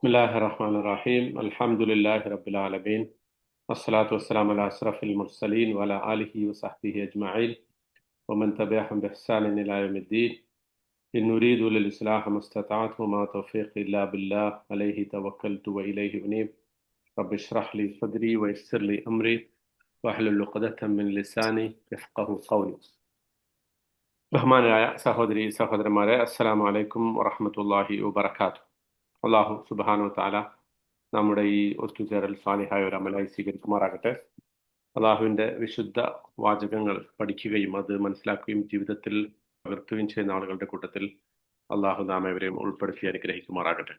Bismillahirrahmanirrahim. Alhamdulillahi Rabbil Alameen. Wassalatu wassalamu ala asrafil mursaleen wa ala alihi wa sahbihi ajma'in. Wa man tabi'ahum bi ihsanin ila yawmiddin. In nuridu lil islaha mastata'tu wa ma tawfiqi illa billah. Alayhi tawakkaltu wa ilayhi unib. Rabbi shrah li sadri wa yassir li amri. Wahlul 'uqdatan min lisani yafqahu qawli. ബഹുമാനരായ സഹോദരി സഹോദരന്മാരെ, അസ്സലാമു അലൈക്കും വറഹ്മത്തുള്ളാഹി വബറകാതുഹു. അല്ലാഹു സുബ്ഹാനഹു വ തആല നമ്മുടെ ഈ ഒത്തുചേരൽ സാലിഹായ ഒരു അമലായി സ്വീകരിക്കുമാറാകട്ടെ. അള്ളാഹുവിൻ്റെ വിശുദ്ധ വാചകങ്ങൾ പഠിക്കുകയും അത് മനസ്സിലാക്കുകയും ജീവിതത്തിൽ പകർത്തുകയും ചെയ്യുന്ന ആളുകളുടെ കൂട്ടത്തിൽ അള്ളാഹു നാം ഏവരെയും ഉൾപ്പെടുത്തി അനുഗ്രഹിക്കുമാറാകട്ടെ.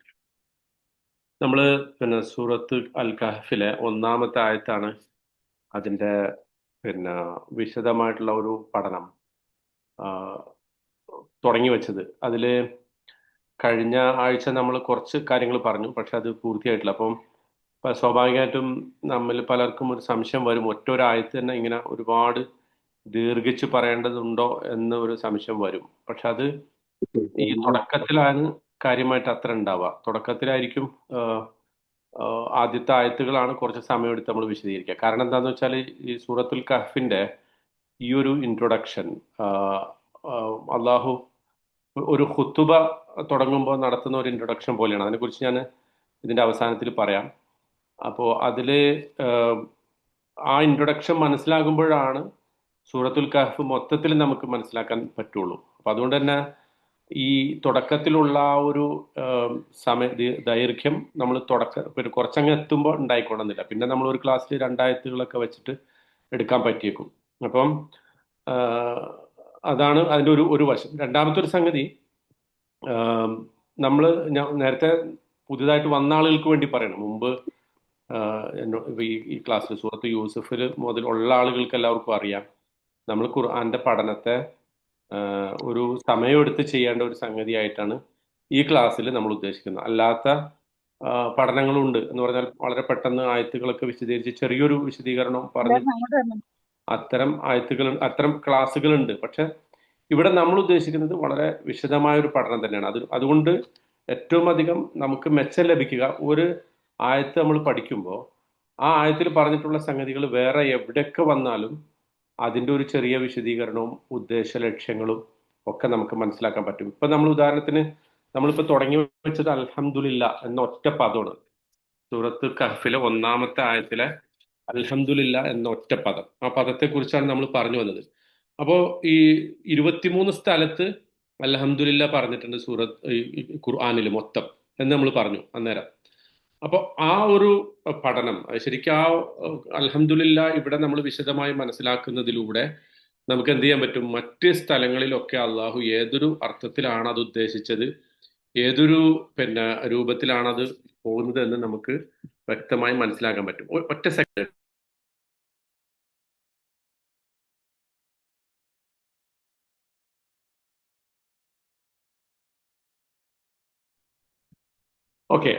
നമ്മൾ സൂറത്ത് അൽ കഹ്ഫിലെ ഒന്നാമത്തെ ആയത്താണ് അതിൻ്റെ വിശദമായിട്ടുള്ള ഒരു പഠനം തുടങ്ങി വെച്ചത്. അതിൽ കഴിഞ്ഞ ആഴ്ച നമ്മൾ കുറച്ച് കാര്യങ്ങൾ പറഞ്ഞു, പക്ഷെ അത് പൂർത്തിയായിട്ടില്ല. അപ്പം സ്വാഭാവികമായിട്ടും നമ്മിൽ പലർക്കും ഒരു സംശയം വരും, ഒറ്റൊരായത്ത് തന്നെ ഇങ്ങനെ ഒരുപാട് ദീർഘിച്ച് പറയേണ്ടതുണ്ടോ എന്ന് ഒരു സംശയം വരും. പക്ഷെ അത് ഈ തുടക്കത്തിലാണ് കാര്യമായിട്ട് അത്ര ഉണ്ടാവുക. തുടക്കത്തിലായിരിക്കും ആദ്യത്തെ ആയത്തുകളാണ് കുറച്ച് സമയമെടുത്ത് നമ്മൾ വിശദീകരിക്കുക. കാരണം എന്താണെന്ന് വെച്ചാൽ ഈ സൂറത്തുൽ കഹ്ഫിൻ്റെ ഈ ഒരു ഇൻട്രൊഡക്ഷൻ അള്ളാഹു ഒരു ഖുത്തുബ തുടങ്ങുമ്പോൾ നടത്തുന്ന ഒരു ഇൻട്രൊഡക്ഷൻ പോലെയാണ്. അതിനെക്കുറിച്ച് ഞാൻ ഇതിൻ്റെ അവസാനത്തിൽ പറയാം. അപ്പോൾ അതിൽ ആ ഇൻട്രൊഡക്ഷൻ മനസ്സിലാകുമ്പോഴാണ് സൂറത്തുൽ കഹ്ഫ് മൊത്തത്തിൽ നമുക്ക് മനസ്സിലാക്കാൻ പറ്റുള്ളൂ. അപ്പം അതുകൊണ്ട് തന്നെ ഈ തുടക്കത്തിലുള്ള ആ ഒരു ദൈർഘ്യം നമ്മൾ കുറച്ചങ്ങ് എത്തുമ്പോൾ ഉണ്ടായിക്കൊള്ളുന്നില്ല. പിന്നെ നമ്മൾ ഒരു ക്ലാസ്സിൽ രണ്ടായത്തുകളൊക്കെ വെച്ചിട്ട് എടുക്കാൻ പറ്റിയേക്കും. അപ്പം അതാണ് അതിൻ്റെ ഒരു വശം. രണ്ടാമത്തെ ഒരു സംഗതി, നമ്മൾ നേരത്തെ പുതിയതായിട്ട് വന്ന ആളുകൾക്ക് വേണ്ടി പറയണം. മുമ്പ് ഈ ക്ലാസ്സിൽ സൂറത്ത് യൂസുഫിൽ മുതൽ ഉള്ള ആളുകൾക്ക് എല്ലാവർക്കും അറിയാം, നമ്മൾ ഖുർആന്റെ പഠനത്തെ ഒരു സമയമെടുത്ത് ചെയ്യേണ്ട ഒരു സംഗതിയായിട്ടാണ് ഈ ക്ലാസ്സിൽ നമ്മൾ ഉദ്ദേശിക്കുന്നത്. അല്ലാത്ത പഠനങ്ങളുണ്ട് എന്ന് പറഞ്ഞാൽ വളരെ പെട്ടെന്ന് ആയത്തുകളൊക്കെ വിശദീകരിച്ച് ചെറിയൊരു വിശദീകരണം പറഞ്ഞ് അത്തരം അത്തരം ക്ലാസ്സുകളുണ്ട്. പക്ഷെ ഇവിടെ നമ്മൾ ഉദ്ദേശിക്കുന്നത് വളരെ വിശദമായ ഒരു പഠനം തന്നെയാണ്. അതുകൊണ്ട് ഏറ്റവും അധികം നമുക്ക് മെച്ചം ലഭിക്കുക, ഒരു ആയത്ത് നമ്മൾ പഠിക്കുമ്പോൾ ആ ആയത്തിൽ പറഞ്ഞിട്ടുള്ള സംഗതികൾ വേറെ എവിടെയൊക്കെ വന്നാലും അതിൻ്റെ ഒരു ചെറിയ വിശദീകരണവും ഉദ്ദേശ ലക്ഷ്യങ്ങളും ഒക്കെ നമുക്ക് മനസ്സിലാക്കാൻ പറ്റും. ഇപ്പം നമ്മൾ ഉദാഹരണത്തിന് നമ്മളിപ്പോൾ തുടങ്ങി വെച്ചത് അൽഹംദുലില്ലാ എന്ന ഒറ്റ പദമാണ്. സൂറത്ത് കഹ്ഫിലെ ഒന്നാമത്തെ ആയത്തിലെ അൽഹംദുലില്ലാ എന്ന ഒറ്റ പദം, ആ പദത്തെക്കുറിച്ചാണ് നമ്മൾ പറഞ്ഞു വന്നത്. അപ്പോൾ ഈ 23 സ്ഥലത്ത് അൽഹംദുലില്ലാ പറഞ്ഞിട്ടുണ്ട് ഖുർആനിൽ മൊത്തം എന്ന് നമ്മൾ പറഞ്ഞു അന്നേരം. അപ്പോൾ ആ ഒരു പഠനം ശരിക്കും ആ അൽഹംദുലില്ലാ ഇവിടെ നമ്മൾ വിശദമായി മനസ്സിലാക്കുന്നതിലൂടെ നമുക്ക് എന്ത് ചെയ്യാൻ പറ്റും, മറ്റ് സ്ഥലങ്ങളിലൊക്കെ അള്ളാഹു ഏതൊരു അർത്ഥത്തിലാണ് അത് ഉദ്ദേശിച്ചത്, ഏതൊരു രൂപത്തിലാണ് അത് പോകുന്നത് എന്ന് നമുക്ക് വ്യക്തമായി മനസ്സിലാക്കാൻ പറ്റും. ഒറ്റ സെക്കൻഡ്. ഓക്കെ.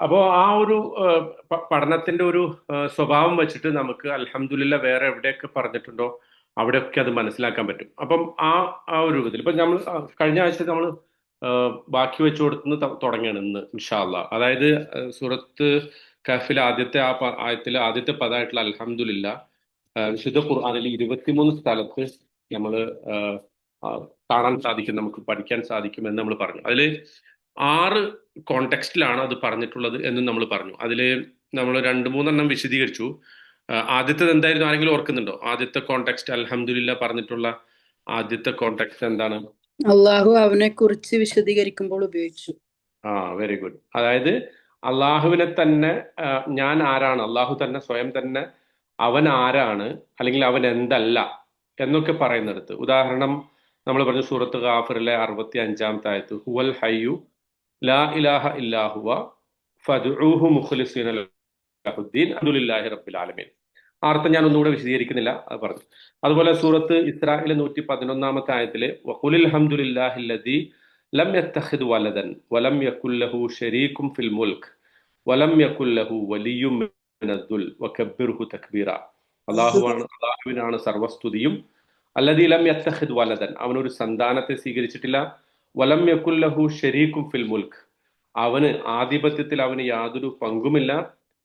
അപ്പോൾ ആ ഒരു പഠനത്തിന്റെ ഒരു സ്വഭാവം വെച്ചിട്ട് നമുക്ക് അൽഹംദുലില്ലാ വേറെ എവിടെയൊക്കെ പറഞ്ഞിട്ടുണ്ടോ അവിടെയൊക്കെ അത് മനസ്സിലാക്കാൻ പറ്റും. അപ്പം ആ ഒരു രൂപത്തിൽ ഇപ്പം നമ്മൾ കഴിഞ്ഞ ആഴ്ച നമ്മൾ ബാക്കി വെച്ചു കൊടുത്തുനിന്ന് തുടങ്ങിയാണ് ഇന്ന് ഇൻഷാ അള്ളാ. അതായത് സൂറത്ത് കഹ്ഫിലെ ആദ്യത്തെ ആയത്തിലെ ആദ്യത്തെ പദമായിട്ടുള്ള അൽഹംദുലില്ലാ വിശുദ്ധ ഖുർആനിൽ 23 സ്ഥലത്ത് നമ്മൾ കാണാൻ സാധിക്കും, നമുക്ക് പഠിക്കാൻ സാധിക്കും എന്ന് നമ്മൾ പറഞ്ഞു. അതിൽ 6 കോണ്ടെക്സ്റ്റിലാണ് അത് പറഞ്ഞിട്ടുള്ളത് എന്ന് നമ്മൾ പറഞ്ഞു. അതിൽ നമ്മൾ 2-3 വിശദീകരിച്ചു. ആദ്യത്തേത് എന്തായിരുന്നു, ആരെങ്കിലും ഓർക്കുന്നുണ്ടോ? ആദ്യത്തെ കോണ്ടെക്സ്റ്റ് അൽഹംദുലില്ലാ പറഞ്ഞിട്ടുള്ള ആദ്യത്തെ കോണ്ടെക്സ്റ്റ് എന്താണ്? അള്ളാഹു അവനെ കുറിച്ച് വിശദീകരിക്കുമ്പോൾ ഉപയോഗിച്ചു. Very good. അതായത് അള്ളാഹുവിനെ തന്നെ ഞാൻ ആരാണ്, അള്ളാഹു തന്നെ സ്വയം തന്നെ അവൻ ആരാണ് അല്ലെങ്കിൽ അവൻ എന്തല്ല എന്നൊക്കെ പറയുന്നിടത്ത് ഉദാഹരണം നമ്മൾ പറഞ്ഞു സൂറത്ത് ഗാഫിറിലെ 65-ാമത്തെ ആയത്ത് ഹുവൽ ഹയ്യു ലാ ഇലാഹ ഇല്ലാഹുവ ഫദ്ഉഹു മുഖ്ലിസീന ലഹുദ്ദീൻ അൽഹംദുലില്ലാഹി റബ്ബിൽ ആലമീൻ. അർത്ഥം ഞാൻ ഒന്നുകൂടെ വിശദീകരിക്കുന്നില്ല, അത് പറഞ്ഞു. അതുപോലെ സൂറത്ത് ഇസ്രായിലെ 111-ാമത്തെ ആയത്തില് വഖുലിൽ ഹംദുലില്ലാഹില്ലദീ ലം യത്തഖിദ് വലദൻ വലം യകുൽ ലഹു ശരീകും ഫിൽ മുൽക്ക് വലം യകുൽ ലഹു വലിയ്യും മിനദ്ദുൽ വകബ്ബിർഹു തക്ബീറ. അള്ളാഹുവിനാണ് സർവസ്തുതിയും. അല്ലദീ ലം യത്തഖിദ് വലദൻ, അവനൊരു സന്താനത്തെ സ്വീകരിച്ചിട്ടില്ല. വലം യകുൽ ലഹു ശരീകും ഫിൽ മുൽക്ക്, അവന് ആധിപത്യത്തിൽ അവന് യാതൊരു പങ്കുമില്ല.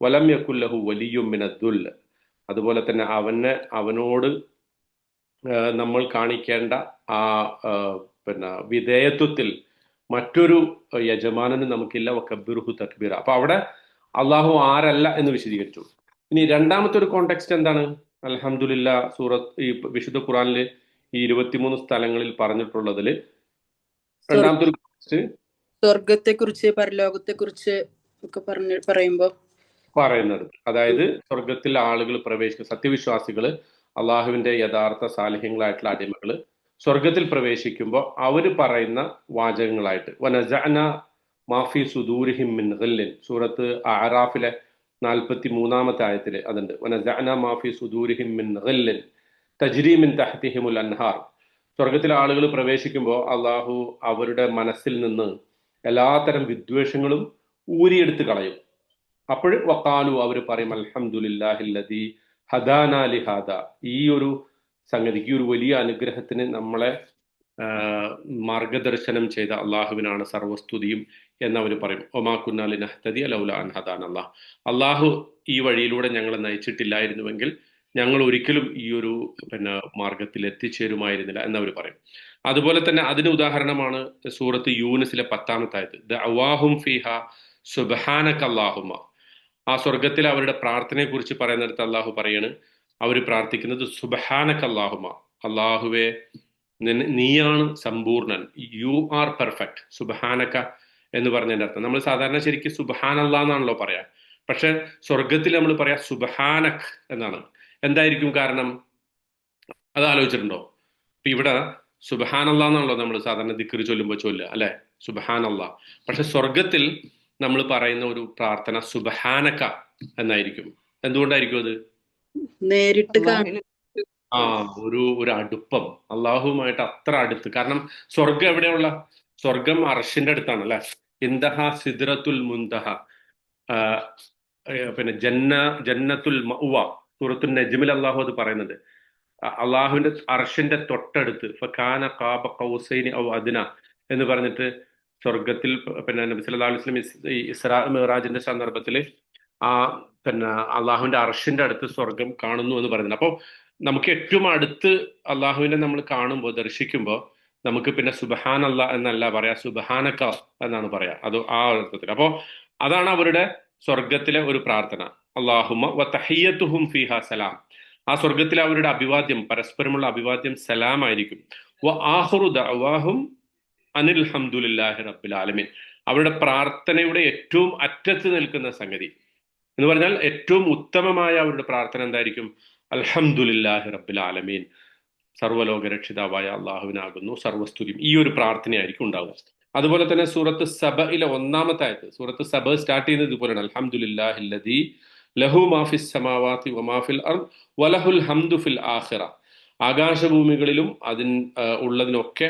വലം യക്കുല്ലഹു വലിയും മിനദ്ദുൽ. അതുപോലെ തന്നെ അവനോട് നമ്മൾ കാണിക്കേണ്ട ആ പിന്നെ വിധേയത്വത്തിൽ മറ്റൊരു യജമാനന് നമുക്കില്ല. വക്കബ്ബിർഹു തക്ബീറ. അപ്പൊ അവിടെ അള്ളാഹു ആരല്ല എന്ന് വിശദീകരിച്ചു. ഇനി രണ്ടാമത്തെ ഒരു കോണ്ടെക്സ്റ്റ് എന്താണ്? അൽഹംദുലില്ലാ സൂറത്ത് ഈ വിശുദ്ധ ഖുറാനിൽ ഈ 23 സ്ഥലങ്ങളിൽ പറഞ്ഞിട്ടുള്ളതിൽ രണ്ടാമത്തെ ഒരു കോണ്ടെക്സ്റ്റ് സ്വർഗത്തെ കുറിച്ച് പരലോകത്തെ കുറിച്ച് ഒക്കെ പറയുമ്പോ പറയുന്നത്, അതായത് സ്വർഗത്തിൽ ആളുകൾ പ്രവേശിക്കും, സത്യവിശ്വാസികള്, അള്ളാഹുവിന്റെ യഥാർത്ഥ സാലിഹ്യങ്ങളായിട്ടുള്ള അടിമകള് സ്വർഗത്തിൽ പ്രവേശിക്കുമ്പോൾ അവര് പറയുന്ന വാചകങ്ങളായിട്ട് വനസഅന മാഫി സുദൂരിഹിം മിൻ ഗില്ലിൻ, സൂറത്ത് അഅറാഫിലെ 43-ാമത്തെ ആയത്തില് അതുണ്ട്. വനസഅന മാഫി സുദൂരിഹിം മിൻ ഗില്ലിൻ തജ്രി മിൻ തഹ്തിഹിമുൽ അൻഹാർ. സ്വർഗത്തിലെ ആളുകൾ പ്രവേശിക്കുമ്പോൾ അള്ളാഹു അവരുടെ മനസ്സിൽ നിന്ന് എല്ലാത്തരം വിദ്വേഷങ്ങളും ഊരിയെടുത്ത് കളയും. അപ്പോൾ വഖാലു, അവർ പറയും അൽഹംദുലില്ലാഹില്ലദീ ഹദാനാ ലിഹാദ, ഈ ഒരു സംഗതിക്ക്, ഈ ഒരു വലിയ അനുഗ്രഹത്തിന് നമ്മളെ മാർഗദർശനം ചെയ്ത അള്ളാഹുവിനാണ് സർവസ്തുതിയും എന്നവർ പറയും. ഒമാ കുന്നാ ലിനഹ്തദിയ ലൗലാ അൻ ഹദാനല്ലാഹ്, അള്ളാഹു ഈ വഴിയിലൂടെ ഞങ്ങളെ നയിച്ചിട്ടില്ലായിരുന്നുവെങ്കിൽ ഞങ്ങൾ ഒരിക്കലും ഈ ഒരു മാർഗത്തിൽ എത്തിച്ചേരുമായിരുന്നില്ല എന്നവർ പറയും. അതുപോലെ തന്നെ അതിന് ഉദാഹരണമാണ് സൂറത്ത് യൂനിസിലെ 10-ാമത്തെ ആയത്ത്. ദഅവാഹും ഫീഹ സുബ്ഹാനക അല്ലാഹുമ്മ. ആ സ്വർഗത്തിൽ അവരുടെ പ്രാർത്ഥനയെ കുറിച്ച് പറയുന്നിടത്ത് അള്ളാഹു പറയാണ്, അവർ പ്രാർത്ഥിക്കുന്നത് സുബ്ഹാനക അല്ലാഹുമ്മ, അള്ളാഹുവെ നീയാണ് സമ്പൂർണൻ, യു ആർ പെർഫെക്റ്റ്. സുബ്ഹാനക എന്ന് പറഞ്ഞതിന്റെ അർത്ഥം, നമ്മൾ സാധാരണ ശരിക്കും സുബ്ഹാനല്ലാ എന്നാണല്ലോ പറയാ, പക്ഷെ സ്വർഗത്തിൽ നമ്മൾ പറയാ സുബ്ഹാനക് എന്നാണ്. എന്തായിരിക്കും കാരണം? അത് ആലോചിച്ചിട്ടുണ്ടോ? ഇപ്പൊ ഇവിടെ സുബ്ഹാനല്ലാ എന്നാണല്ലോ നമ്മൾ സാധാരണ ദിക്ർ ചൊല്ലുമ്പോൾ ചൊല്ലുക, അല്ലെ? സുബ്ഹാനല്ലാ. പക്ഷെ സ്വർഗത്തിൽ നമ്മൾ പറയുന്ന ഒരു പ്രാർത്ഥന സുബ്ഹാനക എന്നായിരിക്കും. എന്തുകൊണ്ടായിരിക്കും അത്? നേരിട്ട് ആ ഒരു അടുപ്പം, അള്ളാഹുവുമായിട്ട് അത്ര അടുത്ത്. കാരണം സ്വർഗം എവിടെയുള്ള? സ്വർഗം അർശിന്റെ അടുത്താണ്, അല്ലെ? ഇന്ദഹ സിദ്റത്തുൽ മുൻതഹ. ജന്നത്തുൽ മഅ്വ, സൂറത്തുൽ നജ്മിൽ അള്ളാഹു അത് പറയുന്നുണ്ട്. അള്ളാഹുവിന്റെ അർഷിന്റെ തൊട്ടടുത്ത് ഫകാന ഖാബ ഖൗസൈനി ഔ അദ്ന എന്ന് പറഞ്ഞിട്ട് സ്വർഗത്തിൽ നബി സല്ലല്ലാഹു അലൈഹി വസല്ലം ഇസ്രാ മിഅ്റാജിന്റെ സന്ദർഭത്തിൽ ആ അള്ളാഹുവിന്റെ അർഷിന്റെ അടുത്ത് സ്വർഗം കാണുന്നു എന്ന് പറയുന്നത്. അപ്പോൾ നമുക്ക് ഏറ്റവും അടുത്ത് അള്ളാഹുവിനെ നമ്മൾ കാണുമ്പോൾ, ദർശിക്കുമ്പോൾ നമുക്ക് പിന്നെ സുബ്ഹാനല്ലാ എന്നല്ല പറയാ, സുബ്ഹാനക എന്നാണ് പറയാ. അത് ആ അർത്ഥത്തിൽ. അപ്പോൾ അതാണ് അവരുടെ സ്വർഗത്തിലെ ഒരു പ്രാർത്ഥന. അല്ലാഹുമ്മ വതഹിയ്യതുഹും ഫീഹാ സലാം. ആ സ്വർഗത്തിലെ അവരുടെ അഭിവാദ്യം, പരസ്പരമുള്ള അഭിവാദ്യം സലാം ആയിരിക്കും. വ ആഖിറു ദഅവാഹും അനിൽ ഹംദുലില്ലാഹി റബ്ബിൽ ആലമീൻ. അവരുടെ പ്രാർത്ഥനയുടെ ഏറ്റവും അറ്റത്ത് നിൽക്കുന്ന സംഗതി എന്ന് പറഞ്ഞാൽ ഏറ്റവും ഉത്തമമായ അവരുടെ പ്രാർത്ഥന എന്തായിരിക്കും? അൽഹംദുലില്ലാഹി റബ്ബിൽ ആലമീൻ, സർവ്വലോക രക്ഷിതാവായ അള്ളാഹുവിനാകുന്നു സർവസ്തുതിയും. ഈ ഒരു പ്രാർത്ഥനയായിരിക്കും ഉണ്ടാവുക. അതുപോലെ തന്നെ സൂറത്ത് സബയിലെ 1-ാമത്തെ ആയത്ത്, സൂറത്ത് സബ സ്റ്റാർട്ട് ചെയ്യുന്നത് ഇതുപോലെയാണ്. അൽഹംദുലില്ലാഹില്ലദീ ലഹു മാഫിസ് സമാവാതി വമാഫിൽ അർദ് വലഹുൽ ഹംദു ഫിൽ ആഖിറ. ആകാശഭൂമികളിലും ഉള്ളതിനൊക്കെ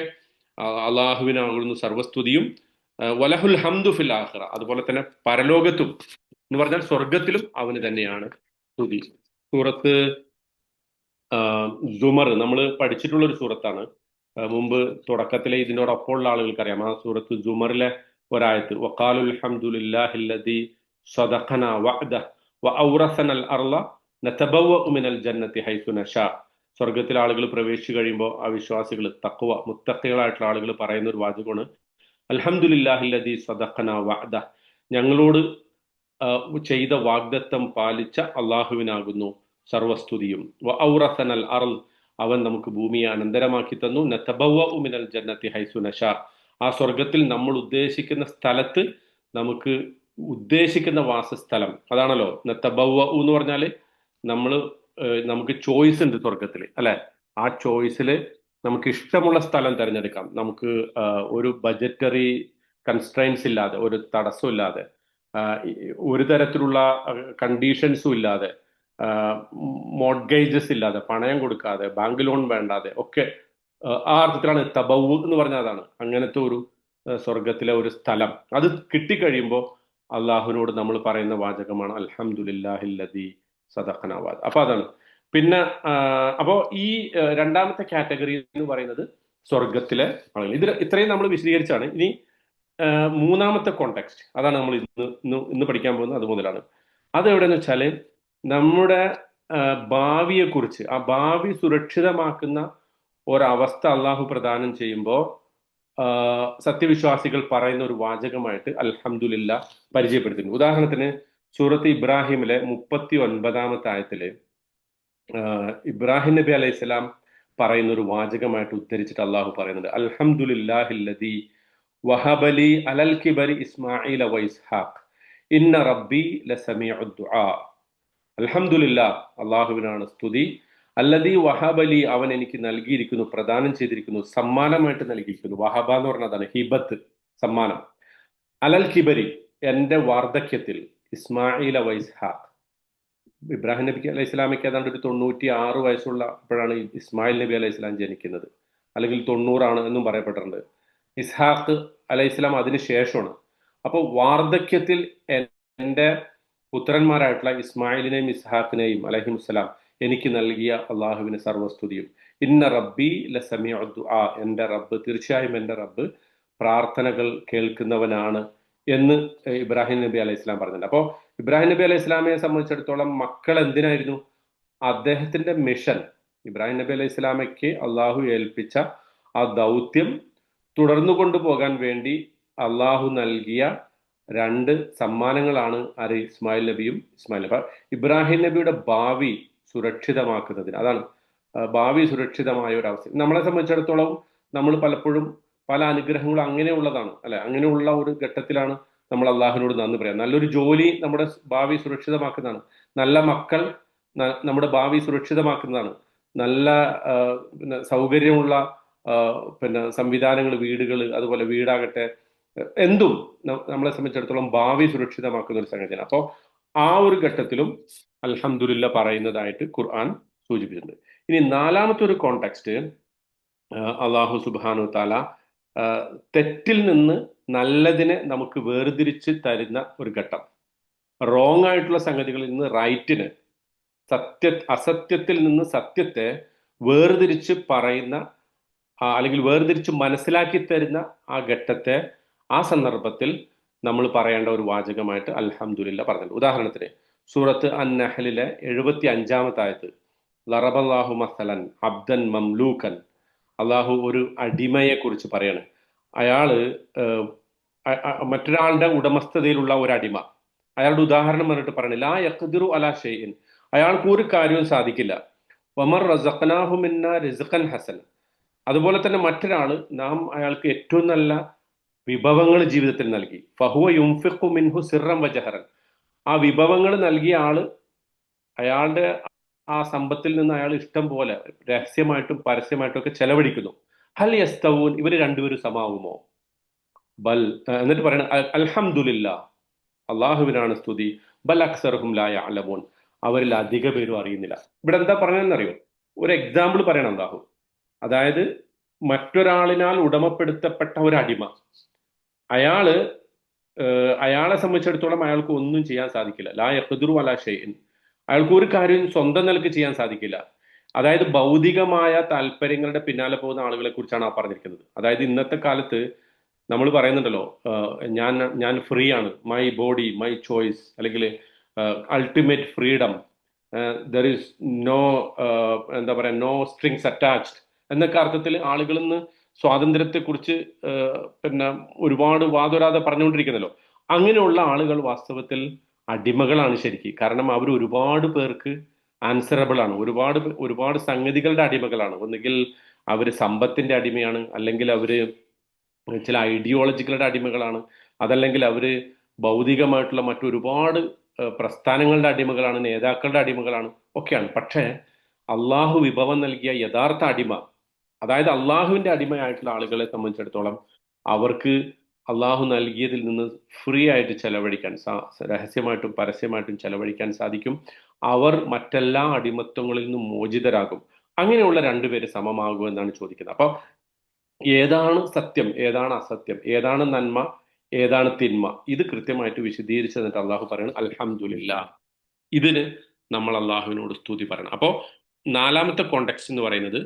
അള്ളാഹുവിനാകുന്നു സർവസ്തുതിയും. വലഹുൽ ഹംദു ഫിൽ ആഖിറ, അതുപോലെ തന്നെ പരലോകത്തും എന്ന് പറഞ്ഞാൽ സ്വർഗത്തിലും അവന് തന്നെയാണ് സ്തുതി. സൂറത്ത് സുമർ നമ്മൾ പഠിച്ചിട്ടുള്ള ഒരു സൂറത്താണ്. മുമ്പ് തുടക്കത്തിലെ ഇതിനോടൊപ്പമുള്ള ആളുകൾക്ക് അറിയാം. ആ സൂറത്ത് സുമറിലെ ഒരായത്ത്, വഖാലുൽ ഹംദുലില്ലാഹില്ലദീ സദഖനാ വഅദഹു വഔറസനൽ അർള നതബവ്വഉ മിനൽ ജന്നതി ഹൈസു നശാ. സ്വർഗത്തിലെ ആളുകൾ പ്രവേശിച്ചു കഴിയുമ്പോൾ ആ വിശ്വാസികൾ, തഖ്വ മുത്തഖികളായിട്ടുള്ള ആളുകൾ പറയുന്ന ഒരു വാചകമാണ് അൽഹംദുലില്ലാഹില്ലദീ സദഖനാ വഅദഹു, ഞങ്ങളോട് ചെയ്ത വാഗ്ദത്തം പാലിച്ച അള്ളാഹുവിനാകുന്നു സർവസ്തുതിയും. വഔറസനൽ അർള്, അവൻ നമുക്ക് ഭൂമിയെ അനന്തരമാക്കി തന്നു. നതബവ്വഉ മിനൽ ജന്നതി ഹൈസു നശാ, ആ സ്വർഗത്തിൽ നമ്മൾ ഉദ്ദേശിക്കുന്ന സ്ഥലത്ത് നമുക്ക് ഉദ്ദേശിക്കുന്ന വാസസ്ഥലം അതാണല്ലോ നതബവ്വഉ എന്ന് പറഞ്ഞാല്. നമുക്ക് ചോയ്സ് ഉണ്ട് സ്വർഗത്തിൽ, അല്ലെ? ആ ചോയ്സിൽ നമുക്ക് ഇഷ്ടമുള്ള സ്ഥലം തിരഞ്ഞെടുക്കാം. നമുക്ക് ഒരു ബജറ്ററി കൺസ്ട്രെയിൻസ് ഇല്ലാതെ, ഒരു തടസ്സം ഇല്ലാതെ, ഒരു തരത്തിലുള്ള കണ്ടീഷൻസും ഇല്ലാതെ, മോഡ്ഗേജസ് ഇല്ലാതെ, പണയം കൊടുക്കാതെ, ബാങ്ക് ലോൺ വേണ്ടാതെ ഒക്കെ, ആ അർത്ഥത്തിലാണ് തബവ്വു എന്ന് പറഞ്ഞാൽ. അതാണ് അങ്ങനത്തെ ഒരു സ്വർഗത്തിലെ ഒരു സ്ഥലം. അത് കിട്ടിക്കഴിയുമ്പോൾ അള്ളാഹുവിനോട് നമ്മൾ പറയുന്ന വാചകമാണ് അൽഹംദുലില്ലാഹില്ലദീ സദഖനാ വഅദ. അപ്പൊ അതാണ്. പിന്നെ അപ്പോ ഈ രണ്ടാമത്തെ കാറ്റഗറി എന്ന് പറയുന്നത് സ്വർഗത്തിലെ ആളുകൾ. ഇത്രയും നമ്മൾ വിശദീകരിച്ചാണ്. ഇനി മൂന്നാമത്തെ കോണ്ടെക്സ്റ്റ് അതാണ് നമ്മൾ ഇന്ന് പഠിക്കാൻ പോകുന്നത്. അത് മുതലാണ്. അത് എവിടെയെന്ന് വെച്ചാൽ നമ്മുടെ ഭാവിയെക്കുറിച്ച്, ആ ഭാവി സുരക്ഷിതമാക്കുന്ന ഒരവസ്ഥ അള്ളാഹു പ്രദാനം ചെയ്യുമ്പോൾ സത്യവിശ്വാസികൾ പറയുന്ന ഒരു വാചകമായിട്ട് അൽഹംദുലില്ല പരിചയപ്പെടുത്തുന്നു. ഉദാഹരണത്തിന് സൂറത്ത് ഇബ്രാഹിമിലെ 39-ാമത്തെ ആയത്തില് ഇബ്രാഹിം നബി അലൈഹി സ്വലാം പറയുന്ന ഒരു വാചകമായിട്ട് ഉദ്ധരിച്ചിട്ട് അള്ളാഹു പറയുന്നുണ്ട്, അൽഹംദുലില്ലാഹില്ലദീ വഹബലി അലൽ കിബരി ഇസ്മാഈല വ ഇസ്ഹാഖ് ഇന്ന റബ്ബി ലസമീഉ ദുആ. അൽഹംദുലില്ലാ, അള്ളാഹുവിനാണ് സ്തുതി. അല്ലദീ വഹബലി, അവൻ എനിക്ക് നൽകിയിരിക്കുന്നു, പ്രദാനം ചെയ്തിരിക്കുന്നു, സമ്മാനമായിട്ട് നൽകിയിരിക്കുന്നു. വഹബ എന്ന് പറഞ്ഞതാണ് ഹിബത്ത്, സമ്മാനം. അലൽ കിബരി, എന്റെ വാർദ്ധക്യത്തിൽ, ഇസ്മാഈല വ ഇസ്ഹാഖ്. ഇബ്രാഹിം നബി അലൈഹി സ്വലാമിക്ക് ഏതാണ്ട് ഒരു 96 വയസ്സുള്ളപ്പോഴാണ് ഇസ്മായിൽ നബി അലൈഹി സ്വലാം ജനിക്കുന്നത്, അല്ലെങ്കിൽ 90 എന്നും പറയപ്പെട്ടിട്ടുണ്ട്. ഇസ്ഹാഖ് അലൈഹി സ്വലാം അതിന് ശേഷമാണ്. അപ്പോൾ വാർദ്ധക്യത്തിൽ എൻ്റെ പുത്രന്മാരായിട്ടുള്ള ഇസ്മായിലിനെയും ഇസ്ഹാഖിനെയും അലൈഹിമുസ്സലാം എനിക്ക് നൽകിയ അള്ളാഹുവിന് സർവസ്തുതിയും. ഇന്ന റബ്ബി ലസമീഉ ദുആ, എൻ്റെ റബ്ബ്, തീർച്ചയായും എൻ്റെ റബ്ബ് പ്രാർത്ഥനകൾ കേൾക്കുന്നവനാണ് എന്ന് ഇബ്രാഹിം നബി അലൈഹി സ്വലാം പറഞ്ഞിട്ടുണ്ട്. അപ്പോൾ ഇബ്രാഹിം നബി അലൈഹി സ്വലാമയെ സംബന്ധിച്ചിടത്തോളം മക്കൾ എന്തിനായിരുന്നു? അദ്ദേഹത്തിന്റെ മിഷൻ, ഇബ്രാഹിം നബി അലൈഹി സ്വലാമയ്ക്ക് അള്ളാഹു ഏൽപ്പിച്ച ആ ദൗത്യം തുടർന്നു കൊണ്ടുപോകാൻ വേണ്ടി അള്ളാഹു നൽകിയ 2 സമ്മാനങ്ങളാണ് ആര്? ഇസ്മായിൽ നബിയും ഇസ്മായിൽ. അപ്പൊ ഇബ്രാഹിം നബിയുടെ ഭാവി സുരക്ഷിതമാക്കുന്നതിന്, അതാണ് ഭാവി സുരക്ഷിതമായ ഒരു അവസ്ഥ. നമ്മളെ സംബന്ധിച്ചിടത്തോളം നമ്മൾ പലപ്പോഴും പല അനുഗ്രഹങ്ങളും അങ്ങനെയുള്ളതാണ് അല്ലെ, അങ്ങനെയുള്ള ഒരു ഘട്ടത്തിലാണ് നമ്മൾ അള്ളാഹുവിനോട് നന്ദി പറയാം. നല്ലൊരു ജോലി നമ്മുടെ ഭാവി സുരക്ഷിതമാക്കുന്നതാണ്. നല്ല മക്കൾ നമ്മുടെ ഭാവി സുരക്ഷിതമാക്കുന്നതാണ്. നല്ല പിന്നെ സൗകര്യമുള്ള പിന്നെ സംവിധാനങ്ങൾ, വീടുകൾ, അതുപോലെ വീടാകട്ടെ, എന്തും നമ്മളെ സംബന്ധിച്ചിടത്തോളം ഭാവി സുരക്ഷിതമാക്കുന്ന ഒരു സംഗതിയാണ്. അപ്പോൾ ആ ഒരു ഘട്ടത്തിലും അൽഹംദുലില്ല പറയുന്നതായിട്ട് ഖുർആൻ സൂചിപ്പിച്ചിട്ടുണ്ട്. ഇനി 4-മത്തെ ഒരു കോണ്ടെക്സ്റ്റ്, അള്ളാഹു സുബ്ഹാനഹു തആല തെറ്റിൽ നിന്ന് നല്ലതിനെ നമുക്ക് വേർതിരിച്ച് തരുന്ന ഒരു ഘട്ടം. റോങ് ആയിട്ടുള്ള സംഗതികളിൽ നിന്ന് റൈറ്റിന്, അസത്യത്തിൽ നിന്ന് സത്യത്തെ വേർതിരിച്ച് പറയുന്ന, അല്ലെങ്കിൽ വേർതിരിച്ച് മനസ്സിലാക്കി തരുന്ന ആ ഘട്ടത്തെ, ആ സന്ദർഭത്തിൽ നമ്മൾ പറയേണ്ട ഒരു വാചകമായിട്ട് അൽഹംദുലില്ല പറഞ്ഞിട്ടുണ്ട്. ഉദാഹരണത്തിന് സൂറത്ത് അൻ-നഹ്ലിലെ 75-ാമത്തെ ആയത്ത്, ലറബല്ലാഹു മസലൻ അബ്ദൻ മംലൂക്കൻ, അള്ളാഹു ഒരു അടിമയെ കുറിച്ച് പറയാണ്. അയാള് മറ്റൊരാളുടെ ഉടമസ്ഥതയിലുള്ള ഒരു അടിമ. അയാളുടെ ഉദാഹരണം പറഞ്ഞിട്ട് പറയണ, ലാ യഖ്ദിറു അലാ ഷൈഇൻ, അയാൾക്ക് ഒരു കാര്യവും സാധിക്കില്ല. വമർ റസഖ്നാഹു മിന്നാ റിസ്ഖൻ ഹസൻ, അതുപോലെ തന്നെ മറ്റൊരാള് നാം അയാൾക്ക് ഏറ്റവും നല്ല വിഭവങ്ങൾ ജീവിതത്തിൽ നൽകി. ഫഹുവ യുംഫിഖു മിൻഹു സിർറൻ വജഹറൻ, ആ വിഭവങ്ങൾ നൽകിയ ആള് അയാളുടെ ആ സമ്പത്തിൽ നിന്ന് അയാൾ ഇഷ്ടം പോലെ രഹസ്യമായിട്ടും പരസ്യമായിട്ടും ഒക്കെ ചെലവഴിക്കുന്നു. ഹൽ യസ്തവൂൻ, ഇവര് രണ്ടുപേരും സമാവുമോ? ബൽ, എന്നിട്ട് പറയണ അൽഹംദുലില്ലാ, അള്ളാഹുവിനാണ് സ്തുതി. ബൽ അക്സറുഹും ലാ യഅലമൂൻ, അവരിൽ അധിക പേരും അറിയുന്നില്ല. ഇവിടെ എന്താ പറഞ്ഞതെന്നറിയോ? ഒരു എക്സാമ്പിൾ പറയണം അള്ളാഹു. അതായത് മറ്റൊരാളിനാൽ ഉടമപ്പെടുത്തപ്പെട്ട ഒരു അടിമ, അയാളെ സംബന്ധിച്ചിടത്തോളം അയാൾക്ക് ഒന്നും ചെയ്യാൻ സാധിക്കില്ല. ലാ യഖ്ദിറു അലാ ഷൈഇൻ, അയാൾക്ക് ഒരു കാര്യം സ്വന്തം നിലക്ക് ചെയ്യാൻ സാധിക്കില്ല. അതായത് ഭൗതികമായ താല്പര്യങ്ങളുടെ പിന്നാലെ പോകുന്ന ആളുകളെ കുറിച്ചാണ് ആ പറഞ്ഞിരിക്കുന്നത്. അതായത് ഇന്നത്തെ കാലത്ത് നമ്മൾ പറയുന്നുണ്ടല്ലോ, ഞാൻ ഫ്രീ ആണ്, മൈ ബോഡി മൈ ചോയ്സ്, അല്ലെങ്കിൽ ultimate freedom, there is no എന്താ പറയാ, നോ സ്ട്രിങ്സ് അറ്റാച്ച്ഡ് എന്നൊക്കെ അർത്ഥത്തിൽ ആളുകളിൽ നിന്ന് സ്വാതന്ത്ര്യത്തെക്കുറിച്ച് പിന്നെ ഒരുപാട് വാദോരാതെ പറഞ്ഞുകൊണ്ടിരിക്കുന്നല്ലോ. അങ്ങനെയുള്ള ആളുകൾ വാസ്തവത്തിൽ അടിമകളാണ് ശരിക്ക്. കാരണം അവർ ഒരുപാട് പേർക്ക് ആൻസറബിൾ ആണ്, ഒരുപാട് സംഗതികളുടെ അടിമകളാണ്. ഒന്നുകിൽ അവർ സമ്പത്തിന്റെ അടിമയാണ്, അല്ലെങ്കിൽ അവര് ചില ഐഡിയോളജികളുടെ അടിമകളാണ്, അതല്ലെങ്കിൽ അവര് ഭൗതികമായിട്ടുള്ള മറ്റൊരുപാട് പ്രസ്ഥാനങ്ങളുടെ അടിമകളാണ്, നേതാക്കളുടെ അടിമകളാണ്, ഒക്കെയാണ്. പക്ഷേ അള്ളാഹു വിഭവം നൽകിയ യഥാർത്ഥ അടിമ, അതായത് അള്ളാഹുവിന്റെ അടിമയായിട്ടുള്ള ആളുകളെ സംബന്ധിച്ചിടത്തോളം അവർക്ക് അള്ളാഹു നൽകിയതിൽ നിന്ന് ഫ്രീ ആയിട്ട് ചെലവഴിക്കാൻ, രഹസ്യമായിട്ടും പരസ്യമായിട്ടും ചെലവഴിക്കാൻ സാധിക്കും. അവർ മറ്റെല്ലാ അടിമത്വങ്ങളിൽ നിന്നും മോചിതരാകും. അങ്ങനെയുള്ള രണ്ടുപേര് സമമാകും എന്നാണ് ചോദിക്കുന്നത്. അപ്പൊ ഏതാണ് സത്യം, ഏതാണ് അസത്യം, ഏതാണ് നന്മ, ഏതാണ് തിന്മ, ഇത് കൃത്യമായിട്ട് വിശദീകരിച്ചു തന്നിട്ട് അള്ളാഹു പറയുന്നത് അൽഹംദുലില്ലാ. ഇതിന് നമ്മൾ അള്ളാഹുവിനോട് സ്തുതി പറയണം. അപ്പോൾ 4-മത്തെ കോണ്ടെക്സ്റ്റ് എന്ന് പറയുന്നത്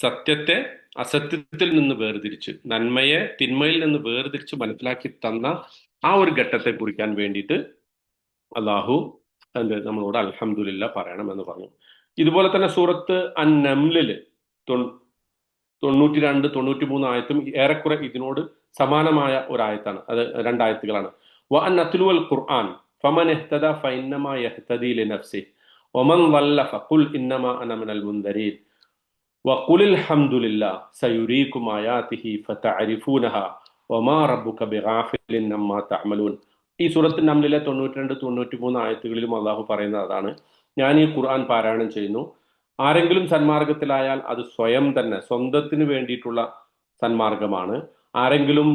സത്യത്തെ അസത്യത്തിൽ നിന്ന് വേർതിരിച്ച്, നന്മയെ തിന്മയിൽ നിന്ന് വേർതിരിച്ച് മനസ്സിലാക്കി തന്ന ആ ഒരു ഘട്ടത്തെ കുറിക്കാൻ വേണ്ടിയിട്ട് അള്ളാഹു നമ്മളോട് അൽഹംദുലില്ലാ പറയണം എന്ന് പറഞ്ഞു. ഇതുപോലെ തന്നെ സൂറത്ത് അൻ-നംലില് 92, 93 ആയത്തും ഏറെക്കുറെ ഇതിനോട് സമാനമായ ഒരായത്താണ്. അത് രണ്ടായത്തുകളാണ്. വ അൻ അത്ലുവൽ ഖുർആൻ ഫമൻ ഇഹ്തദ ഫഇന്നമാ യഹ്തദി ലിനഫ്സിഹി വമൻ ളല്ല ഫഖുൽ ഇന്നമാ അന മിനൽ മുൻദരീൻ വഖുലിൽ ഹംദുലില്ലാ സയുരീകും ആയാതിഹി ഫതഅരിഫൂനഹ വമാ റബ്ബുക ബിഗാഫിലിൻ അമ്മാ തഅമലൂൻ. ഈ സൂറത്ത് നംലിലെ 92, 93 ആയത്തുകളിലും അള്ളാഹു പറയുന്നത് അതാണ്. ഞാൻ ഈ ഖുർആൻ പാരായണം ചെയ്യുന്നു, ആരെങ്കിലും സന്മാർഗത്തിലായാൽ അത് സ്വയം തന്നെ സ്വന്തത്തിന് വേണ്ടിയിട്ടുള്ള സന്മാർഗമാണ്. ആരെങ്കിലും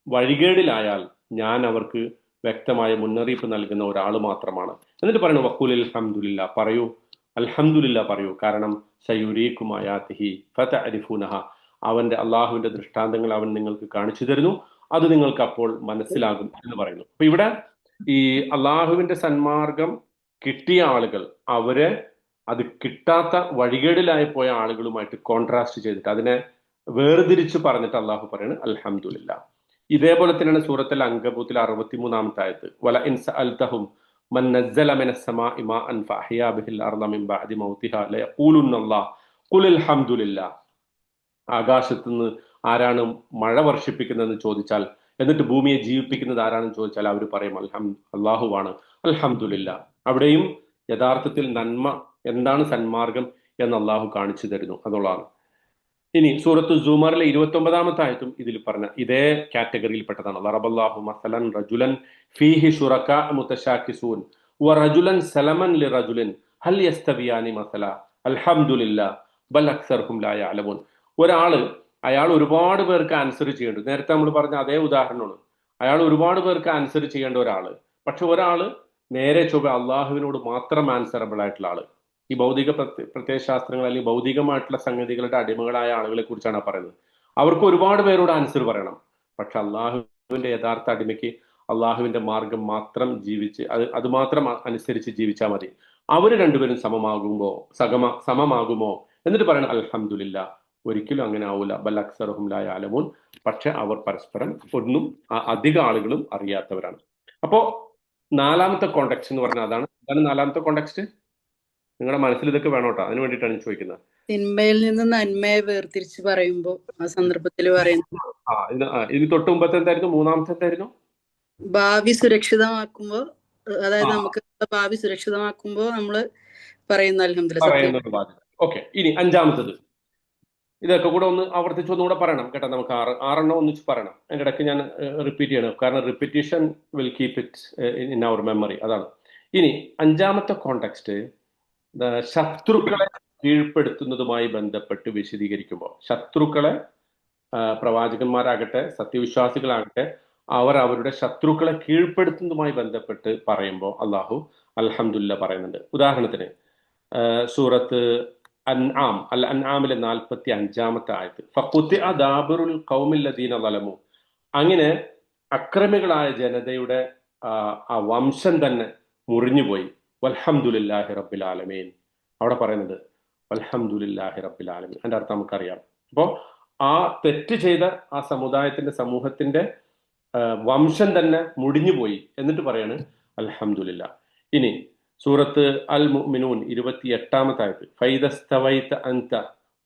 വഴികേടിലായാൽ ഞാൻ അവർക്ക് വ്യക്തമായ മുന്നറിയിപ്പ് നൽകുന്ന ഒരാൾ മാത്രമാണ്. എന്നിട്ട് പറയുന്നു വഖുലിൽ ഹംദുലില്ലാ, പറയൂ അൽഹംദുലില്ലാ പറയൂ, കാരണം സയുരീകും ആയാതിഹി ഫതഅരിഫൂനഹ, അവന്റെ അള്ളാഹുവിന്റെ ദൃഷ്ടാന്തങ്ങൾ അവൻ നിങ്ങൾക്ക് കാണിച്ചു തരുന്നു, അത് നിങ്ങൾക്ക് അപ്പോൾ മനസ്സിലാകും എന്ന് പറയുന്നു. അപ്പൊ ഇവിടെ ഈ അള്ളാഹുവിന്റെ സന്മാർഗം കിട്ടിയ ആളുകൾ അവരെ അത് കിട്ടാത്ത വഴികേടിലായി പോയ ആളുകളുമായിട്ട് കോൺട്രാസ്റ്റ് ചെയ്തിട്ട് അതിനെ വേർതിരിച്ച് പറഞ്ഞിട്ട് അള്ളാഹു പറയുന്നത് അൽഹംദുലില്ലാ. ഇതേപോലെ തന്നെയാണ് സൂറത്തുൽ അൻകബൂത്തിൽ 63-ാമത്തെ ആയത്ത് വല ഇൻ സഅൽതഹും മൻ നസ്സല മിനസ് സമാഇ മാഅൻ ഫഅഹ്യാ ബിഹിൽ അർള മിൻ ബഅദി മൗതിഹാ ലയഖൂലുന്നല്ലാഹ് ഖുലിൽ ഹംദുലില്ലാ. ആകാശത്ത് നിന്ന് ആരാണ് മഴ വർഷിപ്പിക്കുന്നതെന്ന് ചോദിച്ചാൽ, എന്നിട്ട് ഭൂമിയെ ജീവിപ്പിക്കുന്നത് ആരാണെന്ന് ചോദിച്ചാൽ അവർ പറയും അള്ളാഹുവാണ്, അൽഹംദുലില്ലാ. അവിടെയും യഥാർത്ഥത്തിൽ നന്മ എന്താണ്, സന്മാർഗം എന്ന് അള്ളാഹു കാണിച്ചു തരുന്നു എന്നുള്ളതാണ്. ഇനി സൂറത്തു സൂമറിലെ 29-ാമത്തെ ആയത്തും ഇതിൽ പറഞ്ഞ ഇതേ കാറ്റഗറിയിൽപ്പെട്ടതാണ്. ദറബല്ലാഹു മസലൻ റജുലൻ ഫീഹി ശുറകാ മുതശാക്കിസൂൻ വറജുലൻ സലമൻ ലിറജുലിൻ ഹൽ യസ്തവിയാനി മസല അൽഹംദുലില്ലാ ബൽ അക്സർഹും ലാ യഅലമൂൻ. അയാൾ ഒരുപാട് പേർക്ക് ആൻസർ ചെയ്യേണ്ടത്, നേരത്തെ നമ്മൾ പറഞ്ഞ അതേ ഉദാഹരണമാണ്. അയാൾ ഒരുപാട് പേർക്ക് ആൻസർ ചെയ്യേണ്ട ഒരാള്, പക്ഷെ ഒരാള് നേരെ ചൊവ്വ അള്ളാഹുവിനോട് മാത്രം ആൻസറബിൾ ആയിട്ടുള്ള ആള്. ഈ ഭൗതിക പ്രത്യയശാസ്ത്രങ്ങൾ അല്ലെങ്കിൽ ഭൗതികമായിട്ടുള്ള സംഗതികളുടെ അടിമകളായ ആളുകളെ കുറിച്ചാണ് പറയുന്നത്. അവർക്ക് ഒരുപാട് പേരോട് ആൻസർ പറയണം, പക്ഷെ അള്ളാഹുവിന്റെ യഥാർത്ഥ അടിമയ്ക്ക് അള്ളാഹുവിന്റെ മാർഗം മാത്രം ജീവിച്ച് അത് മാത്രം അനുസരിച്ച് ജീവിച്ചാൽ മതി. അവര് രണ്ടുപേരും സമമാകുമോ എന്നിട്ട് പറയണം അൽഹംദുലില്ലാ. ഒരിക്കലും അങ്ങനെ ആവൂല. ബൽ അക്സറുഹും ലാ യഅലമൂൻ. പക്ഷെ അവർ പരസ്പരം ഒന്നും അധിക ആളുകളും അറിയാത്തവരാണ്. അപ്പോ നാലാമത്തെ കോണ്ടെക്സ്റ്റ് എന്ന് പറഞ്ഞാൽ അതാണ്. നാലാമത്തെ കോണ്ടെക്സ്റ്റ് നിങ്ങളുടെ മനസ്സിൽ ഇതൊക്കെ വേണോട്ടോ, അതിന് വേണ്ടിയിട്ടാണ് ഞാൻ ചോദിക്കുന്നത്. തിന്മയിൽ നിന്ന് നന്മയെ വേർതിരിച്ച് പറയുമ്പോ ആ സന്ദർഭത്തിൽ പറയുന്നത് ഇത് തൊട്ട് മുമ്പത്തെ എന്തായിരുന്നു? മൂന്നാമത്തെ എന്തായിരുന്നു? ഭാവി സുരക്ഷിതമാക്കുമ്പോ, അതായത് നമുക്ക് ഭാവി സുരക്ഷിതമാക്കുമ്പോ നമ്മള് പറയുന്ന അൽഹംദുലില്ലാ. ഓക്കെ, ഇനി അഞ്ചാമത്തത്. ഇതൊക്കെ കൂടെ ഒന്ന് ആവർത്തിച്ച് ഒന്നുകൂടെ പറയണം കേട്ടോ. നമുക്ക് ആറെണ്ണം ഒന്നിച്ച് പറയണം. അതിൻ്റെ ഇടയ്ക്ക് ഞാൻ റിപ്പീറ്റ് ചെയ്യണം, കാരണം repetition will keep it in our memory. അതാണ്. ഇനി അഞ്ചാമത്തെ കോണ്ടെക്സ്റ്റ് ശത്രുക്കളെ കീഴ്പ്പെടുത്തുന്നതുമായി ബന്ധപ്പെട്ട് വിശദീകരിക്കുമ്പോൾ, ശത്രുക്കളെ പ്രവാചകന്മാരാകട്ടെ സത്യവിശ്വാസികളാകട്ടെ അവർ അവരുടെ ശത്രുക്കളെ കീഴ്പ്പെടുത്തുന്നതുമായി ബന്ധപ്പെട്ട് പറയുമ്പോൾ അള്ളാഹു അൽഹംദുലില്ലാ പറയുന്നുണ്ട്. ഉദാഹരണത്തിന് സൂറത്ത് അൻആമിലെ 45-ാമത്തെ ആയത്ത് ഫഖുതിഅ ദാബിറുൽ ഖൗമിൽ ലദീന ളലമു, അങ്ങനെ അക്രമികളായ ജനതയുടെ ആ വംശം തന്നെ മുറിഞ്ഞുപോയി. വൽഹംദുലില്ലാഹി റബ്ബിൽ ആലമീൻ. അവിടെ പറയുന്നത് വൽഹംദുലില്ലാഹി റബ്ബിൽ ആലമീൻ. അതിന്റെ അർത്ഥം നമുക്കറിയാം. അപ്പോൾ ആ തെറ്റ് ചെയ്ത ആ സമൂഹത്തിന്റെ വംശം തന്നെ മുടിഞ്ഞുപോയി. എന്നിട്ട് പറയാണ് അൽഹംദുലില്ലാ. ഇനി സൂറത്ത് അൽ മുഅ്മിനൂൻ 28-ാമത്തെ ആയത്ത് ഫൈദസ്തവൈത അൻത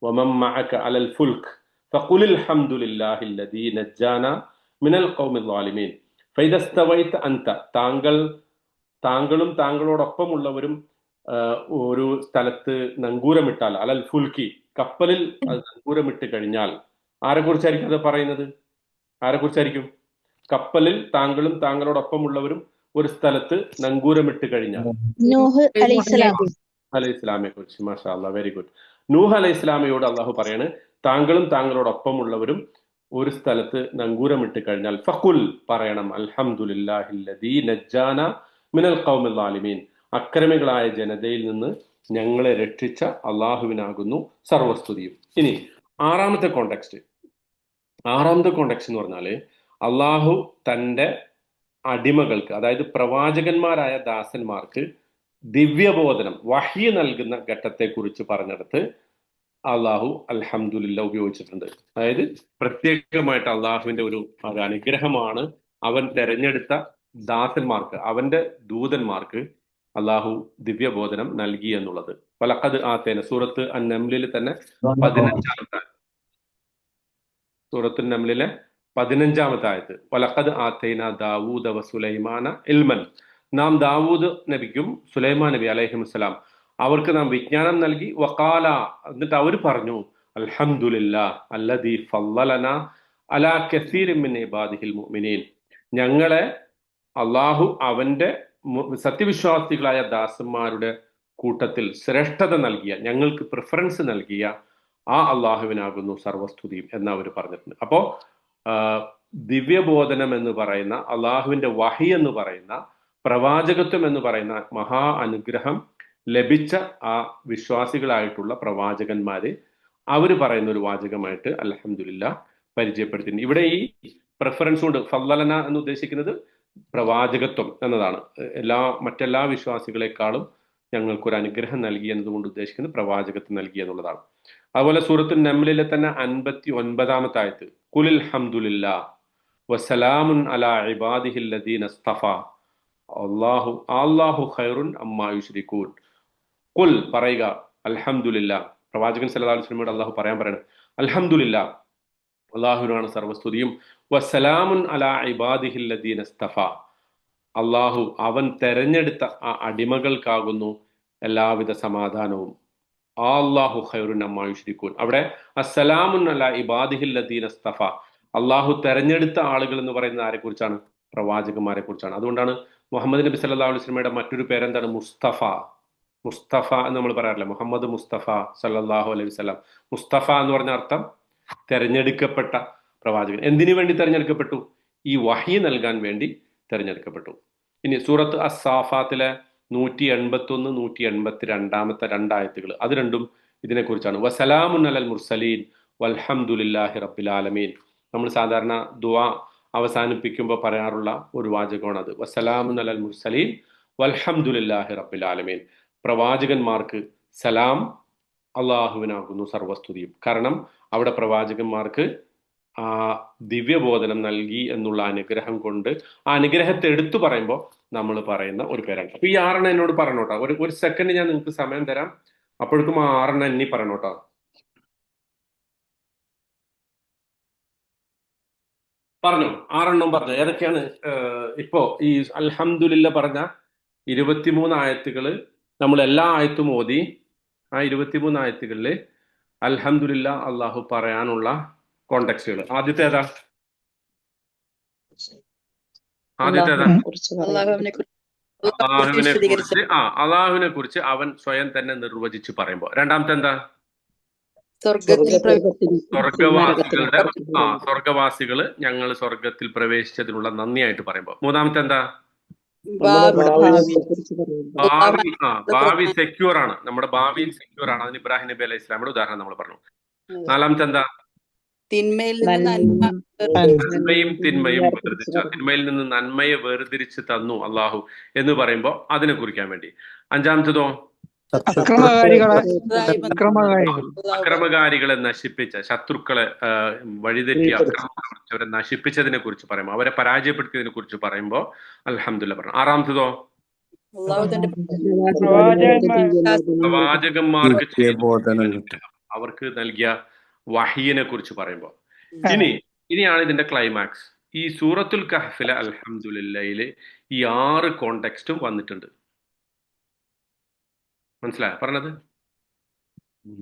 വമൻ മഅക അലൽ ഫുൽക് ഫഖുലിൽ ഹംദുലില്ലാഹിൽ ലദീ നജ്ജാനാ മിനൽ ഖൗമിൽ ളാലിമീൻ. ഫൈദസ്തവൈത അൻത, താങ്കളും താങ്കളോടൊപ്പമുള്ളവരും ഒരു സ്ഥലത്ത് നങ്കൂരമിട്ടാൽ, അലൽ ഫുൽക്കി കപ്പലിൽ നങ്കൂരമിട്ട് കഴിഞ്ഞാൽ, ആരെക്കുറിച്ചായിരിക്കും അത് പറയുന്നത്? ആരെക്കുറിച്ചായിരിക്കും? കപ്പലിൽ താങ്കളും താങ്കളോടൊപ്പമുള്ളവരും ഒരു സ്ഥലത്ത് നങ്കൂരമിട്ട് കഴിഞ്ഞാൽ നൂഹ് അലൈഹിസ്സലാമിനെ കുറിച്ച്. മാഷാ അല്ലാഹ്, വെരി ഗുഡ്. നൂഹ് അലൈഹിസ്സലാമയോട് അള്ളാഹു പറയാണ് താങ്കളും താങ്കളോടൊപ്പമുള്ളവരും ഒരു സ്ഥലത്ത് നങ്കൂരമിട്ട് കഴിഞ്ഞാൽ ഫഖുൽ പറയണം അൽഹംദുലില്ലാഹിൽ ലദീ നജ്ജാനാ മിനൽ ഖൗമിൽ ളാലിമീൻ. അക്രമികളായ ജനതയിൽ നിന്ന് ഞങ്ങളെ രക്ഷിച്ച അള്ളാഹുവിനാകുന്നു സർവസ്തുതിയും. ഇനി ആറാമത്തെ കോണ്ടെക്സ്റ്റ് എന്ന് പറഞ്ഞാല് അള്ളാഹു തൻ്റെ അടിമകൾക്ക്, അതായത് പ്രവാചകന്മാരായ ദാസന്മാർക്ക് ദിവ്യബോധനം വഹ്യ് നൽകുന്ന ഘട്ടത്തെ കുറിച്ച് പറഞ്ഞെടുത്ത് അള്ളാഹു അൽഹംദുലില്ല ഉപയോഗിച്ചിട്ടുണ്ട്. അതായത് പ്രത്യേകമായിട്ട് അള്ളാഹുവിന്റെ ഒരു അനുഗ്രഹമാണ് അവൻ തെരഞ്ഞെടുത്ത ദാസന്മാർക്ക്, അവന്റെ ദൂതന്മാർക്ക് അള്ളാഹു ദിവ്യബോധനം നൽകി എന്നുള്ളത്. വലഖദ് ആതേന സൂറത്ത് അൻ-നംലിൽ തന്നെ 15-ാമത്തെ സൂറത്ത് നംലിലെ 15-ാമത്തെ ആയത്ത്, വലഖദ് ആതൈന ദാവൂദ വ സുലൈമാന ഇൽമൻ, നാം ദാവൂദ് നബിക്കും സുലൈമാൻ നബി അലൈഹിമുസ്സലാം അവർക്ക് നാം വിജ്ഞാനം നൽകി. വഖാല, എന്നിട്ട് അവർ പറഞ്ഞു, അൽഹംദുലില്ലാ അല്ലദീ ഫളലന അലാ കസീരിൻ മിൻ ഇബാദിഹിൽ മുഅ്മിനീൻ, ഞങ്ങളെ അള്ളാഹു അവന്റെ സത്യവിശ്വാസികളായ ദാസന്മാരുടെ കൂട്ടത്തിൽ ശ്രേഷ്ഠത നൽകിയ, ഞങ്ങൾക്ക് പ്രിഫറൻസ് നൽകിയ ആ അള്ളാഹുവിനാകുന്നു സർവസ്തുതിയും എന്ന് അവർ പറഞ്ഞിട്ടുണ്ട്. അപ്പോ ദിവ്യബോധനം എന്ന് പറയുന്ന, അള്ളാഹുവിന്റെ വഹി എന്ന് പറയുന്ന, പ്രവാചകത്വം എന്ന് പറയുന്ന മഹാ അനുഗ്രഹം ലഭിച്ച ആ വിശ്വാസികളായിട്ടുള്ള പ്രവാചകന്മാര് അവര് പറയുന്ന ഒരു വാചകമായിട്ട് അൽഹംദുലില്ലാ പരിചയപ്പെടുത്തിയിട്ടുണ്ട്. ഇവിടെ ഈ പ്രിഫറൻസ് കൊണ്ട് ഫളലന എന്ന് ഉദ്ദേശിക്കുന്നത് പ്രവാചകത്വം എന്നതാണ്. മറ്റെല്ലാ വിശ്വാസികളെക്കാളും ഞങ്ങൾക്കൊരു അനുഗ്രഹം നൽകി എന്നതുകൊണ്ട് ഉദ്ദേശിക്കുന്നത് പ്രവാചകത്വം നൽകി എന്നുള്ളതാണ്. അതുപോലെ സൂറത്തുൽ നംലിലെ തന്നെ 59-ാമത്തെ ആയത്ത്, ഖുലിൽ ഹംദുലില്ലാ വസലാമുൻ അലാ ഇബാദിഹിൽ ലദീന ഇസ്തഫാ അല്ലാഹു ഖൈറുൻ അമ്മാ യുശ്രികൂൻ. ഖുൽ, പറയുക, അൽഹംദുലില്ലാ, പ്രവാചകൻ സല്ലല്ലാഹു അലൈഹി വസല്ലമയോട് അല്ലാഹു പറയണം, അൽഹംദുലില്ലാ, അള്ളാഹുവിനാണ് സർവസ്തുതിയും, വസ്സലാമുൻ അലാ ഇബാദിഹിൽ ലദീന ഇസ്തഫാ, അള്ളാഹു അവൻ തെരഞ്ഞെടുത്ത ആ അടിമകൾക്കാകുന്നു എല്ലാവിധ സമാധാനവും. അല്ലാഹു ഖൈറുൻ അമ്മാ യുശ്രികൂൻ, അവിടെ അസ്സലാമുൻ അലാ ഇബാദിഹിൽ ലദീന ഇസ്തഫാ, അള്ളാഹു തെരഞ്ഞെടുത്ത ആളുകൾ എന്ന് പറയുന്നത് ആരെ കുറിച്ചാണ്? പ്രവാചകന്മാരെ കുറിച്ചാണ്. അതുകൊണ്ടാണ് മുഹമ്മദ് നബി സല്ലല്ലാഹു അലൈഹി വസല്ലമയുടെ മറ്റൊരു പേരെന്താണ്? മുസ്തഫ. മുസ്തഫ എന്ന് നമ്മൾ പറയാറില്ല, മുഹമ്മദ് മുസ്തഫ സല്ലല്ലാഹു അലൈഹി വസല്ലം. മുസ്തഫ എന്ന് പറഞ്ഞ അർത്ഥം തെരഞ്ഞെടുക്കപ്പെട്ട പ്രവാചകൻ. എന്തിനു വേണ്ടി തെരഞ്ഞെടുക്കപ്പെട്ടു? ഈ വഹി നൽകാൻ വേണ്ടി തെരഞ്ഞെടുക്കപ്പെട്ടു. ഇനി സൂറത്ത് അസ്സാഫാത്തിലെ 181, 182 രണ്ടായത്തുകൾ, അത് രണ്ടും ഇതിനെക്കുറിച്ചാണ്. വസലാമുൻ അലൽ മുർസലീൻ വൽഹംദുലില്ലാഹി റബ്ബിൽ ആലമീൻ. നമ്മൾ സാധാരണ ദുആ അവസാനിപ്പിക്കുമ്പോൾ പറയാറുള്ള ഒരു വാചകമാണ് അത്. വസലാമുൻ അലൽ മുർസലീൻ വൽഹംദുലില്ലാഹി റബ്ബിൽ ആലമീൻ. പ്രവാചകന്മാർക്ക് സലാം, അള്ളാഹുവിനാകുന്നു സർവസ്തുതിയും. കാരണം അവിടെ പ്രവാചകന്മാർക്ക് ആ ദിവ്യബോധനം നൽകി എന്നുള്ള അനുഗ്രഹം കൊണ്ട് ആ അനുഗ്രഹത്തെ എടുത്തു പറയുമ്പോൾ നമ്മൾ പറയുന്ന ഒരു പേരാണ്. അപ്പൊ ഈ 6 എന്നോട് പറഞ്ഞോട്ടോ, ഒരു സെക്കൻഡ് ഞാൻ നിങ്ങൾക്ക് സമയം തരാം, അപ്പോഴേക്കും ആ 6 ഇനി പറഞ്ഞോട്ടോ. പറഞ്ഞു 6 പറഞ്ഞു. ഏതൊക്കെയാണ്? ഇപ്പോ ഈ അൽഹംദുലില്ല പറഞ്ഞ 23 ആയത്തുകള് നമ്മൾ എല്ലാ ആയത്തും ഓതി. ആ 23 ആയത്തുകളില് അൽഹംദുലില്ല അള്ളാഹു പറയാനുള്ള കോണ്ടെക്സ്റ്റുകൾ. ആദ്യത്തേതാ? അള്ളാഹുവിനെ കുറിച്ച് അവൻ സ്വയം തന്നെ നിർവചിച്ച് പറയുമ്പോ. രണ്ടാമത്തെ എന്താ? സ്വർഗവാസികള് ഞങ്ങൾ സ്വർഗത്തിൽ പ്രവേശിച്ചതിനുള്ള നന്ദിയായിട്ട് പറയുമ്പോ. മൂന്നാമത്തെ എന്താ? ഭാവി സെക്യൂർ ആണ്, നമ്മുടെ ഭാവിയിൽ സെക്യൂർ ആണ്. അതിന് ഇബ്രാഹിം നബി അലൈഹി ഇസ്ലാമിയുടെ ഉദാഹരണം നമ്മൾ പറഞ്ഞു. നാലാമത്തെ എന്താ? നന്മയും തിന്മയും തിന്മയിൽ നിന്ന് നന്മയെ വേർതിരിച്ച് തന്നു അള്ളാഹു എന്ന് പറയുമ്പോ അതിനെ കുറിക്കാൻ വേണ്ടി. അഞ്ചാമത്തതോ? അക്രമകാരികളെ നശിപ്പിച്ച, ശത്രുക്കളെ വഴിതെറ്റി അവരെ നശിപ്പിച്ചതിനെ കുറിച്ച് പറയുമ്പോൾ, അവരെ പരാജയപ്പെടുത്തിയതിനെ കുറിച്ച് പറയുമ്പോൾ അൽഹംദുലില്ലാ പറഞ്ഞു. ആറാമത്തതോ? പ്രവാചകന്മാർക്ക് അവർക്ക് നൽകിയ വഹിയിനെ കുറിച്ച് പറയുമ്പോൾ. ഇനിയാണ് ഇതിന്റെ ക്ലൈമാക്സ്. ഈ സൂറത്തുൽ കഹ്ഫിലെ അൽഹംദുലില്ലയില് ഈ 6 കോണ്ടെക്സ്റ്റും വന്നിട്ടുണ്ട്. മനസ്സിലായോ പറഞ്ഞത്?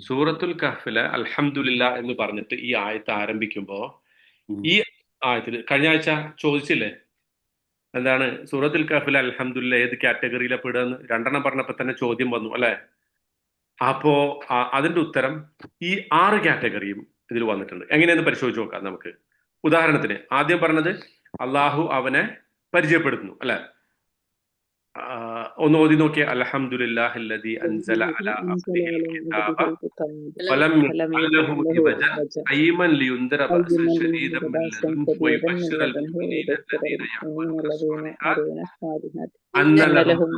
സൂറത്തുൽ കഹ്ഫിലെ അൽഹംദുലില്ല എന്ന് പറഞ്ഞിട്ട് ഈ ആയത്ത് ആരംഭിക്കുമ്പോ, ഈ ആയത്തിൽ കഴിഞ്ഞ ആഴ്ച ചോദിച്ചില്ലേ എന്താണ് സൂറത്തുൽ കഹ്ഫിലെ അൽഹംദുലില്ല ഏത് കാറ്റഗറിയിലെ പെടുകയെന്ന്? 2 പറഞ്ഞപ്പോ തന്നെ ചോദ്യം വന്നു അല്ലെ? അപ്പോ അതിന്റെ ഉത്തരം ഈ 6 കാറ്റഗറിയും ഇതിൽ വന്നിട്ടുണ്ട്. എങ്ങനെയെന്ന് പരിശോധിച്ച് നോക്കാം നമുക്ക്. ഉദാഹരണത്തിന് ആദ്യം പറഞ്ഞത് അള്ളാഹു അവനെ പരിചയപ്പെടുത്തുന്നു അല്ലെ? ഒന്ന് ഓതി നോക്കിയ അൽഹംദുലില്ലാഹില്ലദീ അൻസല അലാ അബ്ദിഹിൽ കിതാബ വലം യജഅൽ ലഹു ഇവജ ഖയ്യിമൻ ലിയുൻദിറ ബഅസൻ ശദീദൻ മിൻ ലദുൻഹു വയുബശ്ശിറൽ മുഅ്മിനീന അല്ലദീന യഅമലൂന സ്വാലിഹാത്തി അന്ന ലഹും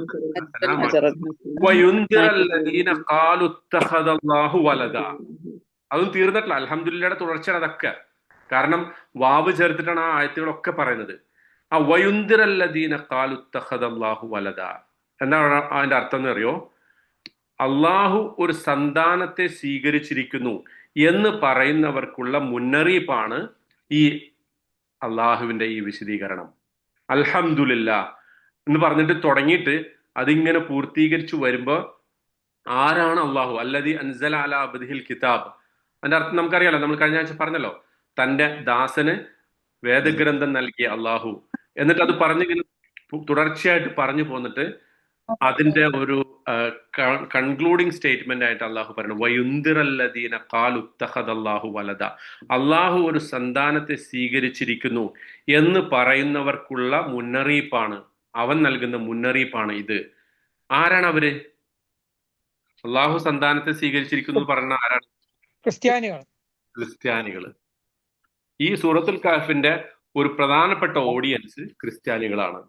അജ്റൻ വയുൻദിറ അല്ലദീന ഖാലു ഇത്തഖദല്ലാഹു വലദ. അതും തീർന്നിട്ടില്ല. അൽഹംദുലില്ലയുടെ തുടർച്ചയാണ് അതൊക്കെ. കാരണം വാവ് ചേർത്തിട്ടാണ് ആ ആയത്തുകളൊക്കെ പറയുന്നത്. ആ വയുന്തിറല്ലദീന ഖാലു ഇത്തഖദല്ലാഹു വലദ എന്താണ് അതിന്റെ അർത്ഥം എന്ന് അറിയോ? അള്ളാഹു ഒരു സന്താനത്തെ സ്വീകരിച്ചിരിക്കുന്നു എന്ന് പറയുന്നവർക്കുള്ള മുന്നറിയിപ്പാണ് ഈ അള്ളാഹുവിന്റെ ഈ വിശദീകരണം. അൽഹംദുലില്ലാ എന്ന് പറഞ്ഞിട്ട് തുടങ്ങിയിട്ട് അതിങ്ങനെ പൂർത്തീകരിച്ചു വരുമ്പോ ആരാണ് അള്ളാഹു? അല്ലദീ അൻസല അലാ അബ്ദിഹിൽ കിതാബ്. അതിന്റെ അർത്ഥം നമുക്കറിയാലോ, നമ്മൾ കഴിഞ്ഞ ആഴ്ച പറഞ്ഞല്ലോ, തന്റെ ദാസന് വേദഗ്രന്ഥം നൽകിയ അള്ളാഹു. എന്നിട്ട് അത് പറഞ്ഞിങ്ങനെ തുടർച്ചയായിട്ട് പറഞ്ഞു പോന്നിട്ട് അതിന്റെ ഒരു കൺക്ലൂഡിങ് സ്റ്റേറ്റ്മെന്റ് ആയിട്ട് അള്ളാഹു പറയുന്നു, വയുന്തിറല്ലദീന ഖാലു ഇത്തഖദല്ലാഹു വലദ. അള്ളാഹു ഒരു സന്താനത്തെ സ്വീകരിച്ചിരിക്കുന്നു എന്ന് പറയുന്നവർക്കുള്ള മുന്നറിയിപ്പാണ്, അവൻ നൽകുന്ന മുന്നറിയിപ്പാണ് ഇത്. ആരാണ് അവര്? അള്ളാഹു സന്താനത്തെ സ്വീകരിച്ചിരിക്കുന്നു പറഞ്ഞ ആരാണ്? ക്രിസ്ത്യാനികള്. ഈ സൂറത്തുൽ കഹ്ഫിന്റെ ഒരു പ്രധാനപ്പെട്ട ഓഡിയൻസ് ക്രിസ്ത്യാനികളാണ്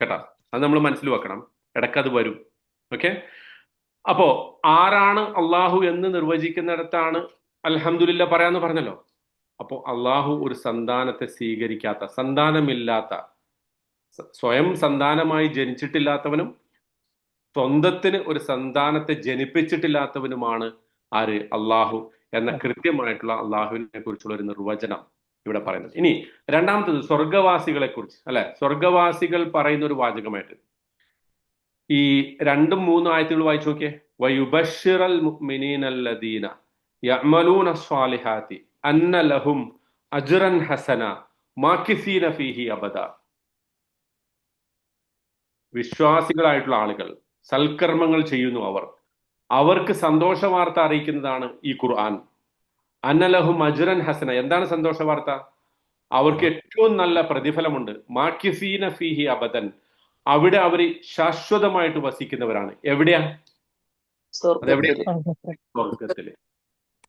കേട്ടാ. അത് നമ്മൾ മനസ്സിൽ വെക്കണം, ഇടയ്ക്ക് അത് വരും. ഓക്കെ, അപ്പോ ആരാണ് അള്ളാഹു എന്ന് നിർവചിക്കുന്നിടത്താണ് അൽഹംദുലില്ലാ പറയാന്ന് പറഞ്ഞല്ലോ. അപ്പോ അള്ളാഹു ഒരു സന്താനത്തെ സ്വീകരിക്കാത്ത, സന്താനമില്ലാത്ത, സ്വയം സന്താനമായി ജനിച്ചിട്ടില്ലാത്തവനും സ്വന്തത്തിന് ഒരു സന്താനത്തെ ജനിപ്പിച്ചിട്ടില്ലാത്തവനുമാണ് ആര്? അള്ളാഹു എന്ന കൃത്യമായിട്ടുള്ള അള്ളാഹുവിനെ കുറിച്ചുള്ള ഒരു നിർവചനം ഇവിടെ പറയുന്നത്. ഇനി രണ്ടാമത്തത് സ്വർഗവാസികളെ കുറിച്ച്, അല്ലെ? സ്വർഗവാസികൾ പറയുന്ന ഒരു വാചകമായിട്ട് ഈ 2ഉം 3ഉം ആയത്തുകൾ വായിച്ചു നോക്കിയേ. വയുബശ്ശിറൽ മുഅ്മിനീനല്ലദീന യഅമലൂന സ്വാലിഹാത്തി അന്ന ലഹും അജ്റൻ ഹസന മാകിസീന ഫീഹി അബദ. വിശ്വാസികളായിട്ടുള്ള ആളുകൾ, സൽക്കർമ്മങ്ങൾ ചെയ്യുന്നു അവർക്ക് സന്തോഷ വാർത്ത അറിയിക്കുന്നതാണ് ഈ ഖുർആൻ. അന്നലഹും അജ്റൻ ഹസന. എന്താണ് സന്തോഷ വാർത്ത? അവർക്ക് ഏറ്റവും നല്ല പ്രതിഫലമുണ്ട്. മാകിസീന ഫീഹി അബദൻ. അവിടെ അവര് ശാശ്വതമായിട്ട് വസിക്കുന്നവരാണ്. എവിടെയാ?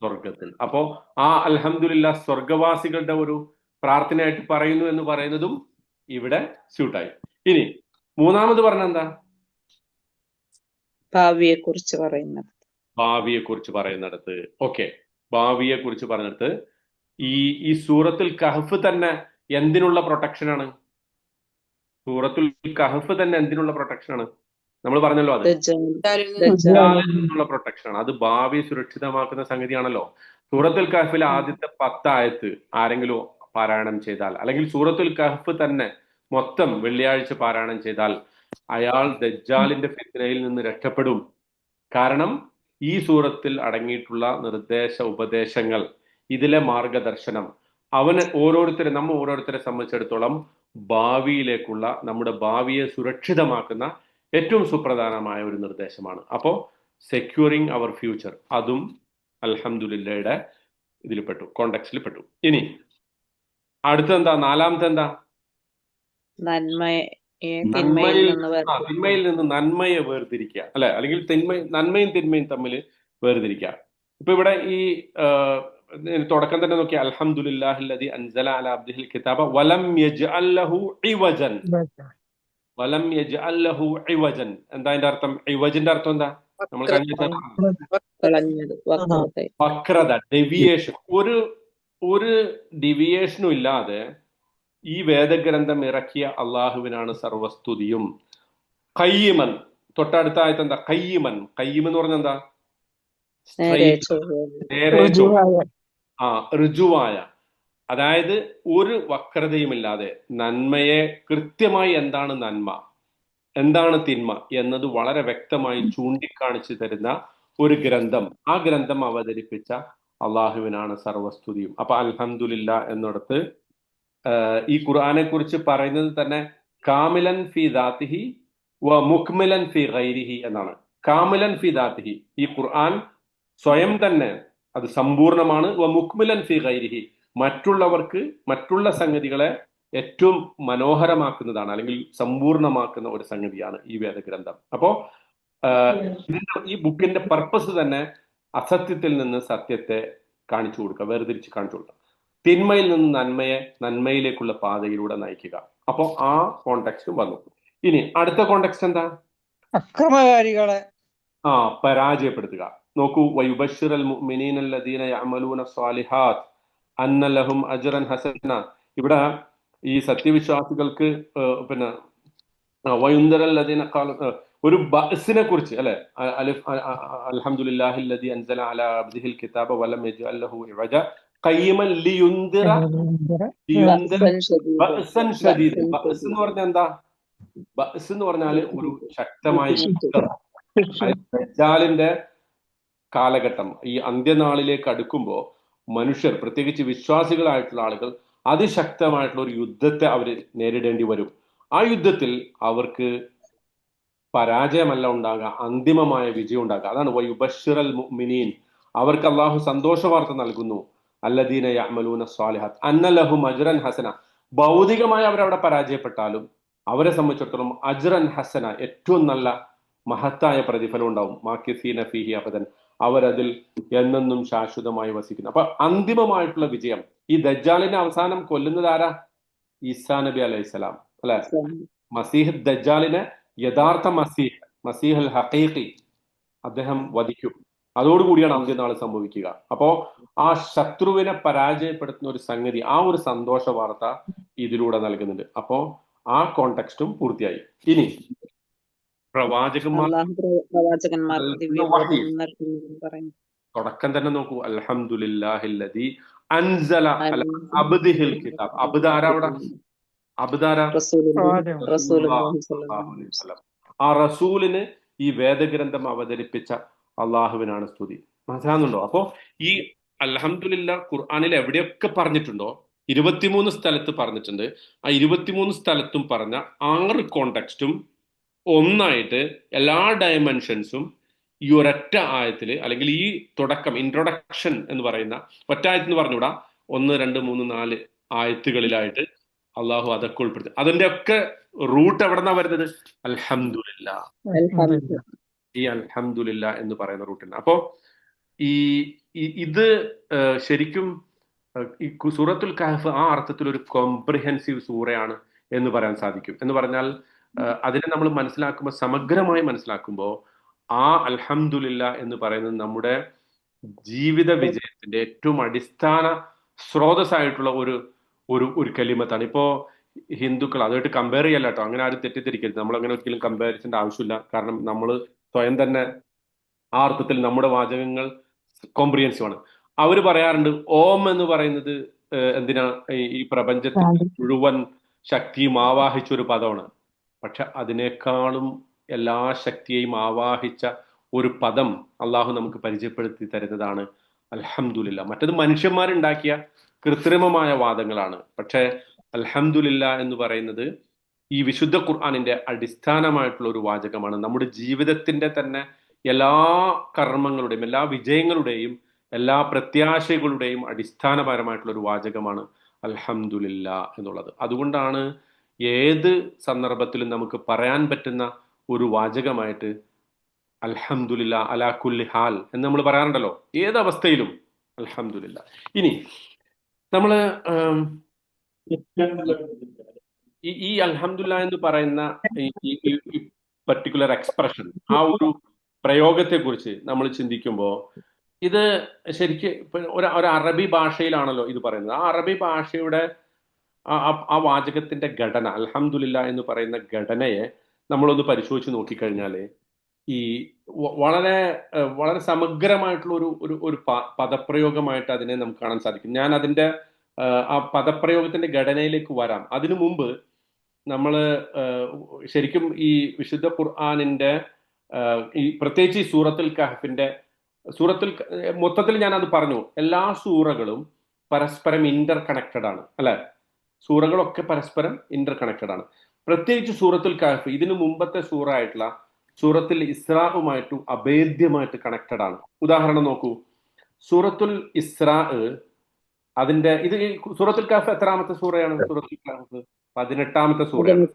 സ്വർഗത്തിൽ. അപ്പോ ആ അൽഹംദുലില്ലാ സ്വർഗവാസികളുടെ ഒരു പ്രാർത്ഥനയായിട്ട് പറയുന്നു എന്ന് പറയുന്നതും ഇവിടെ സ്യൂട്ടായി. ഇനി മൂന്നാമത് പറഞ്ഞ എന്താ? ഭാവിയെ കുറിച്ച് പറയുന്നിടത്ത് ഓക്കെ, ഭാവിയെ കുറിച്ച് പറഞ്ഞിടത്ത് ഈ സൂറത്തുൽ കഹ്ഫ് തന്നെ എന്തിനുള്ള പ്രൊട്ടക്ഷനാണ്? സൂറത്തുൽ കഹ്ഫ് തന്നെ എന്തിനുള്ള പ്രൊട്ടക്ഷനാണ്? നമ്മൾ പറഞ്ഞല്ലോ, അത് ദജ്ജാലിൽ നിന്നുള്ള പ്രൊട്ടക്ഷനാണ്. അത് ഭാവി സുരക്ഷിതമാക്കുന്ന സംഗതിയാണല്ലോ. സൂറത്തുൽ കഹ്ഫിലെ ആദ്യത്തെ 10 ആയത്ത് ആരെങ്കിലും പാരായണം ചെയ്താൽ, അല്ലെങ്കിൽ സൂറത്തുൽ കഹ്ഫ് തന്നെ മൊത്തം വെള്ളിയാഴ്ച പാരായണം ചെയ്താൽ അയാൾ ദജ്ജാലിന്റെ ഫിത്നയിൽ നിന്ന് രക്ഷപ്പെടും. കാരണം ഈ സൂറത്തിൽ അടങ്ങിയിട്ടുള്ള നിർദ്ദേശ ഉപദേശങ്ങൾ, ഇതിലെ മാർഗദർശനം നമ്മ ഓരോരുത്തരെ സംബന്ധിച്ചിടത്തോളം ഭാവിയിലേക്കുള്ള, നമ്മുടെ ഭാവിയെ സുരക്ഷിതമാക്കുന്ന ഏറ്റവും സുപ്രധാനമായ ഒരു നിർദ്ദേശമാണ്. അപ്പോ സെക്യൂറിങ് അവർ ഫ്യൂച്ചർ, അതും അൽഹംദുലില്ലയുടെ ഇതിൽ പെട്ടു, കോണ്ടെക്സ്റ്റിൽ പെട്ടു. ഇനി അടുത്തെന്താ? നാലാമത്തെ എന്താ? തിന്മയിൽ നിന്ന് നന്മയെ വേർതിരിക്കുക, അല്ലെ? അല്ലെങ്കിൽ നന്മയും തിന്മയും തമ്മിൽ വേർതിരിക്കുക. ഇപ്പൊ ഇവിടെ ഈ തുടക്കം തന്നെ നോക്കിയ അൽഹംദുലില്ലാഹില്ലദി അൻസല അലാ അബ്ദിഹിൽ കിതാബ വലം യജ്അൽ ലഹു ഇവജൻ. വലം യജ്അൽ ലഹു ഇവജൻ. എന്താ അതിന്റെ അർത്ഥം? ഇവജിന്റെ അർത്ഥം എന്താ? നമ്മൾ വക്രത, ഡെവിയേഷൻ. ഒരു ഡെവിയേഷനും ഇല്ലാതെ ഈ വേദഗ്രന്ഥം ഇറക്കിയ അള്ളാഹുവിനാണ് സർവസ്തുതിയും. ഖയ്യിമൻ, തൊട്ടടുത്ത ആയത്ത് എന്താ? ഖയ്യിമൻ. ഖയ്യിം എന്ന് പറഞ്ഞ എന്താ? ഋജുവായ, അതായത് ഒരു വക്രതയുമില്ലാതെ നന്മയെ കൃത്യമായി, എന്താണ് നന്മ, എന്താണ് തിന്മ എന്നത് വളരെ വ്യക്തമായി ചൂണ്ടിക്കാണിച്ചു തരുന്ന ഒരു ഗ്രന്ഥം. ആ ഗ്രന്ഥം അവതരിപ്പിച്ച അള്ളാഹുവിനാണ് സർവസ്തുതിയും. അപ്പൊ അൽഹംദുലില്ലാ എന്നിടത്ത് ഈ ഖുർആനെ കുറിച്ച് പറയുന്നത് തന്നെ കാമിലൻ ഫി ദാത്തിഹി വ മുക്മിലൻ ഫി ഗൈരിഹി എന്നാണ്. കാമിലൻ ഫി ദാത്തിഹി, ഈ ഖുർആൻ സ്വയം തന്നെ അത് സമ്പൂർണമാണ്. വ മുക്മിലൻ ഫി ഗൈരിഹി, മറ്റുള്ളവർക്ക് മറ്റുള്ള സംഗതികളെ ഏറ്റവും മനോഹരമാക്കുന്നതാണ്, അല്ലെങ്കിൽ സമ്പൂർണമാക്കുന്ന ഒരു സംഗതിയാണ് ഈ വേദഗ്രന്ഥം. അപ്പോ ഈ ബുക്കിന്റെ പർപ്പസ് തന്നെ അസത്യത്തിൽ നിന്ന് സത്യത്തെ കാണിച്ചു കൊടുക്കുക, വേർതിരിച്ച് കാണിച്ചു കൊടുക്കുക, തിന്മയിൽ നിന്ന് നന്മയിലേക്കുള്ള പാതയിലൂടെ നയിക്കുക. അപ്പോ ആ കോണ്ടെക്സ്റ്റ് വന്നു. ഇനി അടുത്ത കോണ്ടെക്സ്റ്റ് എന്താ? അക്രമകാരികളെ പരാജയപ്പെടുത്തുക. നോക്കൂ, വയുബശ്ശിറൽ മുഅ്മിനീന അല്ലദീന യഅമലൂന സ്വാലിഹാത്ത് അന്ന ലഹും അജ്റൻ ഹസന. ഇവിടെ ഈ സത്യവിശ്വാസികൾക്ക് പിന്നെ വയുന്ദറല്ലദീന ഒരു ബഅസിനെ കുറിച്ച് അല്ലെ, അൽഹംദുലില്ലാഹില്ലദീ അൻസല അലാ അബ്ദിഹിൽ കിതാബ വലം യജ്അൽ ലഹു ഇവജ ഖയ്യിമൻ ലിയുൻദിറ ബഅസൻ ഷദീദ്. ബഅസ് എന്ന് പറഞ്ഞാൽ എന്താ? ബഅസ് എന്ന് പറഞ്ഞാൽ ഒരു ശക്തമായ യുദ്ധം. ദജ്ജാലിന്റെ കാലഘട്ടം, ഈ അന്ത്യനാളിലേക്ക് അടുക്കുമ്പോൾ മനുഷ്യർ, പ്രത്യേകിച്ച് വിശ്വാസികളായിട്ടുള്ള ആളുകൾ, അതിശക്തമായിട്ടുള്ള ഒരു യുദ്ധത്തെ അവർ നേരിടേണ്ടി വരും. ആ യുദ്ധത്തിൽ അവർക്ക് പരാജയമല്ല ഉണ്ടാകുക, അന്തിമമായ വിജയം ഉണ്ടാകുക. അതാണ് വയുബശ്ശിറൽ മുഅ്മിനീൻ, അവർക്ക് അള്ളാഹു സന്തോഷ വാർത്ത നൽകുന്നു. അല്ലദീന യഅമലൂന സ്വാലിഹാത്ത് അന്ന ലഹും അജ്റൻ ഹസന. ഭൗതികമായി അവരവിടെ പരാജയപ്പെട്ടാലും അവരെ സംബന്ധിച്ചിടത്തോളം അജ്റൻ ഹസന, ഏറ്റവും നല്ല മഹത്തായ പ്രതിഫലം ഉണ്ടാവും. മാക്കിസീന ഫീഹി അബദൻ, അവരതിൽ എന്നെന്നും ശാശ്വതമായി വസിക്കുന്നു. അപ്പൊ അന്തിമമായിട്ടുള്ള വിജയം. ഈ ദജ്ജാലിനെ അവസാനം കൊല്ലുന്നത് ആരാ? ഈസാ നബി അലൈഹിസ്സലാം അല്ലെ? മസീഹ് ദജ്ജാലിനെ, യഥാർത്ഥ മസീഹ് അൽ ഹഖീഖി, അദ്ദേഹം വധിക്കും. അതോടുകൂടിയാണ് അന്ത്യനാൾ സംഭവിക്കുക. അപ്പോ ആ ശത്രുവിനെ പരാജയപ്പെടുത്തുന്ന ഒരു സംഗതി, ആ ഒരു സന്തോഷ വാർത്ത ഇതിലൂടെ നൽകുന്നുണ്ട്. അപ്പോ ആ കോണ്ടെക്സ്റ്റും പൂർത്തിയായി. ഇനി തുടക്കം തന്നെ നോക്കൂ, അൽഹംദുലില്ലാഹില്ലദീ അൻസല അലാ അബ്ദിഹിൽ കിതാബ്. അബ്ദ് ആരാ അവിടെ? അബ്ദ് ആരാ? ആ റസൂലിന് ഈ വേദഗ്രന്ഥം അവതരിപ്പിച്ച അള്ളാഹുവിനാണ് സ്തുതി. മനസ്സിലാകുന്നുണ്ടോ? അപ്പോ ഈ അൽഹംദുലില്ലാ ഖുർആനിൽ എവിടെയൊക്കെ പറഞ്ഞിട്ടുണ്ടോ, 23 സ്ഥലത്ത് പറഞ്ഞിട്ടുണ്ട്. ആ 23 സ്ഥലത്തും പറഞ്ഞ 6 കോണ്ടെക്സ്റ്റും ഒന്നായിട്ട് എല്ലാ ഡയമെൻഷൻസും ഈ ഒരൊറ്റ ആയത്തില്, അല്ലെങ്കിൽ ഈ തുടക്കം, ഇൻട്രൊഡക്ഷൻ എന്ന് പറയുന്ന ഒറ്റ ആയത്ത് പറഞ്ഞുകൂടാ, 1, 2, 3, 4 ആയത്തുകളിലായിട്ട് അള്ളാഹു അതൊക്കെ ഉൾപ്പെടുത്തി. അതിന്റെ ഒക്കെ റൂട്ട് എവിടെന്നാ വരുന്നത്? അൽഹംദുലില്ലാ. ഈ അൽഹംദുലില്ലാ എന്ന് പറയുന്ന റൂട്ടിന്. അപ്പോ ഇത് ശരിക്കും ഈ സൂറത്തുൽ കഹഫ് ആ അർത്ഥത്തിൽ ഒരു കോംപ്രിഹെൻസീവ് സൂറയാണ് എന്ന് പറയാൻ സാധിക്കും. എന്ന് പറഞ്ഞാൽ അതിനെ നമ്മൾ മനസ്സിലാക്കുമ്പോൾ, സമഗ്രമായി മനസ്സിലാക്കുമ്പോൾ, ആ അൽഹംദുലില്ലാ എന്ന് പറയുന്നത് നമ്മുടെ ജീവിത വിജയത്തിന്റെ ഏറ്റവും അടിസ്ഥാന സ്രോതസ്സായിട്ടുള്ള ഒരു കലിമത്താണ്. ഇപ്പോ ഹിന്ദുക്കൾ അതുമായിട്ട് കമ്പയർ ചെയ്യല്ല കേട്ടോ, അങ്ങനെ ആരും തെറ്റിദ്ധരിക്കരുത്. നമ്മൾ അങ്ങനെ ഒരിക്കലും കമ്പാരിസന്റെ ആവശ്യമില്ല. കാരണം നമ്മൾ സ്വയം തന്നെ ആ അർത്ഥത്തിൽ നമ്മുടെ വാചകങ്ങൾ കോംപ്രിഹെൻസീവ് ആണ്. അവർ പറയാറുണ്ട് ഓം എന്ന് പറയുന്നത് എന്തിനാ, ഈ പ്രപഞ്ചത്തിന്റെ മുഴുവൻ ശക്തിയും ആവാഹിച്ച ഒരു പദമാണ്. പക്ഷെ അതിനേക്കാളും എല്ലാ ശക്തിയെയും ആവാഹിച്ച ഒരു പദം അള്ളാഹു നമുക്ക് പരിചയപ്പെടുത്തി തരുന്നതാണ് അൽഹംദുലില്ലാ. മറ്റത് മനുഷ്യന്മാരുണ്ടാക്കിയ കൃത്രിമമായ വാദങ്ങളാണ്. പക്ഷെ അൽഹംദുലില്ലാ എന്ന് പറയുന്നത് ഈ വിശുദ്ധ ഖുർആനിന്റെ അടിസ്ഥാനമായിട്ടുള്ള ഒരു വാചകമാണ്. നമ്മുടെ ജീവിതത്തിന്റെ തന്നെ എല്ലാ കർമ്മങ്ങളുടെയും, എല്ലാ വിജയങ്ങളുടെയും, എല്ലാ പ്രത്യാശകളുടെയും അടിസ്ഥാനപരമായിട്ടുള്ള ഒരു വാചകമാണ് അൽഹംദുലില്ലാ എന്നുള്ളത്. അതുകൊണ്ടാണ് ഏത് സന്ദർഭത്തിലും നമുക്ക് പറയാൻ പറ്റുന്ന ഒരു വാചകമായിട്ട് അൽഹംദുലില്ലാ അലാ കുല്ലി ഹാൽ എന്ന് നമ്മൾ പറയാറുണ്ടല്ലോ, ഏതവസ്ഥയിലും അൽഹംദുലില്ലാ. ഇനി നമ്മള് ഈ അൽഹംദുലില്ലാ എന്ന് പറയുന്ന ഈ പർട്ടിക്കുലർ എക്സ്പ്രഷൻ, ആ ഒരു പ്രയോഗത്തെ കുറിച്ച് നമ്മൾ ചിന്തിക്കുമ്പോൾ, ഇത് ശരിക്കും ഒരു അറബി ഭാഷയിലാണല്ലോ ഇത് പറയുന്നത്. ആ അറബി ഭാഷയുടെ ആ വാചകത്തിന്റെ ഘടന, അൽഹംദുലില്ലാ എന്ന് പറയുന്ന ഘടനയെ നമ്മളൊന്ന് പരിശോധിച്ച് നോക്കിക്കഴിഞ്ഞാൽ ഈ വളരെ വളരെ സമഗ്രമായിട്ടുള്ള ഒരു പദപ്രയോഗമായിട്ട് അതിനെ നമുക്ക് കാണാൻ സാധിക്കും. ഞാൻ അതിന്റെ ആ പദപ്രയോഗത്തിന്റെ ഘടനയിലേക്ക് വരാം. അതിനു മുമ്പ് നമ്മൾ ശരിക്കും ഈ വിശുദ്ധ ഖുർആനിന്റെ ഈ പ്രത്യേകിച്ച് ഈ സൂറത്തുൽ കഹഫിന്റെ മൊത്തത്തിൽ ഞാൻ അത് പറഞ്ഞു, എല്ലാ സൂറകളും പരസ്പരം ഇന്റർ കണക്റ്റഡ് ആണ് അല്ലെ? സൂറകളൊക്കെ പരസ്പരം ഇന്റർ കണക്റ്റഡ് ആണ്. പ്രത്യേകിച്ച് സൂറത്തുൽ കഹഫ് ഇതിനു മുമ്പത്തെ സൂറ ആയിട്ടുള്ള സൂറത്തുൽ ഇസ്രാഉമായിട്ടും അഭേദ്യമായിട്ട് കണക്റ്റഡ് ആണ്. ഉദാഹരണം നോക്കൂ, സൂറത്തുൽ ഇസ്രാ അതിന്റെ സൂറത്തുൽ കഹഫ് എത്രാമത്തെ സൂറയാണ്? സൂറത്തുൽ കഹഫ് 18ാമത്തെ സൂറയാണ്.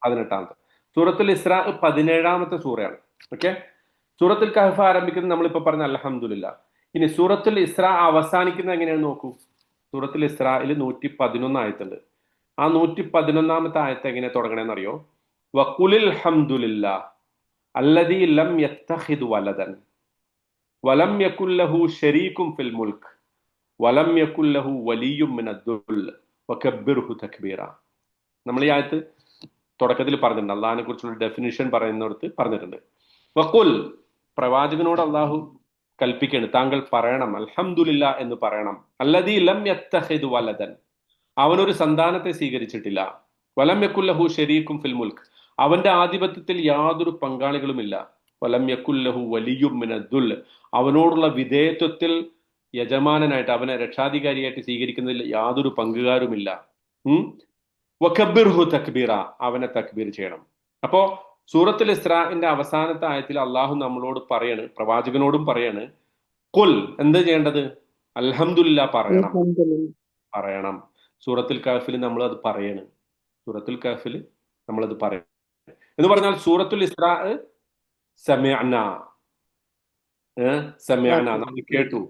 18ാമത്തെ. സൂറത്തുൽ ഇസ്രാ 17ാമത്തെ സൂറയാണ്. ഓക്കെ, സൂറത്തുൽ കഹഫ് ആരംഭിക്കുന്നത് നമ്മളിപ്പോ പറഞ്ഞ അൽഹംദുലില്ലാ. ഇനി സൂറത്തുൽ ഇസ്രാ അവസാനിക്കുന്നത് എങ്ങനെയാണെന്ന് നോക്കൂ. സൂറത്തുൽ ഇസ്രായിൽ 111 ആയത്തുണ്ട്. ആ 111ാമത്തെ ആയത്ത് എങ്ങനെ തുടങ്ങണമെന്ന് അറിയോ? വഖുലിൽ ഹംദുലില്ലാ അല്ലദീ ലം യത്തഖിദ് വലദൻ. വലം യകുല്ലഹു ശരീകും ഫിൽ മുൽക്ക് വലം യകുല്ലഹു വലിയ്യും മിനദ്ദുൽ വകബ്ബിർഹു തക്ബീറ. നമ്മൾ ഈ ആയത്ത് തുടക്കത്തിൽ പറഞ്ഞിട്ടുണ്ട്, അള്ളാഹിനെ കുറിച്ചുള്ള ഡെഫിനിഷൻ പറയുന്നിടത്ത് പറഞ്ഞിട്ടുണ്ട്. വഖുൽ, പ്രവാചകനോട് അള്ളാഹു കൽപ്പിക്കുകയാണ്, താങ്കൾ പറയണം അൽഹംദുലില്ലാ എന്ന് പറയണം. അല്ലദീ ലം യത്തഖിദ് വലദൻ, അവനൊരു സന്താനത്തെ സ്വീകരിച്ചിട്ടില്ല. വലം യകുല്ലഹു ശരീകും ഫിൽ മുൽക്ക്, അവന്റെ ആധിപത്യത്തിൽ യാതൊരു പങ്കാളികളുമില്ല. വലം യകുല്ലഹു വലിയ്യും മിനദ്ദുൽ, അവനോടുള്ള വിധേയത്വത്തിൽ യജമാനനായിട്ട് അവനെ രക്ഷാധികാരിയായിട്ട് സ്വീകരിക്കുന്നതിൽ യാതൊരു പങ്കുകാരുമില്ല. വകബ്ബിർഹു തക്ബീറ, അവനെ തക്ബീർ ചെയ്യണം. അപ്പോ സൂറത്തുൽ ഇസ്രാഇന്റെ അവസാനത്തെ ആയത്തിൽ അള്ളാഹു നമ്മളോട് പറയാണ്, പ്രവാചകനോടും പറയാണ്, ഖുൽ, എന്ത് ചെയ്യേണ്ടത്? അൽഹംദുലില്ലാ പറയണം. സൂറത്തുൽ കഹ്ഫിൽ നമ്മൾ അത് പറയാണ്. സൂറത്തുൽ കഹ്ഫിൽ നമ്മളത് പറയണം എന്ന് പറഞ്ഞാൽ സൂറത്തുൽ ഇസ്രാ സമിഅന, സമിഅന നമ്മൾ കേട്ടു.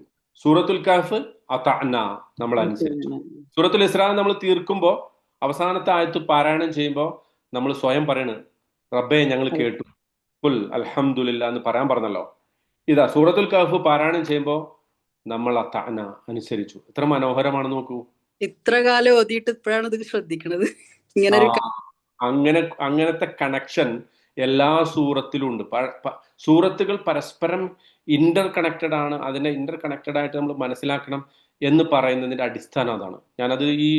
സൂറത്തുൽ കഹ്ഫ് അതഅന, നമ്മൾ അനുസരിച്ചു. സൂറത്തുൽ ഇസ്രാ നമ്മൾ തീർക്കുമ്പോ അവസാനത്തെ ആയത്ത് പാരായണം ചെയ്യുമ്പോൾ നമ്മൾ സ്വയം പറയണ്, റബ്ബേ ഞങ്ങൾ കേട്ടു, ഖുൽ അൽഹംദുലില്ലാ എന്ന് പറയാൻ പറഞ്ഞല്ലോ. ഇതാ സൂറത്തുൽ കഹ്ഫ് പാരായണം ചെയ്യുമ്പോൾ നമ്മൾ അതഅന, അനുസരിച്ചു. എത്ര മനോഹരമാണ് നോക്കൂ. ഇത്ര കാലം ഓതിയിട്ട് ഇപ്പോഴാണ് ഇത് ശ്രദ്ധിക്കുന്നത്. ഇങ്ങനെ അങ്ങനത്തെ കണക്ഷൻ എല്ലാ സൂറത്തിലും ഉണ്ട്. സൂറത്തുകൾ പരസ്പരം ഇന്റർ കണക്റ്റഡ് ആണ്. അതിനെ ഇന്റർ കണക്റ്റഡ് ആയിട്ട് നമ്മൾ മനസ്സിലാക്കണം എന്ന് പറയുന്നതിന്റെ അടിസ്ഥാനം അതാണ്. ഞാനത് ഈ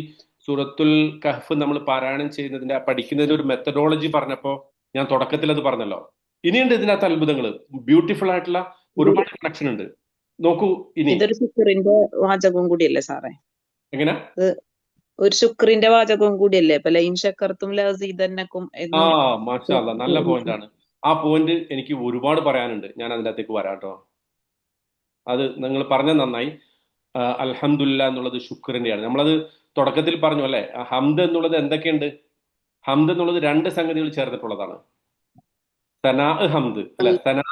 സൂറത്തുൽ കഹ്ഫ് നമ്മൾ പാരായണം ചെയ്യുന്നതിന്റെ പഠിക്കുന്നതിന്റെ ഒരു മെത്തഡോളജി പറഞ്ഞപ്പോ ഞാൻ തുടക്കത്തിൽ അത് പറഞ്ഞല്ലോ. ഇനിയുണ്ട് ഇതിനകത്ത് അത്ഭുതങ്ങൾ, ബ്യൂട്ടിഫുൾ ആയിട്ടുള്ള ഒരുപാട് കണക്ഷൻ ഉണ്ട്. നോക്കൂ, ഇനി ഇതൊരു ശുക്രിന്റെ വാചകവും കൂടിയല്ലേ സാറേ? എങ്ങനെ? ഒരു ശുക്രിന്റെ വാചകവും കൂടിയല്ലേ? ഇപ്പൊ ലൈൻ ശക്കർത്തും ലസീദന്നക്കും. മാഷാ അല്ലാ, നല്ല പോയിന്റ് ആണ്. ആ പോയിന്റ് എനിക്ക് ഒരുപാട് പറയാനുണ്ട്. ഞാൻ അതിൻ്റെ അകത്തേക്ക് വരാം കേട്ടോ. അത് നിങ്ങൾ പറഞ്ഞത് നന്നായി. അൽഹംദുലില്ലാ എന്നുള്ളത് ശുക്രിന്റെയാണ്. നമ്മളത് തുടക്കത്തിൽ പറഞ്ഞു അല്ലെ. ഹംദ് എന്നുള്ളത് എന്തൊക്കെയുണ്ട്? ഹംദ് എന്നുള്ളത് രണ്ട് സംഗതികൾ ചേർന്നിട്ടുള്ളതാണ്. സനാ ഹംദ് അല്ലെ, സനാ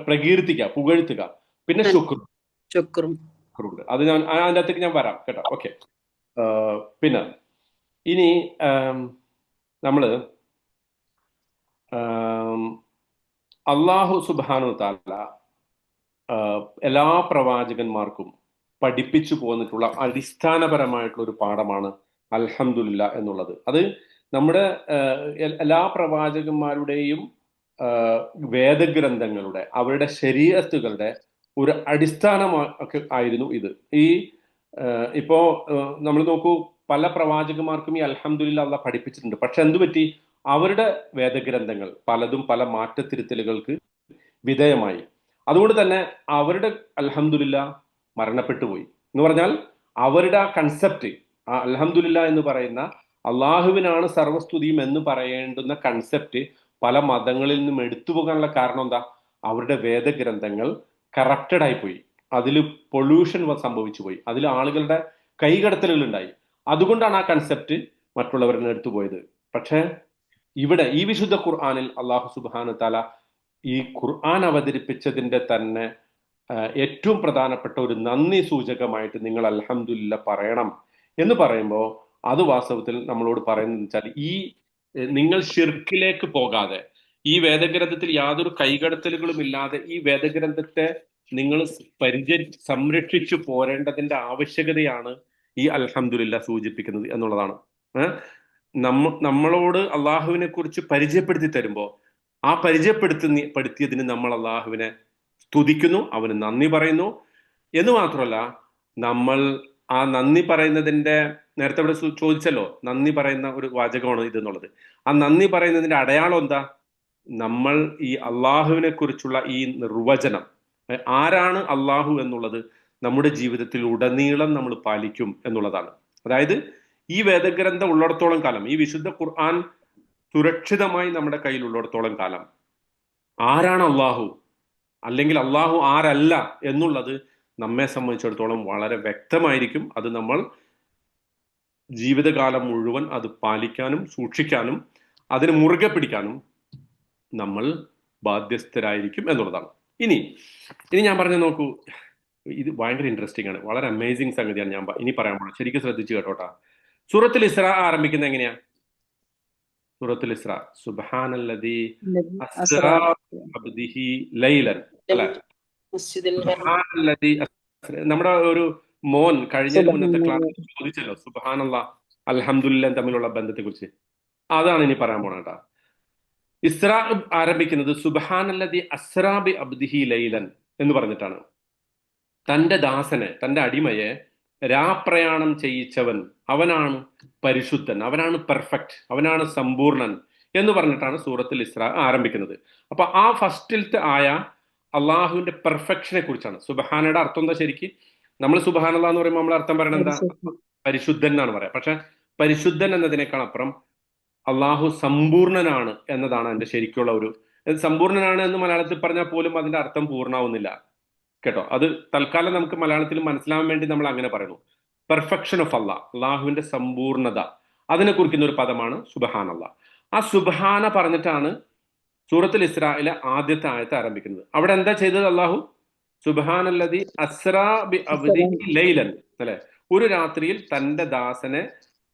പ്രകീർത്തിക്കുക, പുകഴ്ത്തുക, പിന്നെ ശുക്റുണ്ട്. അത് ഞാൻ അതിൻ്റെ അകത്തേക്ക് ഞാൻ വരാം കേട്ടോ. ഓക്കെ. പിന്നെ ഇനി നമ്മള് അള്ളാഹു സുബ്ഹാനഹു തആല എല്ലാ പ്രവാചകന്മാർക്കും പഠിപ്പിച്ചു പോന്നിട്ടുള്ള അടിസ്ഥാനപരമായിട്ടുള്ള ഒരു പാഠമാണ് അൽഹംദുലില്ലാ എന്നുള്ളത്. അത് നമ്മുടെ എല്ലാ പ്രവാചകന്മാരുടെയും വേദഗ്രന്ഥങ്ങളുടെ, അവരുടെ ശരീഅത്തുകളുടെ ഒരു അടിസ്ഥാനമൊക്കെ ആയിരുന്നു ഇത്. ഇപ്പോ നമ്മൾ നോക്കൂ, പല പ്രവാചകന്മാർക്കും ഈ അൽഹംദുലില്ലാ അല്ലാഹ് പഠിപ്പിച്ചിട്ടുണ്ട്. പക്ഷെ എന്തു പറ്റി? അവരുടെ വേദഗ്രന്ഥങ്ങൾ പലതും പല മാറ്റത്തിരുത്തലുകൾക്ക് വിധേയമായി. അതുകൊണ്ട് തന്നെ അവരുടെ അൽഹംദുലില്ലാ മരണപ്പെട്ടു പോയി എന്ന് പറഞ്ഞാൽ അവരുടെ ആ കൺസെപ്റ്റ്, ആ അൽഹംദുലില്ലാ എന്ന് പറയുന്ന അള്ളാഹുവിനാണ് സർവസ്തുതിയും എന്ന് പറയേണ്ടുന്ന കൺസെപ്റ്റ് പല മതങ്ങളിൽ നിന്നും എടുത്തു പോകാനുള്ള കാരണം എന്താ? അവരുടെ വേദഗ്രന്ഥങ്ങൾ കറപ്റ്റഡ് ആയി പോയി, അതിൽ പൊല്യൂഷൻ സംഭവിച്ചു പോയി, അതിൽ ആളുകളുടെ കൈകടത്തലുകൾ ഉണ്ടായി. അതുകൊണ്ടാണ് ആ കൺസെപ്റ്റ് മറ്റുള്ളവരിൽ നിന്ന് എടുത്തു പോയത്. പക്ഷേ ഇവിടെ ഈ വിശുദ്ധ ഖുർആനിൽ അള്ളാഹു സുബ്ഹാനഹു തആല ഈ ഖുർആൻ അവതരിപ്പിച്ചതിന്റെ തന്നെ ഏറ്റവും പ്രധാനപ്പെട്ട ഒരു നന്ദി സൂചകമായിട്ട് നിങ്ങൾ അൽഹംദുലില്ലാ പറയണം എന്ന് പറയുമ്പോൾ അത് വാസ്തവത്തിൽ നമ്മളോട് പറയുന്നത് വെച്ചാൽ നിങ്ങൾ ഷിർക്കിലേക്ക് പോകാതെ, ഈ വേദഗ്രന്ഥത്തിൽ യാതൊരു കൈകടത്തലുകളും ഇല്ലാതെ ഈ വേദഗ്രന്ഥത്തെ നിങ്ങൾ സംരക്ഷിച്ചു പോരേണ്ടതിന്റെ ആവശ്യകതയാണ് ഈ അൽഹംദുലില്ലാ സൂചിപ്പിക്കുന്നത് എന്നുള്ളതാണ്. നമ്മളോട് അള്ളാഹുവിനെ കുറിച്ച് പരിചയപ്പെടുത്തി തരുമ്പോൾ ആ പരിചയപ്പെടുത്തിയതിന് നമ്മൾ അള്ളാഹുവിനെ സ്തുതിക്കുന്നു, അവന് നന്ദി പറയുന്നു എന്ന് മാത്രമല്ല, നമ്മൾ ആ നന്ദി പറയുന്നതിന്റെ, നേരത്തെ ഇവിടെ ചോദിച്ചല്ലോ, നന്ദി പറയുന്ന ഒരു വാചകമാണ് ഇതെന്നുള്ളത്. ആ നന്ദി പറയുന്നതിന്റെ അടയാളം എന്താ? നമ്മൾ ഈ അള്ളാഹുവിനെ കുറിച്ചുള്ള ഈ നിർവചനം, ആരാണ് അള്ളാഹു എന്നുള്ളത് നമ്മുടെ ജീവിതത്തിൽ ഉടനീളം നമ്മൾ പാലിക്കും എന്നുള്ളതാണ്. അതായത് ഈ വേദഗ്രന്ഥം ഉള്ളിടത്തോളം കാലം, ഈ വിശുദ്ധ ഖുർആൻ സുരക്ഷിതമായി നമ്മുടെ കയ്യിൽ ഉള്ളിടത്തോളം കാലം ആരാണ് അള്ളാഹു, അല്ലെങ്കിൽ അള്ളാഹു ആരല്ല എന്നുള്ളത് നമ്മെ സംബന്ധിച്ചിടത്തോളം വളരെ വ്യക്തമായിരിക്കും. അത് നമ്മൾ ജീവിതകാലം മുഴുവൻ അത് പാലിക്കാനും സൂക്ഷിക്കാനും അതിന് മുറുകെ പിടിക്കാനും നമ്മൾ ബാധ്യസ്ഥരായിരിക്കും എന്നുള്ളതാണ്. ഇനി ഞാൻ പറഞ്ഞു നോക്കൂ, ഇത് ഭയങ്കര ഇൻട്രസ്റ്റിംഗ് ആണ്, വളരെ അമേസിങ് സംഗതിയാണ് ഞാൻ ഇനി പറയാൻ പോകുന്നത്. ശരിക്കും ശ്രദ്ധിച്ചു കേട്ടോട്ടാ. സൂറത്തുൽ ഇസ്രാ ആരംഭിക്കുന്നത് എങ്ങനെയാ? സൂറത്തുൽ ഇസ്രാ സുബ്ഹാനല്ലദീ അസ്റാ ബിഅബ്ദിഹി ലൈലൻ, അല്ലേ? മസ്ജിദിൽ ഹറാം. സുബ്ഹാനല്ലദി നമ്മുടെ ഒരു മോൻ കഴിഞ്ഞതിന് മുന്നത്തെ സുബ്ഹാനല്ലാഹ്. ക്ലാസ്സിൽ ചോദിച്ചല്ലോ സുബ്ഹാനല്ലാഹ് അൽഹംദുലില്ലാഹ് തമ്മിലുള്ള ബന്ധത്തെ കുറിച്ച്. അതാണ് ഇനി പറയാൻ പോണ കേട്ടാ. ഇസ്രാ ആരംഭിക്കുന്നത് സുബ്ഹാനല്ലദി അസ്റാ ബി അബ്ദിഹി ലൈലൻ എന്ന് പറഞ്ഞിട്ടാണ്. തന്റെ ദാസനെ, തന്റെ അടിമയെ രാപ്രയാണം ചെയ്യിച്ചവൻ അവനാണ് പരിശുദ്ധൻ, അവനാണ് പെർഫെക്റ്റ്, അവനാണ് സമ്പൂർണൻ എന്ന് പറഞ്ഞിട്ടാണ് സൂറത്തുൽ ഇസ്രാ ആരംഭിക്കുന്നത്. അപ്പൊ ആ ഫസ്റ്റിലത്തെ ആയ അള്ളാഹുവിന്റെ പെർഫെക്ഷനെ കുറിച്ചാണ്. സുബ്ഹാനയുടെ അർത്ഥം എന്താ ശരിക്ക്? നമ്മൾ സുബ്ഹാനല്ലാഹ് എന്ന് പറയുമ്പോൾ നമ്മൾ അർത്ഥം പറയണത് എന്താ? പരിശുദ്ധൻ. പരിശുദ്ധൻ എന്നാണ് പറയാം. പക്ഷെ പരിശുദ്ധൻ എന്നതിനേക്കാൾ അപ്പുറം അള്ളാഹു സമ്പൂർണനാണ് എന്നതാണ് എൻ്റെ ശരിക്കുള്ള ഒരു. സമ്പൂർണനാണ് എന്ന് മലയാളത്തിൽ പറഞ്ഞാൽ പോലും അതിന്റെ അർത്ഥം പൂർണ്ണാവുന്നില്ല കേട്ടോ. അത് തൽക്കാലം നമുക്ക് മലയാളത്തിൽ മനസ്സിലാവാൻ വേണ്ടി നമ്മൾ അങ്ങനെ പറയുന്നു. പെർഫെക്ഷൻ ഓഫ് അള്ളാഹ്, അള്ളാഹുവിന്റെ സമ്പൂർണത, അതിനെ കുറിക്കുന്ന ഒരു പദമാണ് സുബ്ഹാനല്ലാഹ്. ആ സുബ്ഹാന പറഞ്ഞിട്ടാണ് സൂറത്തുൽ ഇസ്രായിലെ ആദ്യത്തെ ആയത്ത് ആരംഭിക്കുന്നത്. അവിടെ എന്താ ചെയ്തത് അള്ളാഹു? സുബ്ഹാനല്ലദി അസ്റാ ബി അബ്ദിഹി ലൈലൻ, അല്ലെ? ഒരു രാത്രിയിൽ തന്റെ ദാസനെ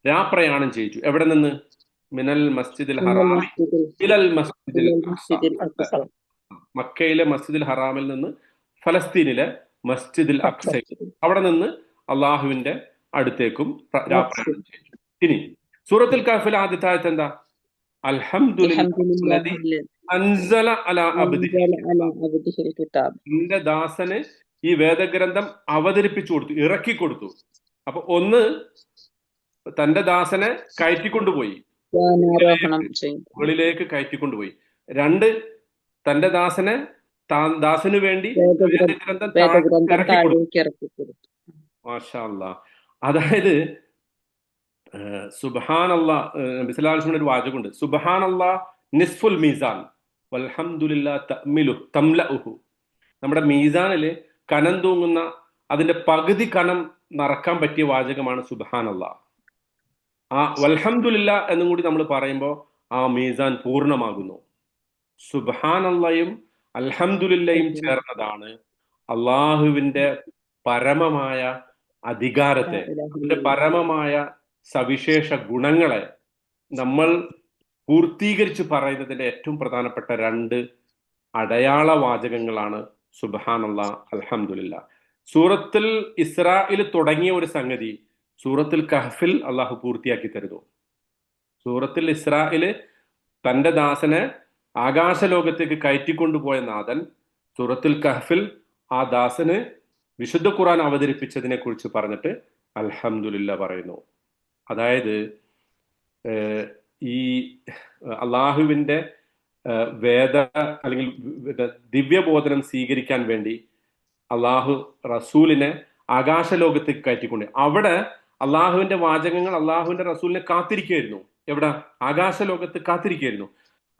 രാപ്രയാണം ചെയ്യിച്ചു. എവിടെ നിന്ന്? മിനൽ മസ്ജിദിൽ ഹറാമി ഇലൽ മസ്ജിദിൽ അഖ്സ. മക്കയിലെ മസ്ജിദുൽ ഹറാമിൽ നിന്ന് ഫലസ്തീനിലെ മസ്ജിദുൽ അഖ്സ, അവിടെ നിന്ന് അള്ളാഹുവിന്റെ അടുത്തേക്കും രാപ്രയാണം ചെയ്തു. ഇനി സൂറത്തുൽ കഹ്ഫിൽ ആദ്യത്തെ ആയത്ത് എന്താ? അൽഹംദുലില്ലാഹി അൻസല അലാ അബ്ദിഹി, തന്റെ ദാസന് ഈ വേദഗ്രന്ഥം അവതരിപ്പിച്ചു കൊടുത്തു, ഇറക്കി കൊടുത്തു. അപ്പൊ ഒന്ന്, തന്റെ ദാസനെ കയറ്റിക്കൊണ്ടുപോയി, മുകളിലേക്ക് കയറ്റിക്കൊണ്ടുപോയി. രണ്ട്, തന്റെ ദാസനെ ദാസന് വേണ്ടി വേദഗ്രന്ഥം ഇറക്കി കൊടുത്തു. മാഷാ അല്ലാഹ്. അതായത് സുബ്ഹാനല്ലാഹ്, നബി സല്ലല്ലാഹു അലൈഹി വസല്ലം ഒരു വാചകമുണ്ട്, സുബ്ഹാനല്ലാഹ് നിസ്ഫുൽ മീസാൻ വൽഹംദുലില്ലാഹ് തംലഉഹു. നമ്മുടെ മീസാനില് കനം തൂങ്ങുന്ന അതിന്റെ പകുതി കനം നിറക്കാൻ പറ്റിയ വാചകമാണ് സുബ്ഹാനല്ലാഹ്. ആ വൽഹംദുലില്ലാഹ് എന്നും കൂടി നമ്മൾ പറയുമ്പോൾ ആ മീസാൻ പൂർണ്ണമാകുന്നു. സുബ്ഹാനല്ലാഹയും അൽഹംദുലില്ലയും ചേർന്നതാണ് അള്ളാഹുവിന്റെ പരമമായ അധികാരത്തെ, അതിന്റെ പരമമായ സവിശേഷ ഗുണങ്ങളെ നമ്മൾ പൂർത്തീകരിച്ച് പറയുന്നതിന്റെ ഏറ്റവും പ്രധാനപ്പെട്ട രണ്ട് അടയാള വാചകങ്ങളാണ് സുബ്ഹാനല്ലാഹ്, അൽഹംദുലില്ലാഹ്. സൂറത്തുൽ ഇസ്രായിൽ തുടങ്ങിയ ഒരു സംഗതി സൂറത്തുൽ കഹ്ഫിൽ അള്ളാഹു പൂർത്തിയാക്കി തരുന്നു. സൂറത്തുൽ ഇസ്രായില് തന്റെ ദാസനെ ആകാശലോകത്തേക്ക് കയറ്റിക്കൊണ്ടുപോയ നാഥൻ സൂറത്തുൽ കഹ്ഫിൽ ആ ദാസന് വിശുദ്ധ ഖുർആൻ അവതരിപ്പിച്ചതിനെ കുറിച്ച് പറഞ്ഞിട്ട് അൽഹംദുലില്ലാഹ് പറയുന്നു. അതായത് ഈ അള്ളാഹുവിന്റെ വേദ അല്ലെങ്കിൽ ദിവ്യബോധനം സ്വീകരിക്കാൻ വേണ്ടി അള്ളാഹു റസൂലിനെ ആകാശലോകത്തേക്ക് കയറ്റിക്കൊണ്ട്, അവിടെ അള്ളാഹുവിന്റെ വാചകങ്ങൾ അള്ളാഹുവിന്റെ റസൂലിനെ കാത്തിരിക്കുകയായിരുന്നു. എവിടെ? ആകാശലോകത്ത് കാത്തിരിക്കുകയായിരുന്നു.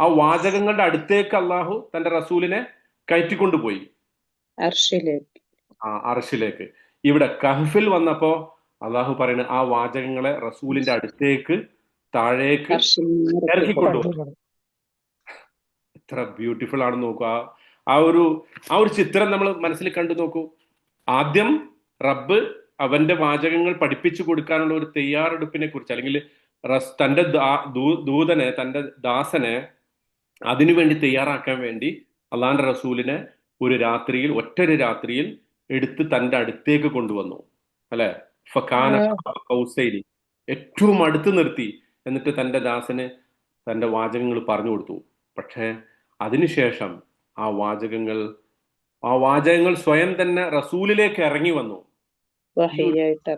ആ വാചകങ്ങളുടെ അടുത്തേക്ക് അള്ളാഹു തന്റെ റസൂലിനെ കയറ്റിക്കൊണ്ടുപോയി, അർഷിലേക്ക്. ഇവിടെ കഹ്ഫിൽ വന്നപ്പോ അള്ളാഹു പറയുന്നത് ആ വാചകങ്ങളെ റസൂലിന്റെ അടുത്തേക്ക് താഴേക്ക് ഇറക്കിക്കൊണ്ടുപോകും. എത്ര ബ്യൂട്ടിഫുൾ ആണെന്ന് നോക്കൂ. ആ ഒരു ചിത്രം നമ്മൾ മനസ്സിൽ കണ്ടു നോക്കൂ. ആദ്യം റബ്ബ് അവന്റെ വാചകങ്ങൾ പഠിപ്പിച്ചു കൊടുക്കാനുള്ള ഒരു തയ്യാറെടുപ്പിനെ കുറിച്ച്, അല്ലെങ്കിൽ തന്റെ ദൂതനെ, തന്റെ ദാസനെ അതിനുവേണ്ടി തയ്യാറാക്കാൻ വേണ്ടി അള്ളാന്റെ റസൂലിനെ ഒരു രാത്രിയിൽ, ഒറ്റൊരു രാത്രിയിൽ എടുത്ത് തന്റെ അടുത്തേക്ക് കൊണ്ടുവന്നു, അല്ലെ? ഫകാന ഖൗസൈനി, ഏറ്റവും അടുത്ത് നിർത്തി. എന്നിട്ട് തന്റെ ദാസന് തന്റെ വാചകങ്ങൾ പറഞ്ഞു കൊടുത്തു. പക്ഷെ അതിനുശേഷം ആ വാചകങ്ങൾ സ്വയം തന്നെ റസൂലിലേക്ക് ഇറങ്ങി വന്നു, വഹിയായിട്ട്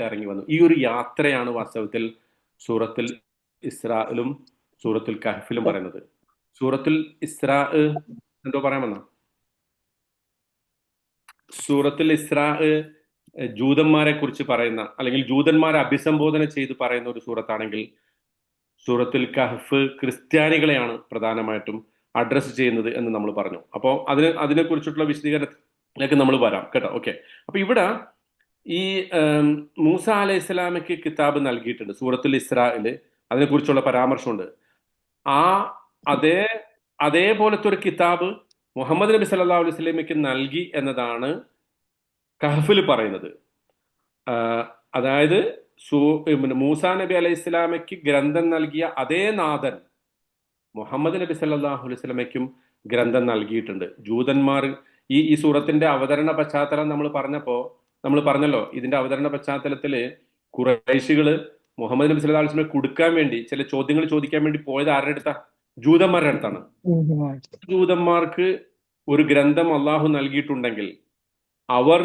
ഇറങ്ങി വന്നു. ഈ ഒരു യാത്രയാണ് വാസ്തവത്തിൽ സൂറത്തുൽ ഇസ്രായിലും സൂറത്തുൽ കഹ്ഫിലും പറയുന്നത്. സൂറത്തുൽ ഇസ്രാ എന്തോ പറയാമെന്നാ? സൂറത്തുൽ ഇസ്രാ ജൂതന്മാരെ കുറിച്ച് പറയുന്ന, അല്ലെങ്കിൽ ജൂതന്മാരെ അഭിസംബോധന ചെയ്ത് പറയുന്ന ഒരു സൂറത്താണെങ്കിൽ, സൂറത്തുൽ കഹ്ഫ് ക്രിസ്ത്യാനികളെയാണ് പ്രധാനമായിട്ടും അഡ്രസ്സ് ചെയ്യുന്നത് എന്ന് നമ്മൾ പറഞ്ഞു. അപ്പോൾ അതിനെക്കുറിച്ചിട്ടുള്ള വിശദീകരണത്തിലേക്ക് നമ്മൾ വരാം കേട്ടോ. ഓക്കെ. അപ്പൊ ഇവിടെ ഈ മൂസ അലൈഹി സ്വലാമയ്ക്ക് കിതാബ് നൽകിയിട്ടുണ്ട്. സൂറത്തുൽ ഇസ്രായില് അതിനെക്കുറിച്ചുള്ള പരാമർശമുണ്ട്. അതേപോലത്തെ ഒരു കിതാബ് മുഹമ്മദ് നബി സല്ലല്ലാഹു അലൈഹി വസല്ലമയ്ക്ക് നൽകി എന്നതാണ് കഹ്ഫിൽ പറയുന്നത്. അതായത് മൂസ നബി അലൈഹി സ്വലാമയ്ക്ക് ഗ്രന്ഥം നൽകിയ അതേ നാഥൻ മുഹമ്മദ് നബി സല്ലല്ലാഹു അലൈഹി വസല്ലമയ്ക്കും ഗ്രന്ഥം നൽകിയിട്ടുണ്ട്. ജൂതന്മാർ ഈ സൂറത്തിന്റെ അവതരണ പശ്ചാത്തലം നമ്മൾ പറഞ്ഞല്ലോ, ഇതിന്റെ അവതരണ പശ്ചാത്തലത്തില് ഖുറൈശികള് മുഹമ്മദ് നബി സല്ലല്ലാഹു അലൈഹി വസല്ലമയെ കൊടുക്കാൻ വേണ്ടി ചില ചോദ്യങ്ങൾ ചോദിക്കാൻ വേണ്ടി പോയത് ആരുടെ അടുത്താ? ജൂതന്മാരുടെ അടുത്താണ്. ജൂതന്മാർക്ക് ഒരു ഗ്രന്ഥം അള്ളാഹു നൽകിയിട്ടുണ്ടെങ്കിൽ അവർ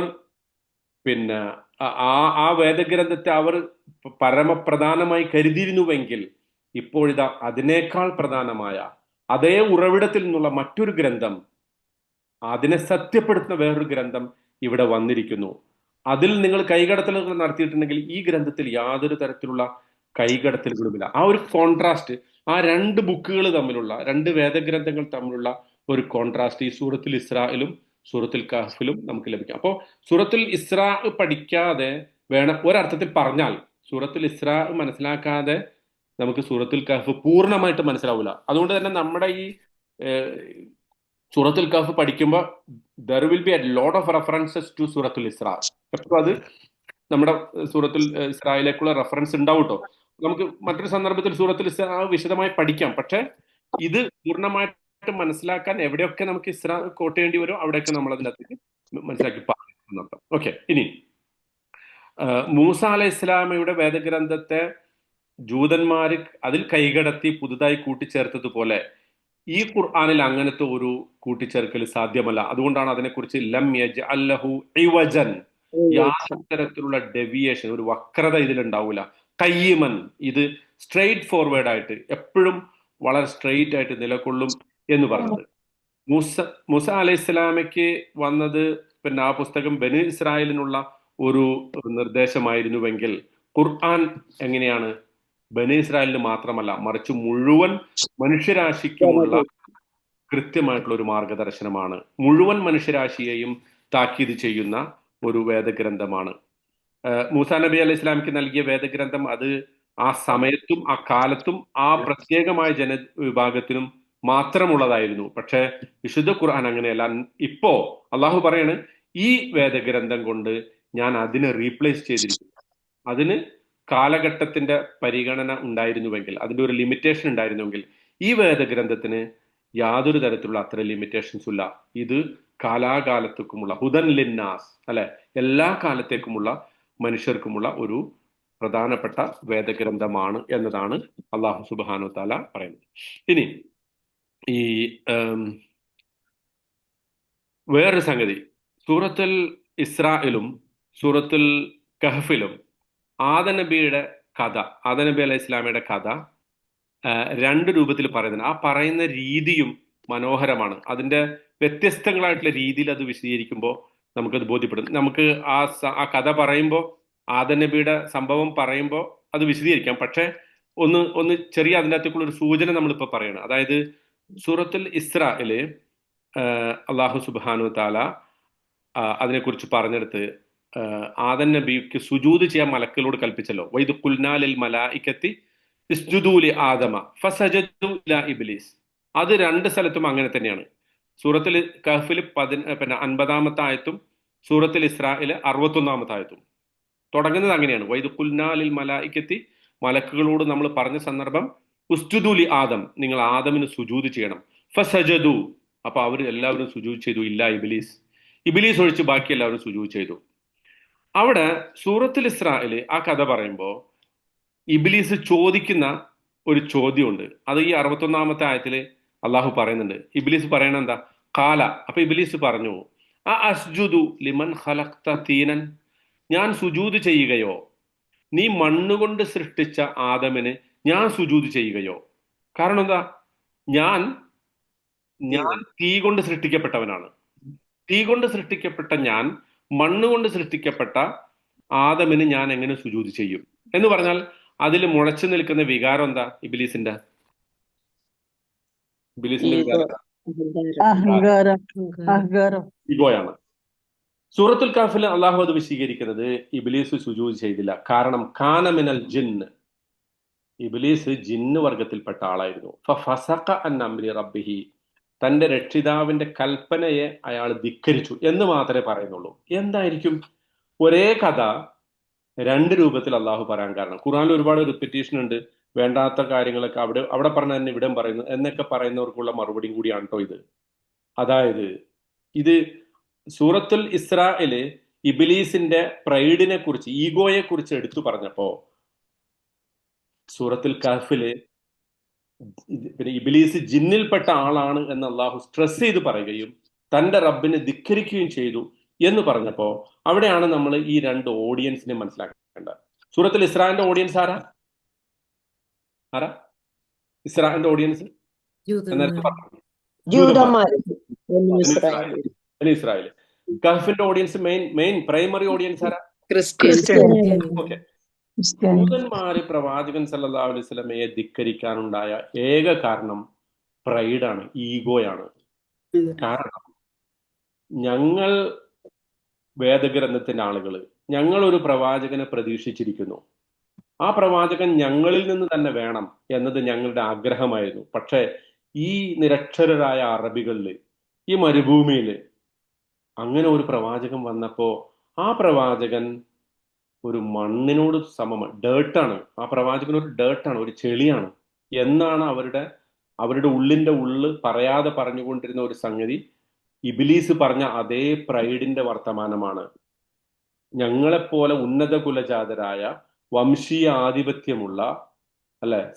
പിന്നെ ആ വേദഗ്രന്ഥത്തെ അവർ പരമപ്രധാനമായി കരുതിയിരുന്നുവെങ്കിൽ ഇപ്പോഴിതാ അതിനേക്കാൾ പ്രധാനമായ അതേ ഉറവിടത്തിൽ നിന്നുള്ള മറ്റൊരു ഗ്രന്ഥം, അതിനെ സത്യപ്പെടുത്തുന്ന വേറൊരു ഗ്രന്ഥം ഇവിടെ വന്നിരിക്കുന്നു. അതിൽ നിങ്ങൾ കൈകടത്തലുകൾ നടത്തിയിട്ടുണ്ടെങ്കിൽ ഈ ഗ്രന്ഥത്തിൽ യാതൊരു തരത്തിലുള്ള കൈകടത്തലുകളുമില്ല. ആ ഒരു കോൺട്രാസ്റ്റ്, ആ രണ്ട് ബുക്കുകൾ തമ്മിലുള്ള, രണ്ട് വേദഗ്രന്ഥങ്ങൾ തമ്മിലുള്ള ഒരു കോൺട്രാസ്റ്റ് ഈ സൂറത്തുൽ ഇസ്രായിലും സൂറത്തുൽ കഹ്ഫിലും നമുക്ക് ലഭിക്കും. അപ്പോൾ സൂറത്തുൽ ഇസ്രാ പഠിക്കാതെ വേണം, ഒരർത്ഥത്തിൽ പറഞ്ഞാൽ സൂറത്തുൽ ഇസ്രാ മനസ്സിലാക്കാതെ നമുക്ക് സൂറത്തുൽ കഹ്ഫ് പൂർണ്ണമായിട്ട് മനസ്സിലാവില്ല. അതുകൊണ്ട് തന്നെ നമ്മുടെ ഈ സൂറത്തുൽ കഹ്ഫ് പഠിക്കുമ്പോൾ there will be a lot of references to Suratul Isra. എപ്പോഴും അത് നമ്മുടെ സൂറത്തുൽ ഇസ്രായിലേക്കുള്ള റെഫറൻസ് ഉണ്ടാവും കേട്ടോ. നമുക്ക് മറ്റൊരു സന്ദർഭത്തിൽ സൂറത്തുൽ ഇസ്രാ വിശദമായി പഠിക്കാം. പക്ഷെ ഇത് പൂർണ്ണമായിട്ട് മനസ്സിലാക്കാൻ എവിടെയൊക്കെ നമുക്ക് ഇസ്രാ കോട്ട് ചെയ്യേണ്ടി വരും അവിടെയൊക്കെ നമ്മൾ അതിനകത്തേക്ക് മനസ്സിലാക്കി പറയുന്നുണ്ട്. ഓക്കെ, ഇനി മൂസ അലൈഹി ഇസ്ലാമയുടെ വേദഗ്രന്ഥത്തെ ജൂതന്മാര് അതിൽ കൈകടത്തി പുതുതായി കൂട്ടിച്ചേർത്തതുപോലെ ഈ ഖുർആനിൽ അങ്ങനത്തെ ഒരു കൂട്ടിച്ചേർക്കൽ സാധ്യമല്ല. അതുകൊണ്ടാണ് അതിനെക്കുറിച്ച് ലം യജ്അൽ ലഹു ഇവജൻ, യാതൊരു തരത്തിലുള്ള ഡെവിയേഷൻ, ഒരു വക്രത ഇതിലുണ്ടാവില്ല. ഖയ്യിമൻ, ഇത് സ്ട്രെയിറ്റ് ഫോർവേഡ് ആയിട്ട് എപ്പോഴും വളരെ സ്ട്രെയിറ്റ് ആയിട്ട് നിലകൊള്ളും എന്ന് പറഞ്ഞത്. മൂസ അലൈഹി ഇസ്ലാമയ്ക്ക് വന്നത് പിന്നെ ആ പുസ്തകം ബനി ഇസ്രായേലിനുള്ള ഒരു നിർദ്ദേശമായിരുന്നുവെങ്കിൽ ഖുർആൻ എങ്ങനെയാണ്? ബനി ഇസ്രായേലിന് മാത്രമല്ല, മറിച്ച് മുഴുവൻ മനുഷ്യരാശിക്കുമുള്ള കൃത്യമായിട്ടുള്ള ഒരു മാർഗദർശനമാണ്. മുഴുവൻ മനുഷ്യരാശിയെയും താക്കീത് ചെയ്യുന്ന ഒരു വേദഗ്രന്ഥമാണ്. മൂസാ നബി അലൈഹി ഇസ്ലാമിക്ക് നൽകിയ വേദഗ്രന്ഥം അത് ആ സമയത്തും ആ കാലത്തും ആ പ്രത്യേകമായ ജനവിഭാഗത്തിനും മാത്രമുള്ളതായിരുന്നു. പക്ഷെ വിശുദ്ധ ഖുർആൻ അങ്ങനെയല്ല. ഇപ്പോ അള്ളാഹു പറയാണ്, ഈ വേദഗ്രന്ഥം കൊണ്ട് ഞാൻ അതിനെ റീപ്ലേസ് ചെയ്തിരിക്കുന്നു. അതിന് കാലഘട്ടത്തിന്റെ പരിഗണന ഉണ്ടായിരുന്നുവെങ്കിൽ, അതിന്റെ ഒരു ലിമിറ്റേഷൻ ഉണ്ടായിരുന്നുവെങ്കിൽ ഈ വേദഗ്രന്ഥത്തിന് യാതൊരു തരത്തിലുള്ള അത്ര ലിമിറ്റേഷൻസ് ഇല്ല. ഇത് കാലാകാലത്തേക്കുമുള്ള ഹുദൻ ലിന്നാസ്, അല്ലെ, എല്ലാ കാലത്തേക്കുമുള്ള മനുഷ്യർക്കുമുള്ള ഒരു പ്രധാനപ്പെട്ട വേദഗ്രന്ഥമാണ് എന്നതാണ് അള്ളാഹു സുബ്ഹാനഹു വ തആല പറയുന്നത്. ഇനി ഈ വേറൊരു സംഗതി, സൂറത്തുൽ ഇസ്രായിലും സൂറത്തുൽ കഹ്ഫിലും ആദം നബിയുടെ കഥ, ആദം നബി അലൈഹി ഇസ്ലാമയുടെ കഥ രണ്ട് രൂപത്തിൽ പറയുന്നുണ്ട്. ആ പറയുന്ന രീതിയും മനോഹരമാണ്. അതിന്റെ വ്യത്യസ്തങ്ങളായിട്ടുള്ള രീതിയിൽ അത് വിശദീകരിക്കുമ്പോൾ നമുക്കത് ബോധ്യപ്പെടും. നമുക്ക് ആ കഥ പറയുമ്പോൾ, ആദം നബിയുടെ സംഭവം പറയുമ്പോൾ അത് വിശദീകരിക്കാം. പക്ഷെ ഒന്ന് ചെറിയ അതിൻ്റെ അകത്തേക്കുള്ള ഒരു സൂചന നമ്മളിപ്പോൾ പറയണം. അതായത് സൂറത്തുൽ ഇസ്രായില് അള്ളാഹു സുബ്ഹാനഹു വ തആല അതിനെക്കുറിച്ച് പറഞ്ഞെടുത്ത് ആദം നബിക്ക് സുജൂദ് ചെയ്യാൻ മലക്കുകളോട് കൽപ്പിച്ചല്ലോ. വൈദ് ഖുൽനാ ലിൽ മലായികത്തി ഇസ്ജുദൂ ലി ആദമ ഫസജദു ഇലാ ഇബ്ലീസ്. അത് രണ്ട് സ്ഥലത്തും അങ്ങനെ തന്നെയാണ്. സൂറത്തുൽ കഹ്ഫിൽ 50-ാമത്തെ ആയത്തും സൂറത്തുൽ ഇസ്രായിൽ 61-ാമത്തെ ആയത്തും തുടങ്ങുന്നത് അങ്ങനെയാണ്. വൈദ് ഖുൽനാ ലിൽ മലായികത്തി, മലക്കുകളോട് നമ്മൾ പറഞ്ഞ സന്ദർഭം ഉസ്ജുദൂ ലി ആദം, നിങ്ങൾ ആദമിന് സുജൂദ് ചെയ്യണം. ഫസജദു, അപ്പൊ അവർ എല്ലാവരും സുജൂദ് ചെയ്തു. ഇല്ല ഇബ്ലീസ് ഒഴിച്ച് ബാക്കി എല്ലാവരും സുജൂദ് ചെയ്തു. അവിടെ സൂറത്തുൽ ഇസ്രായില് ആ കഥ പറയുമ്പോൾ ഇബ്ലീസ് ചോദിക്കുന്ന ഒരു ചോദ്യമുണ്ട്. അത് ഈ 61-ാമത്തെ ആയത്തില് അള്ളാഹു പറയുന്നുണ്ട്. ഇബ്ലീസ് പറയണ എന്താ? കാല, അപ്പൊ ഇബ്ലീസ് പറഞ്ഞു, അസ്ജുദു ലിമൻ ഖലഖ്ത തീനൻ, ഞാൻ സുജൂദ് ചെയ്യുകയോ, നീ മണ്ണുകൊണ്ട് സൃഷ്ടിച്ച ആദമിന് ഞാൻ സുജൂദ് ചെയ്യുകയോ? കാരണം എന്താ? ഞാൻ തീ കൊണ്ട് സൃഷ്ടിക്കപ്പെട്ടവനാണ്. തീ കൊണ്ട് സൃഷ്ടിക്കപ്പെട്ട ഞാൻ മണ്ണുകൊണ്ട് സൃഷ്ടിക്കപ്പെട്ട ആദമിന് ഞാൻ എങ്ങനെ സുജൂദ് ചെയ്യും എന്ന് പറഞ്ഞാൽ അതിൽ മുളച്ചു നിൽക്കുന്ന വികാരം എന്താ? ഇബ്ലീസിന്റെ ഈഗോയാണ്. സൂറത്തുൽ കഹ്ഫിൽ അള്ളാഹു അത് വിശദീകരിക്കുന്നത് ഇബ്ലീസ് സുജൂദ് ചെയ്തില്ല. കാരണം കാന മിനൽ ജിന്ന്, ഇബ്ലീസ് ജിന്ന് വർഗത്തിൽപ്പെട്ട ആളായിരുന്നു. ഫഫസഖ അൻ അംരി റബ്ബിഹി, തന്റെ രക്ഷിതാവിന്റെ കൽപ്പനയെ അയാൾ ധിക്കരിച്ചു എന്ന് മാത്രമേ പറയുന്നുള്ളൂ. എന്തായിരിക്കും? ഒരേ കഥ രണ്ട് രൂപത്തിൽ അള്ളാഹു പറയാൻ കാരണം. ഖുർആനിൽ ഒരുപാട് റിപ്പീറ്റേഷൻ ഉണ്ട്. വേണ്ടാത്ത കാര്യങ്ങളൊക്കെ അവിടെ പറഞ്ഞ തന്നെ ഇവിടെയും പറയുന്നു എന്നൊക്കെ പറയുന്നവർക്കുള്ള മറുപടിയും കൂടിയാണ് കേട്ടോ ഇത്. അതായത് ഇത് സൂറത്തുൽ ഇസ്രായില് ഇബിലീസിന്റെ പ്രൈഡിനെ കുറിച്ച്, ഈഗോയെ കുറിച്ച് എടുത്തു പറഞ്ഞപ്പോ സൂറത്തുൽ കഹ്ഫില് പിന്നെ ഇബിലീസ് ജിന്നിൽപ്പെട്ട ആളാണ് എന്ന് അള്ളാഹു സ്ട്രെസ് ചെയ്ത് പറയുകയും തന്റെ റബ്ബിനെ ധിക്കരിക്കുകയും ചെയ്തു എന്ന് പറഞ്ഞപ്പോ അവിടെയാണ് നമ്മൾ ഈ രണ്ട് ഓഡിയൻസിനെ മനസ്സിലാക്കേണ്ടത്. സൂറത്തുൽ ഇസ്രാന്റെ ഓഡിയൻസ് ആരാ? ഇസ്രാന്റെ ഓഡിയൻസ് ഇസ്രായേൽ. കഹ്ഫിന്റെ ഓഡിയൻസ് മെയിൻ പ്രൈമറി ഓഡിയൻസ് ആരാ? ഓക്കെ. ജൂതന്മാര് പ്രവാചകൻ സല്ലല്ലാഹു അലൈഹി വസല്ലമയെ ധിക്കരിക്കാനുണ്ടായ ഏക കാരണം പ്രൈഡാണ്, ഈഗോയാണ്. കാരണം ഞങ്ങൾ വേദഗ്രന്ഥത്തിന്റെ ആളുകള്, ഞങ്ങൾ ഒരു പ്രവാചകനെ പ്രതീക്ഷിച്ചിരിക്കുന്നു, ആ പ്രവാചകൻ ഞങ്ങളിൽ നിന്ന് തന്നെ വേണം എന്നത് ഞങ്ങളുടെ ആഗ്രഹമായിരുന്നു. പക്ഷെ ഈ നിരക്ഷരരായ അറബികളില്, ഈ മരുഭൂമിയില് അങ്ങനെ ഒരു പ്രവാചകൻ വന്നപ്പോ ആ പ്രവാചകൻ ഒരു മണ്ണിനോട് സമമാണ്, ഡേർട്ടാണ്. ആ പ്രവാചകൻ ഒരു ഡേർട്ടാണ്, ഒരു ചെളിയാണ് എന്നാണ് അവരുടെ ഉള്ളിന്റെ ഉള്ള് പറയാതെ പറഞ്ഞുകൊണ്ടിരുന്ന ഒരു സംഗതി. ഇബിലീസ് പറഞ്ഞ അതേ പ്രൈഡിന്റെ വർത്തമാനമാണ്. ഞങ്ങളെപ്പോലെ ഉന്നത കുലജാതരായ വംശീയ ആധിപത്യമുള്ള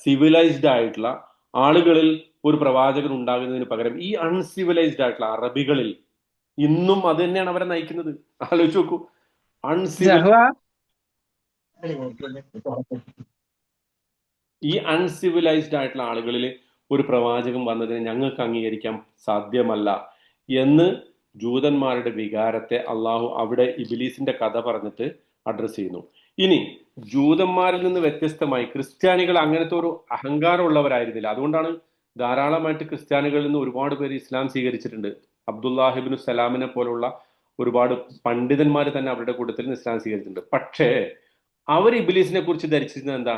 സിവിലൈസ്ഡ് ആയിട്ടുള്ള ആളുകളിൽ ഒരു പ്രവാചകൻ ഉണ്ടാകുന്നതിന് പകരം ഈ അൺസിവിലൈസ്ഡ് ആയിട്ടുള്ള അറബികളിൽ ഇന്നും അത് തന്നെയാണ് അവരെ നയിക്കുന്നത്. ആലോചിച്ച് നോക്കൂ. ഈ അൺസിവിലൈസ്ഡ് ആയിട്ടുള്ള ആളുകളിൽ ഒരു പ്രവാചകൻ വന്നതിനെ ഞങ്ങൾക്ക് അംഗീകരിക്കാൻ സാധ്യമല്ല എന്ന് ജൂതന്മാരുടെ വികാരത്തെ അള്ളാഹു അവിടെ ഇബിലീസിന്റെ കഥ പറഞ്ഞിട്ട് അഡ്രസ് ചെയ്യുന്നു. ഇനി ജൂതന്മാരിൽ നിന്ന് വ്യത്യസ്തമായി ക്രിസ്ത്യാനികൾ അങ്ങനത്തെ ഒരു അഹങ്കാരമുള്ളവരായിരുന്നില്ല. അതുകൊണ്ടാണ് ധാരാളമായിട്ട് ക്രിസ്ത്യാനികളിൽ നിന്ന് ഒരുപാട് പേര് ഇസ്ലാം സ്വീകരിച്ചിട്ടുണ്ട്. അബ്ദുല്ലാഹിബ്നു സലാമിനെ പോലുള്ള ഒരുപാട് പണ്ഡിതന്മാർ തന്നെ അവരുടെ കൂട്ടത്തിൽ നിന്ന് ഇസ്ലാം സ്വീകരിച്ചിട്ടുണ്ട്. പക്ഷേ അവർ ഇബിലീസിനെ കുറിച്ച് ധരിച്ചിരുന്നത് എന്താ?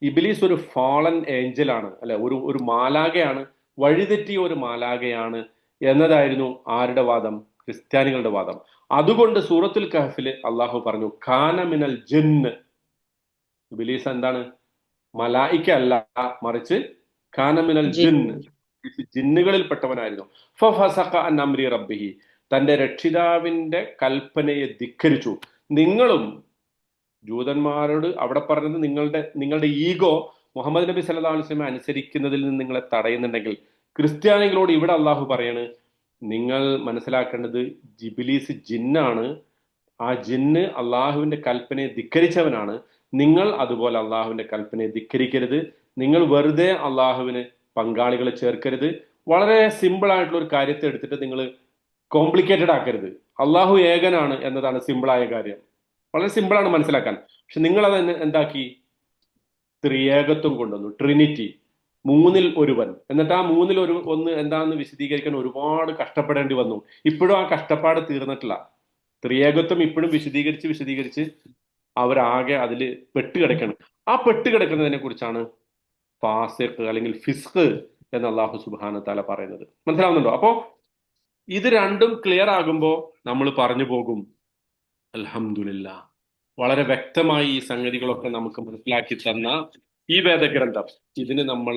ഇബിലീസ് ഒരു ഫാളൻ ഏഞ്ചലാണ്, ഒരു മാലാകയാണ്, വഴിതെറ്റിയ ഒരു മാലാകയാണ് എന്നതായിരുന്നു ആരുടെ വാദം? ക്രിസ്ത്യാനികളുടെ വാദം. അതുകൊണ്ട് സൂറത്തുൽ കഹ്ഫില് അള്ളാഹു പറഞ്ഞു ഖാന മിനൽ ജിന്ന്. ഇബിലീസ് എന്താണ്? മലായിക്ക അല്ല, മറിച്ച് ഖാന മിനൽ ജിന്ന്, ജിന്നുകളിൽപ്പെട്ടവനായിരുന്നു. ഫഫസഖ അൻ അംരി റബ്ബിഹി, തന്റെ രക്ഷിതാവിന്റെ കൽപ്പനയെ ധിക്കരിച്ചു. നിങ്ങളും ജൂതന്മാരോട് അവിടെ പറഞ്ഞത് നിങ്ങളുടെ ഈഗോ മുഹമ്മദ് നബി സല്ലല്ലാഹു അലൈഹി വസല്ലം അനുസരിക്കുന്നതിൽ നിന്ന് നിങ്ങളെ തടയുന്നുണ്ടെങ്കിൽ, ക്രിസ്ത്യാനികളോട് ഇവിടെ അള്ളാഹു പറയാണ് നിങ്ങൾ മനസ്സിലാക്കേണ്ടത് ഇബ്ലീസ് ജിന്നാണ്, ആ ജിന്ന് അള്ളാഹുവിന്റെ കൽപ്പനയെ ധിക്കരിച്ചവനാണ്. നിങ്ങൾ അതുപോലെ അള്ളാഹുവിന്റെ കൽപ്പനയെ ധിക്കരിക്കരുത്. നിങ്ങൾ വെറുതെ അള്ളാഹുവിന് പങ്കാളികളെ ചേർക്കരുത്. വളരെ സിമ്പിൾ ആയിട്ടുള്ള ഒരു കാര്യത്തെ എടുത്തിട്ട് നിങ്ങൾ കോംപ്ലിക്കേറ്റഡ് ആക്കരുത്. അള്ളാഹു ഏകനാണ് എന്നതാണ് സിമ്പിളായ കാര്യം, വളരെ സിമ്പിളാണ് മനസ്സിലാക്കാൻ. പക്ഷെ നിങ്ങൾ അത് എന്താക്കി? ത്രിയേകത്വം കൊണ്ടുവന്നു, ട്രിനിറ്റി, മൂന്നിൽ ഒരുവൻ. എന്നിട്ട് ആ മൂന്നിൽ ഒന്ന് എന്താണെന്ന് വിശദീകരിക്കാൻ ഒരുപാട് കഷ്ടപ്പെടേണ്ടി വന്നു. ഇപ്പോഴും ആ കഷ്ടപ്പാട് തീർന്നിട്ടില്ല. ത്രിയേകത്വം ഇപ്പോഴും വിശദീകരിച്ച് അവരാകെ അതിൽ പെട്ടുകിടക്കണം. ആ പെട്ടുകിടക്കുന്നതിനെ കുറിച്ചാണ് ഫാസിഖ് അല്ലെങ്കിൽ ഫിസ്ഖ് എന്ന് അല്ലാഹു സുബ്ഹാനഹു തആല പറയുന്നത്. മനസ്സിലാവുന്നുണ്ടോ? അപ്പോ ഇത് രണ്ടും ക്ലിയർ ആകുമ്പോൾ നമ്മൾ പറഞ്ഞു പോകും അൽഹംദുലില്ലാ, വളരെ വ്യക്തമായി ഈ സംഗതികളൊക്കെ നമുക്ക് മനസ്സിലാക്കി തന്ന ഈ വേദഗ്രന്ഥം, ഇതിന് നമ്മൾ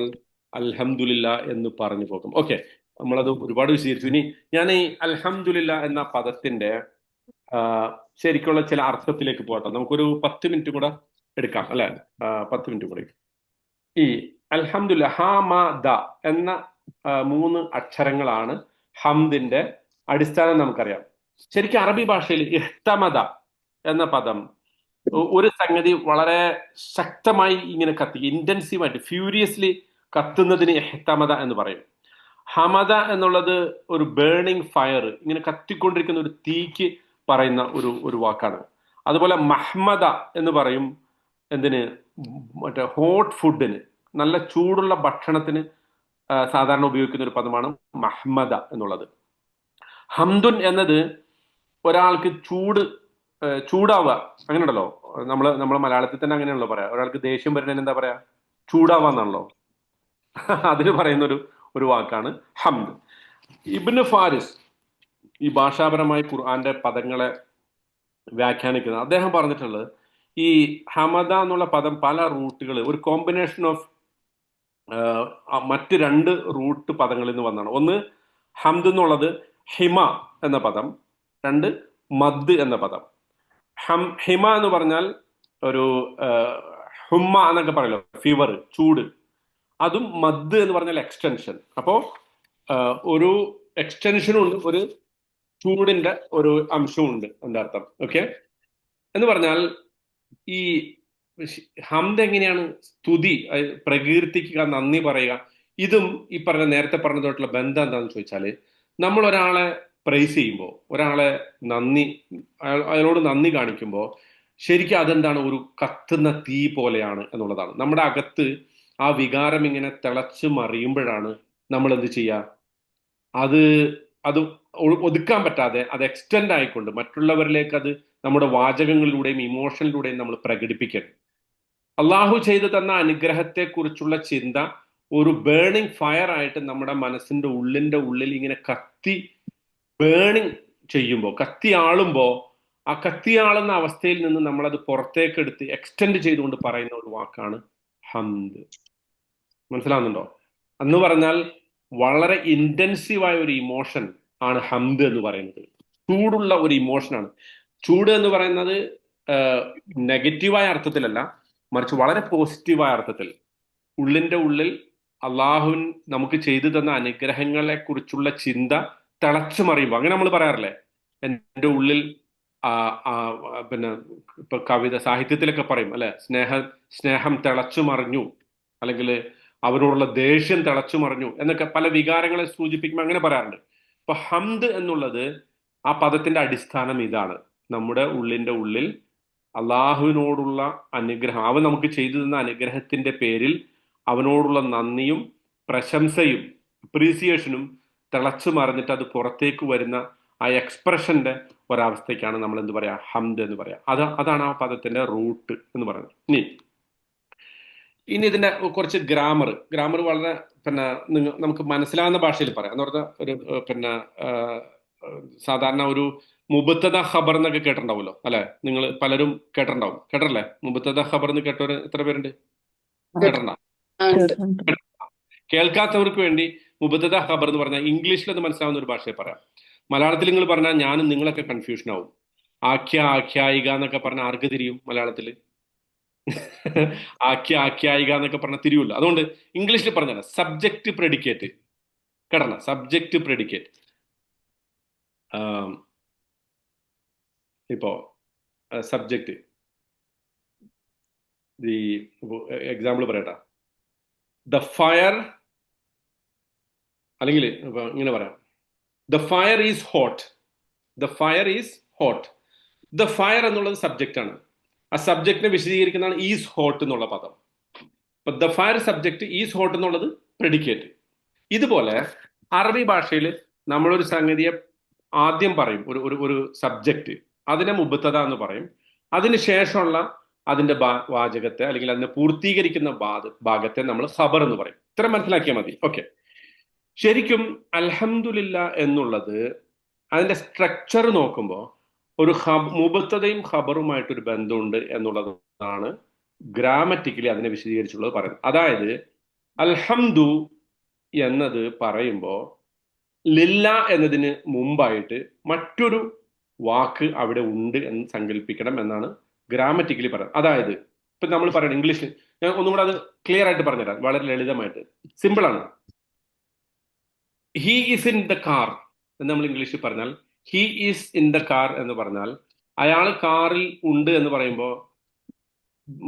അൽഹംദുലില്ലാ എന്ന് പറഞ്ഞു പോകും. ഓക്കെ, നമ്മളത് ഒരുപാട് വിശദീകരിച്ചു. ഇനി ഞാൻ ഈ അൽഹംദുലില്ലാ എന്ന പദത്തിന്റെ ശരിക്കുള്ള ചില അർത്ഥത്തിലേക്ക് പോകട്ടെ. നമുക്കൊരു 10 മിനിറ്റ് കൂടെ എടുക്കാം, അല്ലെ? 10 മിനിറ്റ് കൂടെ. ഈ അൽഹംദുലില്ലാ, ഹ മ ദ എന്ന 3 അക്ഷരങ്ങളാണ് ഹംദിന്റെ അടിസ്ഥാനം. നമുക്കറിയാം. ശരിക്കും അറബി ഭാഷയിൽ ഇഹ്തമദ എന്ന പദം ഒരു സംഗതി വളരെ ശക്തമായി ഇങ്ങനെ ഇന്റൻസീവായിട്ട് ഫ്യൂരിയസ്ലി കത്തുന്നതിന് ഇഹ്തമദ എന്ന് പറയും. ഹമദ എന്നുള്ളത് ഒരു ബേണിംഗ് ഫയർ, ഇങ്ങനെ കത്തിക്കൊണ്ടിരിക്കുന്ന ഒരു തീക്ക് പറയുന്ന ഒരു വാക്കാണ്. അതുപോലെ മഹ്മദ എന്ന് പറയും എന്തിന്? മറ്റേ ഹോട്ട് ഫുഡിന്, നല്ല ചൂടുള്ള ഭക്ഷണത്തിന് സാധാരണ ഉപയോഗിക്കുന്ന ഒരു പദമാണ് മഹ്മദ എന്നുള്ളത്. ഹംദുൻ എന്നത് ഒരാൾക്ക് ചൂടാവുക, അങ്ങനെ ഉണ്ടല്ലോ. നമ്മള് മലയാളത്തിൽ തന്നെ അങ്ങനെയാണല്ലോ പറയാ. ഒരാൾക്ക് ദേഷ്യം വരുന്നതിന് എന്താ പറയാ? ചൂടാവാന്നാണല്ലോ. അതിന് പറയുന്ന ഒരു വാക്കാണ് ഹംദ്. ഇബ്നു ഫാരിസ് ഈ ഭാഷാപരമായി ഖുർആന്റെ പദങ്ങളെ വ്യാഖ്യാനിക്കുന്നത്, അദ്ദേഹം പറഞ്ഞിട്ടുള്ളത് ഈ ഹമദ എന്നുള്ള പദം പല റൂട്ടുകൾ, ഒരു കോമ്പിനേഷൻ ഓഫ് മറ്റ് 2 റൂട്ട് പദങ്ങളിൽ നിന്ന് വന്നാണ്. ഒന്ന് ഹംദ് എന്നുള്ളത് ഹിമ എന്ന പദം, രണ്ട് മദ് എന്ന പദം. ഹിമ എന്ന് പറഞ്ഞാൽ ഒരു ഹുമ്മ എന്നൊക്കെ പറയല്ലോ, ഫീവർ, ചൂട്. അതും മദ് എന്ന് പറഞ്ഞാൽ എക്സ്റ്റൻഷൻ. അപ്പോ ഒരു എക്സ്റ്റൻഷനും ഉണ്ട്, ഒരു ചൂടിന്റെ ഒരു അംശവും ഉണ്ട് എന്റെ അർത്ഥം. ഓക്കെ, എന്ന് പറഞ്ഞാൽ ഈ ഹംദ് എങ്ങനെയാണ്? സ്തുതി, പ്രകീർത്തിക്കുക, നന്ദി പറയുക. ഇതും ഈ പറഞ്ഞ നേരത്തെ പറഞ്ഞതായിട്ടുള്ള ബന്ധം എന്താണെന്ന് ചോദിച്ചാൽ, നമ്മൾ ഒരാളെ പ്രൈസ് ചെയ്യുമ്പോൾ, ഒരാളെ അയാളോട് നന്ദി കാണിക്കുമ്പോൾ ശരിക്കും അതെന്താണ്? ഒരു കത്തുന്ന തീ പോലെയാണ് എന്നുള്ളതാണ്. നമ്മുടെ അകത്ത് ആ വികാരം ഇങ്ങനെ തിളച്ച് മറിയുമ്പോഴാണ് നമ്മൾ എന്ത് ചെയ്യുക? അത് ഒതുക്കാൻ പറ്റാതെ അത് എക്സ്റ്റെൻഡ് ആയിക്കൊണ്ട് മറ്റുള്ളവരിലേക്ക് അത് നമ്മുടെ വാചകങ്ങളിലൂടെയും ഇമോഷനിലൂടെയും നമ്മൾ പ്രകടിപ്പിക്കണം. അള്ളാഹു ചെയ്തു തന്ന അനുഗ്രഹത്തെക്കുറിച്ചുള്ള ചിന്ത ഒരു ബേണിംഗ് ഫയർ ആയിട്ട് നമ്മുടെ മനസ്സിന്റെ ഉള്ളിൽ ഇങ്ങനെ കത്തി ബേണിംഗ് ചെയ്യുമ്പോൾ, കത്തിയാളുമ്പോൾ, ആ കത്തിയാളുന്ന അവസ്ഥയിൽ നിന്ന് നമ്മളത് പുറത്തേക്ക് എടുത്ത് എക്സ്റ്റെൻഡ് ചെയ്തുകൊണ്ട് പറയുന്ന ഒരു വാക്കാണ് ഹംദ്. മനസ്സിലാവുന്നുണ്ടോ? എന്ന് പറഞ്ഞാൽ വളരെ ഇന്റൻസീവായ ഒരു ഇമോഷൻ ആണ് ഹംദ് എന്ന് പറയുന്നത്. ചൂടുള്ള ഒരു ഇമോഷനാണ്. ചൂട് എന്ന് പറയുന്നത് നെഗറ്റീവായ അർത്ഥത്തിലല്ല, മറിച്ച് വളരെ പോസിറ്റീവായ അർത്ഥത്തിൽ ഉള്ളിന്റെ ഉള്ളിൽ അള്ളാഹുവിൻ നമുക്ക് ചെയ്തു തന്ന അനുഗ്രഹങ്ങളെ കുറിച്ചുള്ള ചിന്ത തിളച്ചു മറിയുമ്പോൾ, അങ്ങനെ നമ്മൾ പറയാറില്ലേ, എൻ്റെ ഉള്ളിൽ പിന്നെ ഇപ്പൊ കവിത സാഹിത്യത്തിലൊക്കെ പറയും അല്ലെ, സ്നേഹം തിളച്ചു മറിഞ്ഞു, അല്ലെങ്കിൽ അവരോടുള്ള ദേഷ്യം തിളച്ചു മറിഞ്ഞു എന്നൊക്കെ പല വികാരങ്ങളെ സൂചിപ്പിക്കുമ്പോൾ അങ്ങനെ പറയാറുണ്ട്. ഇപ്പൊ ഹംദ് എന്നുള്ളത് ആ പദത്തിന്റെ അടിസ്ഥാനം ഇതാണ്. നമ്മുടെ ഉള്ളിന്റെ ഉള്ളിൽ അള്ളാഹുവിനോടുള്ള അനുഗ്രഹം, അവൻ നമുക്ക് ചെയ്തു തന്ന അനുഗ്രഹത്തിന്റെ പേരിൽ അവനോടുള്ള നന്ദിയും പ്രശംസയും അപ്രീസിയേഷനും തിളച്ചു മറിഞ്ഞിട്ട് അത് പുറത്തേക്ക് വരുന്ന ആ എക്സ്പ്രഷന്റെ ഒരവസ്ഥയ്ക്കാണ് നമ്മൾ എന്ത് പറയാ? ഹംദ് എന്ന് പറയാം. അതാണ് ആ പദത്തിന്റെ റൂട്ട് എന്ന് പറയുന്നത്. ഇനി ഇതിന്റെ കുറച്ച് ഗ്രാമർ വളരെ നമുക്ക് മനസ്സിലാവുന്ന ഭാഷയിൽ പറയാം. എന്ന് പറഞ്ഞാൽ ഒരു സാധാരണ ഒരു മുബത്തദ ഖബർ എന്നൊക്കെ കേട്ടിട്ടുണ്ടാവുമല്ലോ അല്ലെ? നിങ്ങൾ പലരും കേട്ടിട്ടുണ്ടല്ലേ? മുബത്തദ ഖബർ എന്ന് കേട്ടവര് എത്ര പേരുണ്ട്? കേട്ടിട്ടുണ്ടോ? കേൾക്കാത്തവർക്ക് വേണ്ടി മുബത്തദ ഖബർ എന്ന് പറഞ്ഞാൽ ഇംഗ്ലീഷിൽ അത് മനസ്സിലാവുന്ന ഒരു ഭാഷയെ പറയാം. മലയാളത്തിൽ നിങ്ങൾ പറഞ്ഞാൽ ഞാനും നിങ്ങളൊക്കെ കൺഫ്യൂഷൻ ആവും. ആഖ്യായിക എന്നൊക്കെ പറഞ്ഞാൽ ആർക്ക് തിരിയും മലയാളത്തില്? ആഖ്യായിക എന്നൊക്കെ പറഞ്ഞാൽ തിരിയുമല്ലോ. അതുകൊണ്ട് ഇംഗ്ലീഷിൽ പറഞ്ഞാൽ സബ്ജക്റ്റ് പ്രെഡിക്കേറ്റ്. കേട്ടണ? Subject predicate. ഇപ്പോ സബ്ജക്റ്റ്, ഈ എക്സാമ്പിൾ പറയട്ടാ, ദ ഫയർ, അല്ലെങ്കിൽ ഇങ്ങനെ പറയാം, the fire is hot. The fire is hot. The fire എന്നുള്ളത് സബ്ജക്റ്റ് ആണ്. ആ സബ്ജക്റ്റിനെ വിശദീകരിക്കുന്നതാണ് ഈസ് ഹോട്ട് എന്നുള്ള പദം. അപ്പൊ the fire subject, is hot എന്നുള്ളത് പ്രെഡിക്കേറ്റ്. ഇതുപോലെ അറബി ഭാഷയിൽ നമ്മളൊരു സംഗതിയെ ആദ്യം പറയും, ഒരു സബ്ജക്റ്റ്, അതിനെ മുബത്തദ എന്ന് പറയും. അതിനുശേഷമുള്ള അതിന്റെ വാചകത്തെ അല്ലെങ്കിൽ അതിനെ പൂർത്തീകരിക്കുന്ന ഭാഗത്തെ നമ്മൾ ഖബർ എന്ന് പറയും. ഇത്ര മനസ്സിലാക്കിയാൽ മതി. ഓക്കെ. ശരിക്കും അൽഹംദുലില്ല എന്നുള്ളത് അതിന്റെ സ്ട്രക്ചർ നോക്കുമ്പോൾ ഒരു മുബത്തദയും ഖബറുമായിട്ടൊരു ബന്ധമുണ്ട് എന്നുള്ളതാണ് ഗ്രാമറ്റിക്കലി അതിനെ വിശദീകരിച്ചുള്ളത് പറയുന്നത്. അതായത് അൽഹംദു എന്നത് പറയുമ്പോൾ ലില്ല എന്നതിന് മുമ്പായിട്ട് മറ്റൊരു വാക്ക് അവിടെ ഉണ്ട് എന്ന് സങ്കല്പിക്കണം എന്നാണ് ഗ്രാമറ്റിക്കലി പറയുന്നത്. അതായത് ഇപ്പൊ നമ്മൾ പറയണം ഇംഗ്ലീഷിൽ, ഞാൻ ഒന്നും കൂടെ അത് ക്ലിയർ ആയിട്ട് പറഞ്ഞുതരാം, വളരെ ലളിതമായിട്ട്. സിമ്പിൾ ആണ്. He is in the car എന്ന് നമ്മൾ ഇംഗ്ലീഷിൽ പറഞ്ഞാൽ, he is in the car എന്ന് പറഞ്ഞാൽ അയാൾ കാറിൽ ഉണ്ട് എന്ന് പറയുമ്പോൾ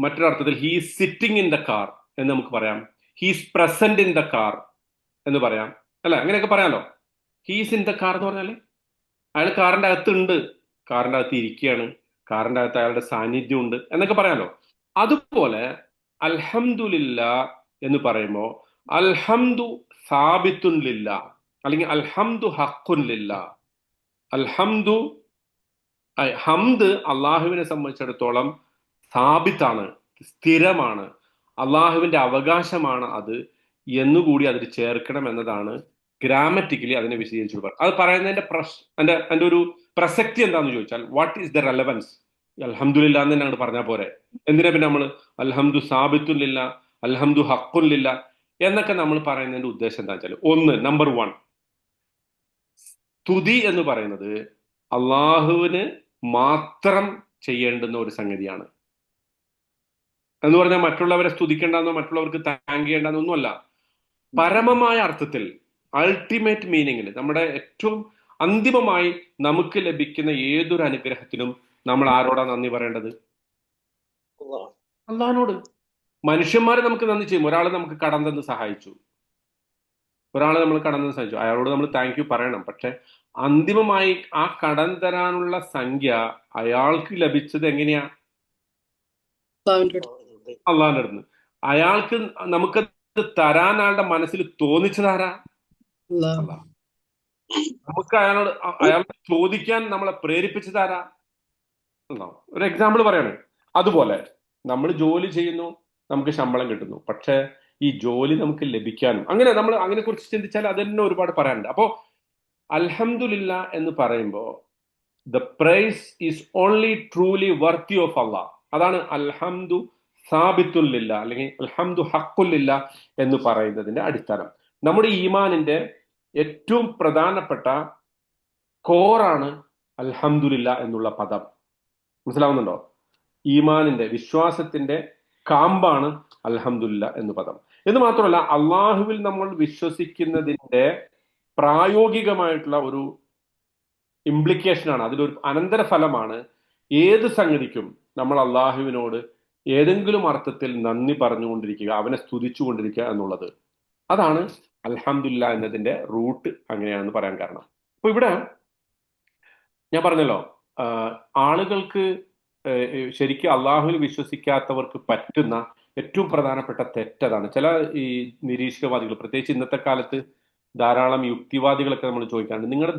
മറ്റൊരർത്ഥത്തിൽ he is sitting in the car എന്ന് നമുക്ക് പറയാം. He is present in the car എന്ന് പറയാം അല്ലെ? അങ്ങനെയൊക്കെ പറയാലോ. He is in the car എന്ന് പറഞ്ഞാൽ അയാൾ കാറിന്റെ അകത്തുണ്ട്, കാറിന്റെ അകത്ത് ഇരിക്കുകയാണ്, കാറിന്റെ അകത്ത് അയാളുടെ സാന്നിധ്യം ഉണ്ട് എന്നൊക്കെ പറയാലോ. അതുപോലെ അൽഹംദുലില്ല എന്ന് പറയുമ്പോൾ അൽഹംദു സാബിത്തുൻ ലില്ല, അല്ലെങ്കിൽ അൽഹംദു ഹഖുൻ ലില്ല. ഹംദ് അള്ളാഹുവിനെ സംബന്ധിച്ചിടത്തോളം സാബിത്താണ്, സ്ഥിരമാണ്, അള്ളാഹുവിന്റെ അവകാശമാണ് അത് എന്നുകൂടി അതിൽ ചേർക്കണം എന്നതാണ് ഗ്രാമറ്റിക്കലി അതിനെ വിശദീകരിച്ചു പറയുന്നത്. അത് പറയുന്നതിന്റെ എൻ്റെ ഒരു പ്രസക്തി എന്താന്ന് ചോദിച്ചാൽ, വാട്ട് ഈസ് ദ റെലവൻസ്? അൽഹംദുലില്ല എന്ന് തന്നെ അങ്ങോട്ട് പറഞ്ഞാൽ പോരെ? എന്തിനാ പിന്നെ നമ്മൾ അൽഹംദു സാബിത്തുല്ലില്ല, അൽഹംദു ഹഖുല്ലില്ല എന്നൊക്കെ നമ്മൾ പറയുന്നതിന്റെ ഉദ്ദേശം എന്താ വെച്ചാൽ, നമ്പർ 1, സ്തുതി എന്ന് പറയുന്നത് അള്ളാഹുവിന് മാത്രം ചെയ്യേണ്ടുന്ന ഒരു സംഗതിയാണ്. എന്ന് പറഞ്ഞാൽ മറ്റുള്ളവരെ സ്തുതിക്കേണ്ടെന്നോ മറ്റുള്ളവർക്ക് താങ്ക് ചെയ്യേണ്ടെന്നോ ഒന്നുമല്ല. പരമമായ അർത്ഥത്തിൽ, അൾട്ടിമേറ്റ് മീനിങ്ങിൽ, നമ്മുടെ ഏറ്റവും അന്തിമമായി നമുക്ക് ലഭിക്കുന്ന ഏതൊരു അനുഗ്രഹത്തിനും നമ്മൾ ആരോടാ നന്ദി പറയേണ്ടത്? അള്ളാഹിനോട്. മനുഷ്യന്മാരെ നമുക്ക് നന്ദി ചെയ്യും. ഒരാൾ നമുക്ക് കടം തന്ന് സഹായിച്ചു, അയാളോട് നമ്മൾ താങ്ക് യു പറയണം. പക്ഷെ അന്തിമമായി ആ കടം തരാനുള്ള സംഖ്യ അയാൾക്ക് ലഭിച്ചത് എങ്ങനെയാ? അള്ളാഹിന്റെ അടുത്ത്. അയാൾക്ക് നമുക്കത് തരാൻ ആളുടെ മനസ്സിൽ തോന്നിച്ചതാരാ? അള്ളാഹ്. നമുക്ക് അയാളോട് ചോദിക്കാൻ നമ്മളെ പ്രേരിപ്പിച്ചതാരാ? അള്ളാഹ്. ഒരു എക്സാമ്പിൾ പറയാണ്. അതുപോലെ നമ്മൾ ജോലി ചെയ്യുന്നു, നമുക്ക് ശമ്പളം കിട്ടുന്നു. പക്ഷെ ഈ ജോലി നമുക്ക് ലഭിക്കാനും അങ്ങനെ നമ്മൾ അതിനെ കുറിച്ച് ചിന്തിച്ചാൽ അത് തന്നെ ഒരുപാട് പറയാനുണ്ട്. അപ്പോ അൽഹംദുലില്ലാ എന്ന് പറയുമ്പോൾ the praise is only truly worthy of അള്ളാഹ്. അതാണ് അൽഹംദു സാബിത്തുല്ലില്ല അല്ലെങ്കിൽ അൽഹംദു ഹക്കുല്ലില്ല എന്ന് പറയുന്നതിന്റെ അടിസ്ഥാനം. നമ്മുടെ ഈമാനിന്റെ ഏറ്റവും പ്രധാനപ്പെട്ട കോറാണ് അൽഹംദുലില്ല എന്നുള്ള പദം. മനസ്സിലാവുന്നുണ്ടോ? ഈമാനിന്റെ, വിശ്വാസത്തിന്റെ കാമ്പാണ് അൽഹംദുലില്ല എന്ന പദം. എന്ന് മാത്രമല്ല, അള്ളാഹുവിൽ നമ്മൾ വിശ്വസിക്കുന്നതിന്റെ പ്രായോഗികമായിട്ടുള്ള ഒരു ഇംപ്ലിക്കേഷനാണ്, അതിലൊരു അനന്തരഫലമാണ് ഏത് സംഗതിക്കും നമ്മൾ അള്ളാഹുവിനോട് ഏതെങ്കിലും അർത്ഥത്തിൽ നന്ദി പറഞ്ഞുകൊണ്ടിരിക്കുക, അവനെ സ്തുതിച്ചുകൊണ്ടിരിക്കുക എന്നുള്ളത്. അതാണ് അൽഹംദുലില്ലാ എന്നതിന്റെ റൂട്ട് അങ്ങനെയാണെന്ന് പറയാൻ കാരണം. അപ്പൊ ഇവിടെ ഞാൻ പറഞ്ഞല്ലോ, ആളുകൾക്ക് ശരിക്കും അള്ളാഹുവിൽ വിശ്വസിക്കാത്തവർക്ക് പറ്റുന്ന ഏറ്റവും പ്രധാനപ്പെട്ട തെറ്റതാണ്. ചില ഈ നിരീക്ഷകവാദികൾ, പ്രത്യേകിച്ച് ഇന്നത്തെ കാലത്ത് ധാരാളം യുക്തിവാദികളൊക്കെ നമ്മൾ ചോദിക്കാറുണ്ട്, നിങ്ങളുടെ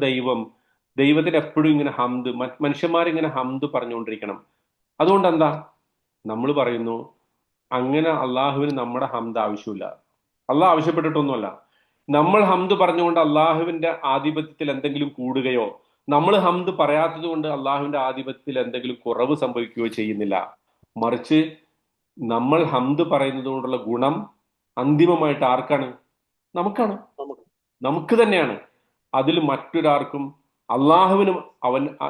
ദൈവത്തിന് എപ്പോഴും ഇങ്ങനെ ഹംദ്, മനുഷ്യന്മാരിങ്ങനെ ഹംദ് പറഞ്ഞുകൊണ്ടിരിക്കണം, അതുകൊണ്ട് എന്താ? നമ്മൾ പറയുന്നു, അങ്ങനെ അള്ളാഹുവിന് നമ്മുടെ ഹംദ് ആവശ്യമില്ല. അള്ളാഹ് ആവശ്യപ്പെട്ടിട്ടൊന്നുമല്ല. നമ്മൾ ഹംദ് പറഞ്ഞുകൊണ്ട് അള്ളാഹുവിന്റെ ആധിപത്യത്തിൽ എന്തെങ്കിലും കൂടുകയോ നമ്മൾ ഹംദ് പറയാത്തത് കൊണ്ട് അള്ളാഹുവിന്റെ ആധിപത്യത്തിൽ എന്തെങ്കിലും കുറവ് സംഭവിക്കുകയോ ചെയ്യുന്നില്ല. മറിച്ച് നമ്മൾ ഹംദ് പറയുന്നത് കൊണ്ടുള്ള ഗുണം അന്തിമമായിട്ട് ആർക്കാണ്? നമുക്കാണ്, നമുക്ക് തന്നെയാണ്. അതിൽ മറ്റൊരാർക്കും, അള്ളാഹുവിനും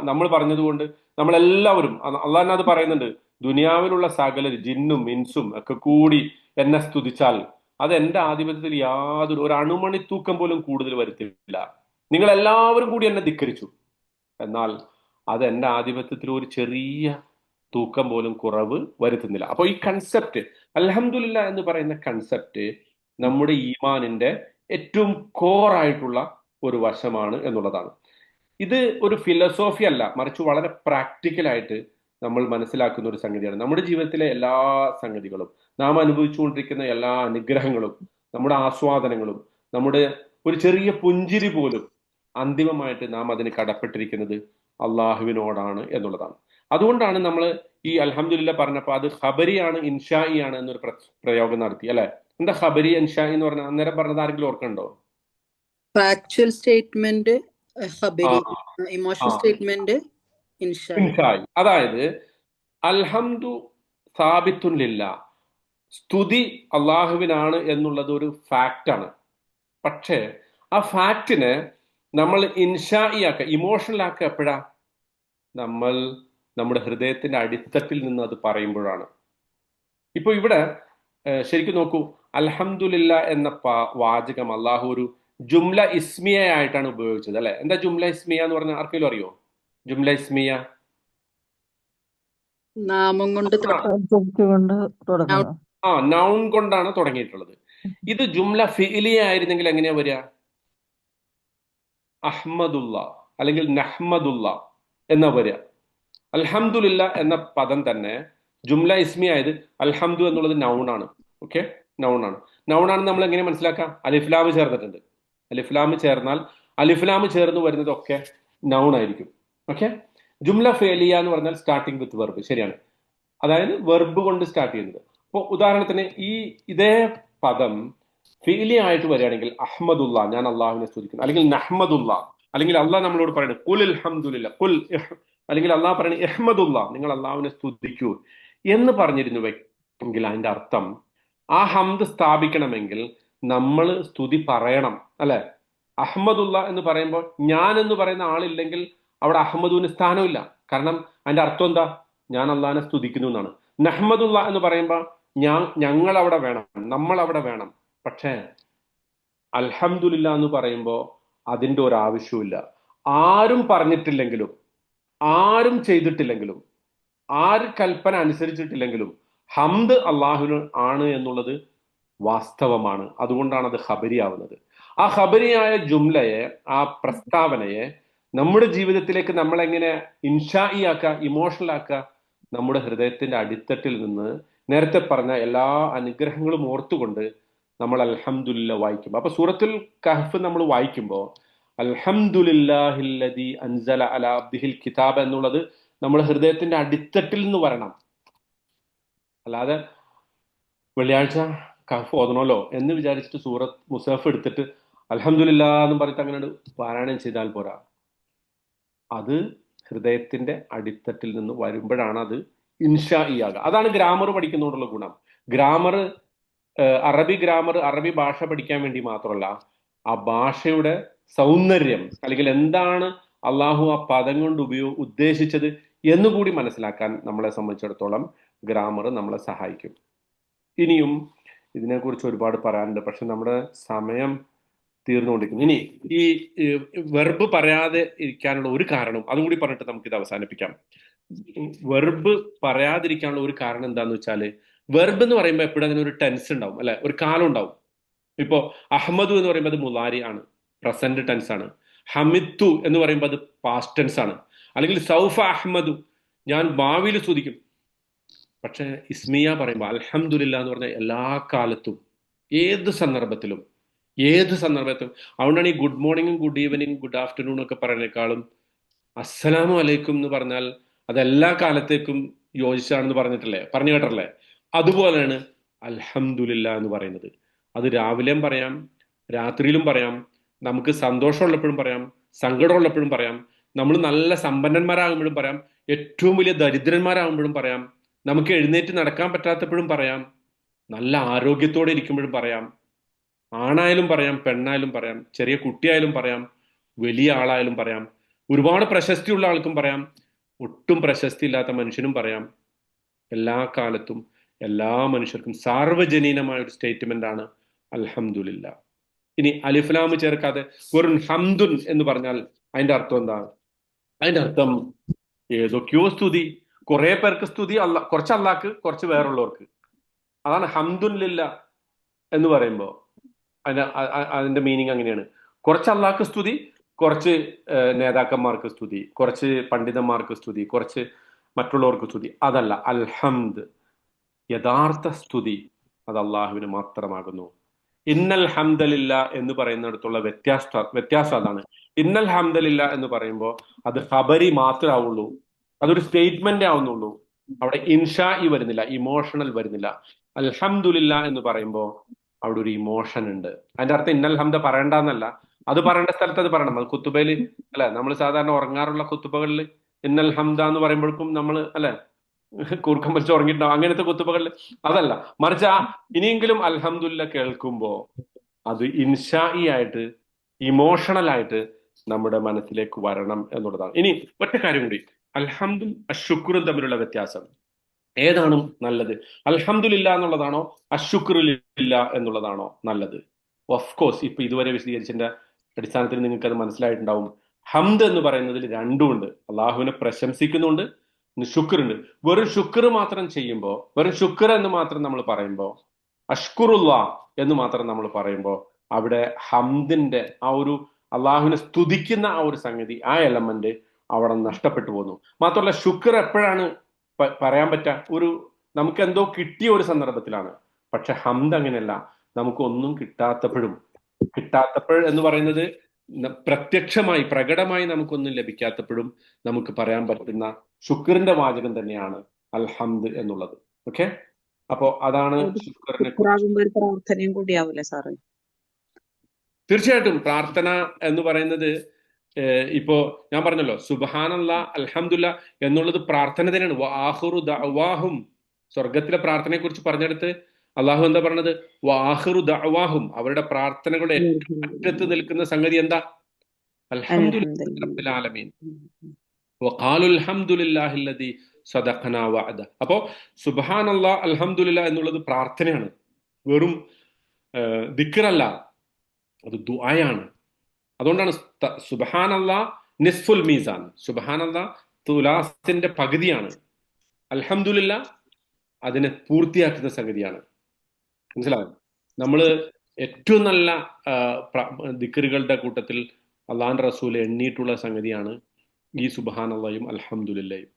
നമ്മൾ പറഞ്ഞതുകൊണ്ട് നമ്മളെല്ലാവരും, അള്ളാഹിനെ അത് പറയുന്നുണ്ട്, ദുനിയാവിലുള്ള സകല ജിന്നും ഇൻസും ഒക്കെ കൂടി എന്നെ സ്തുതിച്ചാൽ അത് എന്റെ ആധിപത്യത്തിൽ യാതൊരു ഒരു അണുമണി തൂക്കം പോലും കൂടുതൽ വരുത്തില്ല. നിങ്ങൾ എല്ലാവരും കൂടി എന്നെ ധിക്കരിച്ചു, എന്നാൽ അത് എന്റെ ആധിപത്യത്തിൽ ഒരു ചെറിയ തൂക്കം പോലും കുറവ് വരുത്തുന്നില്ല. അപ്പൊ ഈ കൺസെപ്റ്റ്, അൽഹംദുലില്ലാ എന്ന് പറയുന്ന കൺസെപ്റ്റ് നമ്മുടെ ഈമാനിന്റെ ഏറ്റവും കോറായിട്ടുള്ള ഒരു വശമാണ് എന്നുള്ളതാണ്. ഇത് ഒരു ഫിലോസോഫി അല്ല, മറിച്ച് വളരെ പ്രാക്ടിക്കലായിട്ട് നമ്മൾ മനസ്സിലാക്കുന്ന ഒരു സംഗതിയാണ്. നമ്മുടെ ജീവിതത്തിലെ എല്ലാ സംഗതികളും, നാം അനുഭവിച്ചുകൊണ്ടിരിക്കുന്ന എല്ലാ അനുഗ്രഹങ്ങളും, നമ്മുടെ ആസ്വാദനങ്ങളും, നമ്മുടെ ഒരു ചെറിയ പുഞ്ചിരി പോലും അന്തിമമായിട്ട് നാം അതിന് കടപ്പെട്ടിരിക്കുന്നത് അള്ളാഹുവിനോടാണ് എന്നുള്ളതാണ്. അതുകൊണ്ടാണ് നമ്മൾ ഈ അൽഹംദുലില്ലാ പറഞ്ഞപ്പോൾ അത് ഖബരിയാണ് ഇൻഷായി ആണ് എന്നൊരു പ്രയോഗം നടത്തി, അല്ലെ? എന്താ ഖബരി ഇൻഷായി എന്ന് പറഞ്ഞാൽ? അന്നേരം പറഞ്ഞത് ആരെങ്കിലും ഓർക്കണ്ടോ? ഫാക്ച്വൽ സ്റ്റേറ്റ്മെന്റ് ഖബരി, ഇമോഷണൽ സ്റ്റേറ്റ്മെന്റ് ഇൻഷായി. അതായത് അൽഹംദു സാബിത്തുൻ ലില്ലാ, സ്തുതി അള്ളാഹുവിനാണ് എന്നുള്ളത് ഒരു ഫാക്റ്റാണ്. പക്ഷേ ആ ഫാക്റ്റിനെ നമ്മൾ ഇൻഷായിയാക്കുക, ഇമോഷണൽ ആക്കുക എപ്പോഴാ? നമ്മൾ നമ്മുടെ ഹൃദയത്തിന്റെ അടിത്തട്ടിൽ നിന്ന് അത് പറയുമ്പോഴാണ്. ഇപ്പൊ ഇവിടെ ശരിക്കും നോക്കൂ, അൽഹംദുലില്ലാ എന്ന വാചകം അള്ളാഹു ഒരു ജുംല ഇസ്മിയ ആയിട്ടാണ് ഉപയോഗിച്ചത്, അല്ലെ? എന്താ ജുംല ഇസ്മിയ എന്ന് പറഞ്ഞാൽ ആർക്കെങ്കിലും അറിയോ? ജുംല ഇസ്മിയ നാമം കൊണ്ട് നൗൺ കൊണ്ടാണ് തുടങ്ങിയിട്ടുള്ളത്. ഇത് ജുംല ഫിഇലിയ ആയിരുന്നെങ്കിൽ എങ്ങനെയാ വരിക? അഹ്മദുല്ല അല്ലെങ്കിൽ നഹ്മദുല്ല എന്നാ വരിക. അൽഹംദുലില്ലാ എന്ന പദം തന്നെ ജുംല ഇസ്മി ആയത്, അൽഹംദു എന്നുള്ളത് നൗണാണ്. ഓക്കെ, നൗണാണ്. നൗണാണെന്ന് നമ്മൾ എങ്ങനെ മനസ്സിലാക്കാം? അലിഫ്ലാം ചേർന്നിട്ടുണ്ട്. അലിഫ്ലാം ചേർന്നാൽ അലിഫ്ലാം ചേർന്ന് വരുന്നതൊക്കെ നൗൺ ആയിരിക്കും. ഓക്കെ. ജുംല ഫേലിയ എന്ന് പറഞ്ഞാൽ സ്റ്റാർട്ടിങ് വിത്ത് വെർബ്, ശരിയാണ്. അതായത് വെർബ് കൊണ്ട് സ്റ്റാർട്ട് ചെയ്യുന്നത്. അപ്പോൾ ഉദാഹരണത്തിന് ഇതേ പദം ഫീലി ആയിട്ട് വരികയാണെങ്കിൽ അഹ്മദുല്ല, ഞാൻ അള്ളാഹുവിനെ സ്തുതിക്കുന്നു, അല്ലെങ്കിൽ നഹ്മദുല്ല, അല്ലെങ്കിൽ അള്ളാഹ് നമ്മളോട് പറയുന്നത് കുൽ അൽഹംദുലില്ലാ, കുൽ, അല്ലെങ്കിൽ അള്ളാഹ് പറയുന്നത് ഇഹ്മദുല്ല, നിങ്ങൾ അള്ളാഹുവിനെ സ്തുതിക്കൂ എന്ന് പറഞ്ഞിരുന്നുവെങ്കിൽ അതിന്റെ അർത്ഥം ആ ഹംദ് സ്ഥാപിക്കണമെങ്കിൽ നമ്മൾ സ്തുതി പറയണം, അല്ലെ? അഹ്മദുല്ല എന്ന് പറയുമ്പോൾ ഞാൻ എന്ന് പറയുന്ന ആളില്ലെങ്കിൽ അവിടെ അഹമ്മദുവിന് സ്ഥാനമില്ല. കാരണം അതിന്റെ അർത്ഥം എന്താ? ഞാൻ അള്ളാഹിനെ സ്തുതിക്കുന്നു എന്നാണ്. നഹ്മദുല്ല എന്ന് പറയുമ്പോൾ ഞങ്ങൾ അവിടെ വേണം, നമ്മൾ അവിടെ വേണം. പക്ഷേ അൽഹംദുലില്ലാ എന്ന് പറയുമ്പോൾ അതിന്റെ ഒരു ആവശ്യമില്ല. ആരും പറഞ്ഞിട്ടില്ലെങ്കിലും, ആരും ചെയ്തിട്ടില്ലെങ്കിലും, ആര് കൽപ്പന അനുസരിച്ചിട്ടില്ലെങ്കിലും ഹംദ് അള്ളാഹുവിന് ആണ് എന്നുള്ളത് വാസ്തവമാണ്. അതുകൊണ്ടാണ് അത് ഖബരിയാവുന്നത്. ആ ഖബരിയായ ജുംലയെ, ആ പ്രസ്താവനയെ നമ്മുടെ ജീവിതത്തിലേക്ക് നമ്മൾ എങ്ങനെ ഇൻഷാഇ ആക്കുക, ഇമോഷണൽ ആക്കുക? നമ്മുടെ ഹൃദയത്തിന്റെ അടിത്തട്ടിൽ നിന്ന് നേരത്തെ പറഞ്ഞ എല്ലാ അനുഗ്രഹങ്ങളും ഓർത്തുകൊണ്ട് നമ്മൾ അൽഹംദുലില്ലാ വായിക്കുമ്പോൾ, അപ്പൊ സൂറത്തുൽ കഹ്ഫ് നമ്മൾ വായിക്കുമ്പോൾ അൽഹംദുലില്ലാഹില്ലദീ അൻസല അലാ അബ്ദിഹിൽ കിതാബ് എന്നുള്ളത് നമ്മുടെ ഹൃദയത്തിന്റെ അടിത്തട്ടിൽ നിന്ന് വരണം. അല്ലാതെ വെള്ളിയാഴ്ച കഹ്ഫ് ഓതണമല്ലോ എന്ന് വിചാരിച്ചിട്ട് സൂറത്ത് മുസഹഫ് എടുത്തിട്ട് അൽഹംദുലില്ലാ എന്ന് പറഞ്ഞിട്ട് അങ്ങനെ പാരായണം ചെയ്താൽ പോരാ. അത് ഹൃദയത്തിന്റെ അടിത്തട്ടിൽ നിന്ന് വരുമ്പോഴാണ് അത് ഇൻഷാഇ ആകുക. അതാണ് ഗ്രാമർ പഠിക്കുന്നതുകൊണ്ടുള്ള ഗുണം. ഗ്രാമർ, അറബി ഗ്രാമർ, അറബി ഭാഷ പഠിക്കാൻ വേണ്ടി മാത്രമല്ല, ആ ഭാഷയുടെ സൗന്ദര്യം അല്ലെങ്കിൽ എന്താണ് അള്ളാഹു ആ പദം കൊണ്ട് ഉദ്ദേശിച്ചത് എന്നുകൂടി മനസ്സിലാക്കാൻ നമ്മളെ സംബന്ധിച്ചിടത്തോളം ഗ്രാമർ നമ്മളെ സഹായിക്കും. ഇനിയും ഇതിനെക്കുറിച്ച് ഒരുപാട് പറയാനുണ്ട്, പക്ഷെ നമ്മുടെ സമയം തീർന്നുകൊണ്ടിരിക്കുന്നു. ഇനി ഈ വെർബ് പറയാതെ ഇരിക്കാനുള്ള ഒരു കാരണം അതും കൂടി പറഞ്ഞിട്ട് നമുക്കിത് അവസാനിപ്പിക്കാം. വെർബ് പറയാതിരിക്കാനുള്ള ഒരു കാരണം എന്താന്ന് വെച്ചാല്, വെർബ് എന്ന് പറയുമ്പോൾ എപ്പോഴും അതിനൊരു ടെൻസ് ഉണ്ടാവും, അല്ലെ? ഒരു കാലം ഉണ്ടാവും. ഇപ്പോ അഹമ്മദു എന്ന് പറയുമ്പോൾ അത് മുലാരി ആണ്, പ്രസന്റ് ടെൻസ് ആണ്. ഹമിത്തു എന്ന് പറയുമ്പോൾ അത് പാസ്റ്റ് ടെൻസ് ആണ്. അല്ലെങ്കിൽ സൗഫ അഹമ്മദു, ഞാൻ ഭാവിയിൽ സ്തുതിക്കും. പക്ഷെ ഇസ്മിയ പറയുമ്പോൾ അൽഹംദുലില്ലാ എന്ന് പറഞ്ഞാൽ എല്ലാ കാലത്തും, ഏത് സന്ദർഭത്തിലും. അതുകൊണ്ടാണ് ഈ ഗുഡ് മോർണിംഗും ഗുഡ് ഈവനിങ് ഗുഡ് ആഫ്റ്റർനൂൺ ഒക്കെ പറയുന്നേക്കാളും അസ്സലാമു അലൈക്കും എന്ന് പറഞ്ഞാൽ അത് എല്ലാ കാലത്തേക്കും യോജിച്ചാണെന്ന് പറഞ്ഞു കേട്ടല്ലേ? അതുപോലെയാണ് അൽഹംദുലില്ലാ എന്ന് പറയുന്നത്. അത് രാവിലെയും പറയാം, രാത്രിയിലും പറയാം, നമുക്ക് സന്തോഷമുള്ളപ്പോഴും പറയാം, സങ്കടമുള്ളപ്പോഴും പറയാം, നമ്മൾ നല്ല സമ്പന്നന്മാരാകുമ്പോഴും പറയാം, ഏറ്റവും വലിയ ദരിദ്രന്മാരാകുമ്പോഴും പറയാം, നമുക്ക് എഴുന്നേറ്റ് നടക്കാൻ പറ്റാത്തപ്പോഴും പറയാം, നല്ല ആരോഗ്യത്തോടെ ഇരിക്കുമ്പോഴും പറയാം, ആണായാലും പറയാം, പെണ്ണായാലും പറയാം, ചെറിയ കുട്ടിയായാലും പറയാം, വലിയ ആളായാലും പറയാം, ഒരുപാട് പ്രശസ്തിയുള്ള ആൾക്കും പറയാം, ഒട്ടും പ്രശസ്തി ഇല്ലാത്ത മനുഷ്യനും പറയാം. എല്ലാ കാലത്തും എല്ലാ മനുഷ്യർക്കും സാർവജനീനമായ ഒരു സ്റ്റേറ്റ്മെന്റ് ആണ് അൽഹംദുലില്ലാ. ഇനി അലിഫ്ലാമ് ചേർക്കാതെ വെറും ഹംദുൻ എന്ന് പറഞ്ഞാൽ അതിന്റെ അർത്ഥം എന്താണ്? അതിന്റെ അർത്ഥം ഏതൊക്കെയോ സ്തുതി, കുറെ പേർക്ക് സ്തുതി, കുറച്ച് അള്ളാഹ്ക്ക്, കുറച്ച് വേറുള്ളവർക്ക്. അതാണ് ഹംദുലില്ലാ എന്ന് പറയുമ്പോൾ അതിന്റെ മീനിങ് അങ്ങനെയാണ്. കുറച്ച് അള്ളാഹ്ക്ക് സ്തുതി, കുറച്ച് നേതാക്കന്മാർക്ക് സ്തുതി, കുറച്ച് പണ്ഡിതന്മാർക്ക് സ്തുതി, കുറച്ച് മറ്റുള്ളവർക്ക് സ്തുതി. അതല്ല, അൽഹംദ്, യഥാർത്ഥ സ്തുതി അത് അള്ളാഹുവിന് മാത്രമാകുന്നു. ഇന്നൽ ഹംദലില്ലാ എന്ന് പറയുന്നിടത്തുള്ള വ്യത്യാസം അതാണ്. ഇന്നൽ ഹംദലില്ലാ എന്ന് പറയുമ്പോൾ അത് ഖബരി മാത്രമാവുള്ളൂ, അതൊരു സ്റ്റേറ്റ്മെന്റ് ആവുന്നുള്ളൂ. അവിടെ ഇൻഷാഇ വരുന്നില്ല, ഇമോഷണൽ വരുന്നില്ല. അൽഹംദുലില്ലാ എന്ന് പറയുമ്പോൾ അവിടെ ഒരു ഇമോഷൻ ഉണ്ട്. അതിന്റെ അർത്ഥം ഇന്നൽ ഹംദ പറയണ്ടെന്നല്ല, അത് പറയേണ്ട സ്ഥലത്ത് അത് പറയണം. അത് ഖുത്തുബയിൽ അല്ലെ, നമ്മൾ സാധാരണ ഉറങ്ങാറുള്ള ഖുത്തുബകളിൽ ഇന്നൽ ഹംദ എന്ന് പറയുമ്പോഴേക്കും നമ്മൾ അല്ലെ കൂർക്കം വലിച്ച് ഉറങ്ങിയിട്ടുണ്ടാവും, അങ്ങനത്തെ ഖുത്തുബകളിൽ അതല്ല. മറിച്ച് ഇനിയെങ്കിലും അൽഹംദുലില്ലാ കേൾക്കുമ്പോ അത് ഇൻഷാഇ ആയിട്ട്, ഇമോഷണൽ ആയിട്ട് നമ്മുടെ മനസ്സിലേക്ക് വരണം എന്നുള്ളതാണ്. ഇനി ഒറ്റ കാര്യം കൂടി, അൽഹംദും അശുക്റും തമ്മിലുള്ള വ്യത്യാസം. ഏതാണ് നല്ലത്? അൽഹംദുലില്ലാ എന്നുള്ളതാണോ അശുക്റുലില്ലാ എന്നുള്ളതാണോ നല്ലത്? ഓഫ് കോഴ്സ് ഇപ്പൊ ഇതുവരെ വിശദീകരിച്ചതിന്റെ അടിസ്ഥാനത്തിൽ നിങ്ങൾക്ക് അത് മനസ്സിലായിട്ടുണ്ടാവും. ഹംദ് എന്ന് പറയുന്നതിൽ രണ്ടും ഉണ്ട്. അള്ളാഹുവിനെ പ്രശംസിക്കുന്നുണ്ട്, ശുക്റുണ്ട്. വെറും ശുക്ർ മാത്രം ചെയ്യുമ്പോൾ, വെറും ശുക്ർ എന്ന് മാത്രം നമ്മൾ പറയുമ്പോൾ, അഷ്കുറുല്ലാ എന്ന് മാത്രം നമ്മൾ പറയുമ്പോൾ അവിടെ ഹംദിന്റെ ആ ഒരു അള്ളാഹുവിനെ സ്തുതിക്കുന്ന ആ ഒരു സംഗതി, ആ എലമെന്റ് അവിടെ നഷ്ടപ്പെട്ടു പോകുന്നു. മാത്രമല്ല ശുക്ർ എപ്പോഴാണ് പറയാൻ പറ്റുക? നമുക്ക് എന്തോ കിട്ടിയ ഒരു സന്ദർഭത്തിലാണ്. പക്ഷെ ഹംദ് അങ്ങനെയല്ല, നമുക്ക് ഒന്നും കിട്ടാത്തപ്പോഴും എന്ന് പറയുന്നത് പ്രത്യക്ഷമായി പ്രകടമായി നമുക്കൊന്നും ലഭിക്കാത്തപ്പോഴും നമുക്ക് പറയാൻ പറ്റുന്ന ശുക്രിന്റെ വാചകം തന്നെയാണ് അൽഹംദ് എന്നുള്ളത്. ഓക്കെ, അപ്പോ അതാണ് ശുക്രിനെ പ്രാർത്ഥനയും കൂടിയാവൂലേ സാറേ? തീർച്ചയായിട്ടും പ്രാർത്ഥന എന്ന് പറയുന്നത് ഇപ്പോ ഞാൻ പറഞ്ഞല്ലോ, സുബ്ഹാനല്ലാ അൽഹംദുലില്ലാ എന്നുള്ളത് പ്രാർത്ഥന തന്നെയാണ്. വആഖിറു ദഅവാഹും, സ്വർഗത്തിലെ പ്രാർത്ഥനയെ കുറിച്ച് പറഞ്ഞെടുത്ത് അള്ളാഹു എന്താ പറഞ്ഞത്? വആഖിറു ദഅവാഹും, അവരുടെ പ്രാർത്ഥനകളുടെ ഏറ്റവും അറ്റത്ത് നിൽക്കുന്ന സംഗതി എന്താ? അൽഹംദുലില്ലാഹി റബ്ബിൽ ആലമീൻ വഖാലു അൽഹംദുലില്ലാഹി അല്ലദീ സദഖനാ വഅദ. അപ്പോൾ സുബ്ഹാനല്ലാഹ് അൽഹംദുലില്ലാഹ് എന്നുള്ളത് പ്രാർത്ഥനയാണ്, വെറും ദിക്റല്ല, അത് ദുആയാണ്. അതുകൊണ്ടാണ് സുബ്ഹാനല്ലാഹ് നിസ്ഫുൽ മീസാൻ, സുബ്ഹാനല്ലാഹ് തുലാസിന്റെ പകുതിയാണ്, അൽഹംദുലില്ലാഹ് അതിനെ പൂർത്തിയാക്കുന്ന സംഗതിയാണ്. മനസ്സിലാവും? നമ്മൾ ഏറ്റവും നല്ല ദിക്റുകളുടെ കൂട്ടത്തിൽ അള്ളാഹുവിന്റെ റസൂൽ എണ്ണിയിട്ടുള്ള സംഗതിയാണ് ഈ സുബ്ഹാനല്ലാഹും അൽഹംദുലില്ലാഹും.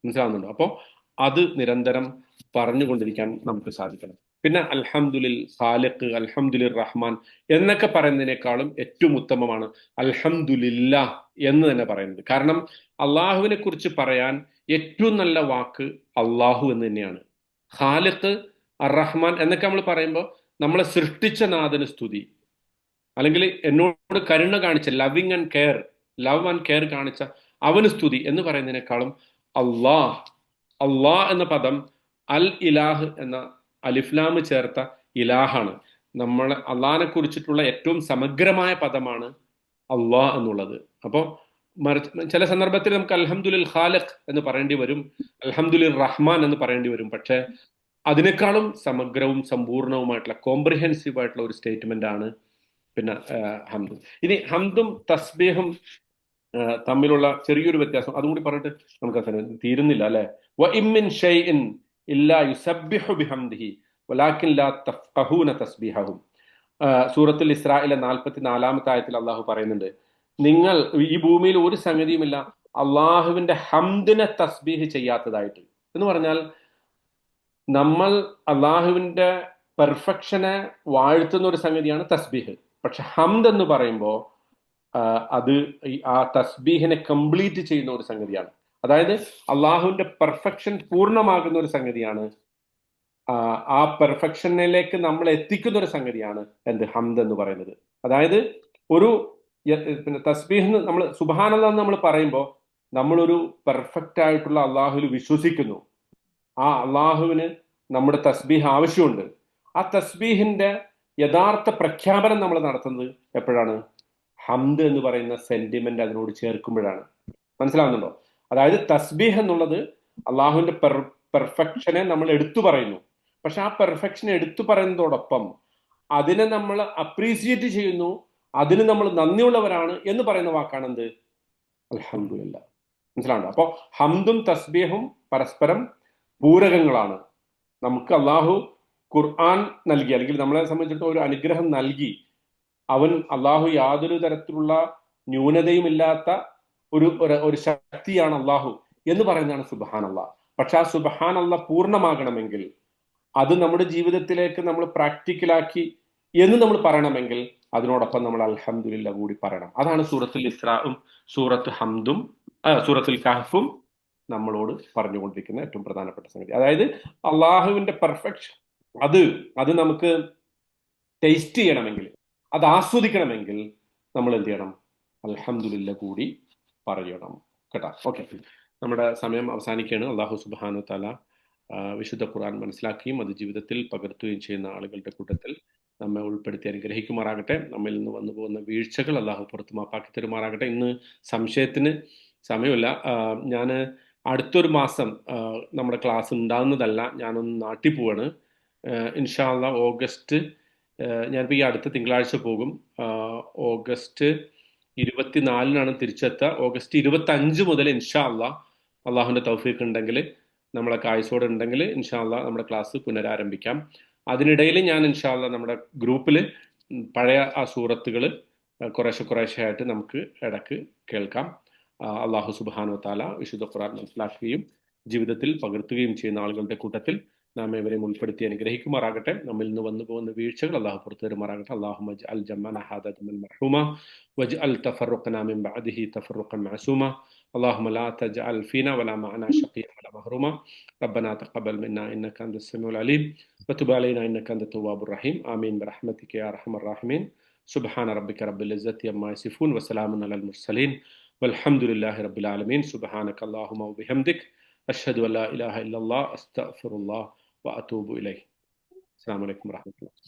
മനസ്സിലാവുന്നുണ്ടോ? അപ്പോൾ അത് നിരന്തരം പറഞ്ഞുകൊണ്ടിരിക്കാൻ നമുക്ക് സാധിക്കണം. പിന്നെ അൽഹംദുലിൽ ഖാലിഖ്, അൽഹംദുലിർ റഹ്മാൻ എന്നൊക്കെ പറയുന്നതിനേക്കാളും ഏറ്റവും ഉത്തമമാണ് അൽഹംദുലില്ലാ എന്ന് തന്നെ പറയുന്നത്. കാരണം അള്ളാഹുവിനെ കുറിച്ച് പറയാൻ ഏറ്റവും നല്ല വാക്ക് അള്ളാഹു എന്ന് തന്നെയാണ്. ഖാലിഖ്, അർ റഹ്മാൻ എന്നൊക്കെ നമ്മൾ പറയുമ്പോൾ നമ്മളെ സൃഷ്ടിച്ച നാഥന് സ്തുതി, അല്ലെങ്കിൽ എന്നോട് കരുണ കാണിച്ച ലവ് ആൻഡ് കെയർ കാണിച്ച അവന് സ്തുതി എന്ന് പറയുന്നതിനേക്കാളും അള്ളാഹ് എന്ന പദം അൽ ഇലാഹ് എന്ന അലിഫ്ലാമ് ചേർത്ത ഇലാഹാണ്. നമ്മളെ അള്ളാഹിനെ കുറിച്ചിട്ടുള്ള ഏറ്റവും സമഗ്രമായ പദമാണ് അള്ളാഹ് എന്നുള്ളത്. അപ്പോൾ ചില സന്ദർഭത്തിൽ നമുക്ക് അൽഹംദുലിൽ ഖാലിഖ് എന്ന് പറയേണ്ടി വരും, അൽഹംദുലിൽ റഹ്മാൻ എന്ന് പറയേണ്ടി വരും. പക്ഷെ അതിനേക്കാളും സമഗ്രവും സമ്പൂർണവുമായിട്ടുള്ള കോംപ്രിഹെൻസീവ് ആയിട്ടുള്ള ഒരു സ്റ്റേറ്റ്മെന്റ് ആണ് പിന്നെ ഹംദ്. ഇനി ഹംദും തസ്ബീഹും തമ്മിലുള്ള ചെറിയൊരു വ്യത്യാസം അതും കൂടി പറഞ്ഞിട്ട് നമുക്ക് തീരുന്നില്ല അല്ലെ. വഇമ്മിൻ ഷൈഇൻ ഇല്ലാ യുസബ്ബിഹു ബിഹംദിഹി വലാകിൻ ലാ തഫ്ഖഹൂന തസ്ബീഹഹും. സൂറത്തുൽ ഇസ്രായിലെ 44-ാമത്തെ ആയത്തിൽ അള്ളാഹു പറയുന്നുണ്ട്, നിങ്ങൾ ഈ ഭൂമിയിൽ ഒരു സംഗതിയുമില്ല അള്ളാഹുവിന്റെ ഹംദിനെ തസ്ബീഹ് ചെയ്യാത്തതായിട്ട്. എന്ന് പറഞ്ഞാൽ നമ്മൾ അള്ളാഹുവിന്റെ പെർഫെക്ഷനെ വാഴ്ത്തുന്ന ഒരു സംഗതിയാണ് തസ്ബീഹ്. പക്ഷെ ഹംദ് എന്ന് പറയുമ്പോൾ അത് ആ തസ്ബീഹിനെ കംപ്ലീറ്റ് ചെയ്യുന്ന ഒരു സംഗതിയാണ്. അതായത് അള്ളാഹുവിന്റെ പെർഫെക്ഷൻ പൂർണ്ണമാകുന്ന ഒരു സംഗതിയാണ്, ആ പെർഫെക്ഷനിലേക്ക് നമ്മൾ എത്തിക്കുന്ന ഒരു സംഗതിയാണ് ഹംദ് എന്ന് പറയുന്നത്. അതായത് ഒരു പിന്നെ തസ്ബീഹ് നമ്മൾ സുബ്ഹാനല്ലാഹ് നമ്മൾ പറയുമ്പോൾ നമ്മളൊരു പെർഫെക്റ്റ് ആയിട്ടുള്ള അള്ളാഹുവിൽ വിശ്വസിക്കുന്നു. ആ അള്ളാഹുവിന് നമ്മുടെ തസ്ബീഹ് ആവശ്യമുണ്ട്. ആ തസ്ബീഹിന്റെ യഥാർത്ഥ പ്രഖ്യാപനം നമ്മൾ നടത്തുന്നത് എപ്പോഴാണ്? ഹംദ് എന്ന് പറയുന്ന സെന്റിമെന്റ് അതിനോട് ചേർക്കുമ്പോഴാണ്. മനസ്സിലാവുന്നുണ്ടോ? അതായത് തസ്ബീഹ് എന്നുള്ളത് അള്ളാഹുവിന്റെ പെർഫെക്ഷനെ നമ്മൾ എടുത്തു പറയുന്നു. പക്ഷെ ആ പെർഫെക്ഷനെ എടുത്തു പറയുന്നതോടൊപ്പം അതിനെ നമ്മൾ അപ്രീസിയേറ്റ് ചെയ്യുന്നു, അതിന് നമ്മൾ നന്ദിയുള്ളവരാണ് എന്ന് പറയുന്ന വാക്കാണ് എന്ത്? അൽഹംദുലില്ലാഹ്. മനസ്സിലാവുണ്ടോ? അപ്പോൾ ഹംദും തസ്ബീഹും പരസ്പരം പൂരകങ്ങളാണ്. നമുക്ക് അള്ളാഹു ഖുർആൻ നൽകി, അല്ലെങ്കിൽ നമ്മളെ സംബന്ധിച്ചിടത്തോളം ഒരു അനുഗ്രഹം നൽകി. അള്ളാഹു യാതൊരു തരത്തിലുള്ള ന്യൂനതയും ഇല്ലാത്ത ഒരു ശക്തിയാണ് അള്ളാഹു എന്ന് പറയുന്നതാണ് സുബ്ഹാനല്ലാഹ്. പക്ഷെ ആ സുബ്ഹാനല്ലാഹ് പൂർണ്ണമാകണമെങ്കിൽ, അത് നമ്മുടെ ജീവിതത്തിലേക്ക് നമ്മൾ പ്രാക്ടിക്കലാക്കി എന്ന് നമ്മൾ പറയണമെങ്കിൽ അതിനോടൊപ്പം നമ്മൾ അൽഹംദുലില്ലാഹ് കൂടി പറയണം. അതാണ് സൂറത്തുൽ ഇസ്രാഉം സൂറത്തുൽ കഹ്ഫും നമ്മളോട് പറഞ്ഞുകൊണ്ടിരിക്കുന്ന ഏറ്റവും പ്രധാനപ്പെട്ട സംഗതി. അതായത് അള്ളാഹുവിന്റെ പെർഫെക്ഷൻ അത് നമുക്ക് ടേസ്റ്റ് ചെയ്യണമെങ്കിൽ, അത് ആസ്വദിക്കണമെങ്കിൽ നമ്മൾ എന്ത് ചെയ്യണം? അൽഹംദുലില്ലാഹ് കൂടി പറയണം കേട്ടോ. ഓക്കെ, നമ്മുടെ സമയം അവസാനിക്കുകയാണ്. അള്ളാഹു സുബ്ഹാനഹു തആല വിശുദ്ധ ഖുർആൻ മനസ്സിലാക്കുകയും അത് ജീവിതത്തിൽ പകർത്തുകയും ചെയ്യുന്ന ആളുകളുടെ കൂട്ടത്തിൽ നമ്മെ ഉൾപ്പെടുത്തി അനുഗ്രഹിക്കുമാറാകട്ടെ. നമ്മിൽ നിന്ന് വന്നു പോകുന്ന വീഴ്ചകൾ അള്ളാഹു പുറത്ത് മാപ്പാക്കി തരുമാറാകട്ടെ. ഇന്ന് സംശയത്തിന് സമയമില്ല. ഞാൻ അടുത്തൊരു മാസം നമ്മുടെ ക്ലാസ് ഉണ്ടാകുന്നതല്ല, ഞാനൊന്ന് നാട്ടിൽ പോവാണ്. ഇൻഷാ അള്ളാഹ് ഓഗസ്റ്റ്, ഞാനിപ്പോൾ ഈ അടുത്ത തിങ്കളാഴ്ച പോകും. ഓഗസ്റ്റ് 24-നാണ് തിരിച്ചെത്തുക. ഓഗസ്റ്റ് 25 മുതൽ ഇൻഷാ അള്ളാഹ് അള്ളാഹുവിൻ്റെ തൗഫീഖ് ഉണ്ടെങ്കിൽ, നമ്മളെ കാഴ്ചയോടെ ഉണ്ടെങ്കിൽ ഇൻഷാ അള്ളാഹ് നമ്മുടെ ക്ലാസ് പുനരാരംഭിക്കാം. അതിനിടയിൽ ഞാൻ ഇൻഷാ അള്ളാഹ് നമ്മുടെ ഗ്രൂപ്പിൽ പഴയ ആ സൂറത്തുകൾ കുറേശ്ശെ ആയിട്ട് നമുക്ക് ഇടക്ക് കേൾക്കാം. അള്ളാഹു സുബ്ഹാനഹു തആല വിശുദ്ധ ഖുർആൻ മനസ്സിലാക്കുകയും ജീവിതത്തിൽ പകർത്തുകയും ചെയ്യുന്ന ആളുകളുടെ കൂട്ടത്തിൽ നാം ഇവരെയും ഉൾപ്പെടുത്തി അനുഗ്രഹിക്കുമാറാകട്ടെ. നമ്മിൽ നിന്ന് വന്നു പോകുന്ന വീഴ്ചകൾ അള്ളാഹു പുറത്തു തരുമാറാകട്ടെ. അല്ലാഹുമ്മ ഇജ്അൽ ജംഅന ഹാദാ ജംഅൻ മർഹൂമ വജ്അൽ തഫറഖനാ മിൻ ബഅദിഹി തഫറഖൻ മഅസൂമ. അല്ലാഹുമ്മ ലാ തജ്അൽ ഫീനാ വലാ മഅനാ ശഖിയ്യൻ വലാ മഹ്റൂമ. റബ്ബനാ തഖബ്ബൽ മിന്നാ ഇന്നക അൻതസ് സമീഉൽ അലീം വതുബ് അലൈനാ ഇന്നക അൻതത് തവ്വാബുർ റഹീം. ആമീൻ ബിറഹ്മതിക യാ അർഹമർ റഹീമീൻ. സുബ്ഹാന റബ്ബിക റബ്ബിൽ ഇസ്സത്തി അമ്മാ യസിഫൂൻ വസലാമുൻ അലൽ മുർസലീൻ വൽഹംദുലില്ലാഹി റബ്ബിൽ ആലമീൻ. സുബ്ഹാനക അല്ലാഹുമ്മ വബിഹംദിക അഷ്ഹദു അൻ ലാ ഇലാഹ ഇല്ലല്ലാഹ് അസ്തഗ്ഫിറുല്ലാഹ് വഅതൂബു ഇലൈഹി. അസ്സലാമു അലൈക്കും വറഹ്മത്തുള്ളാഹി.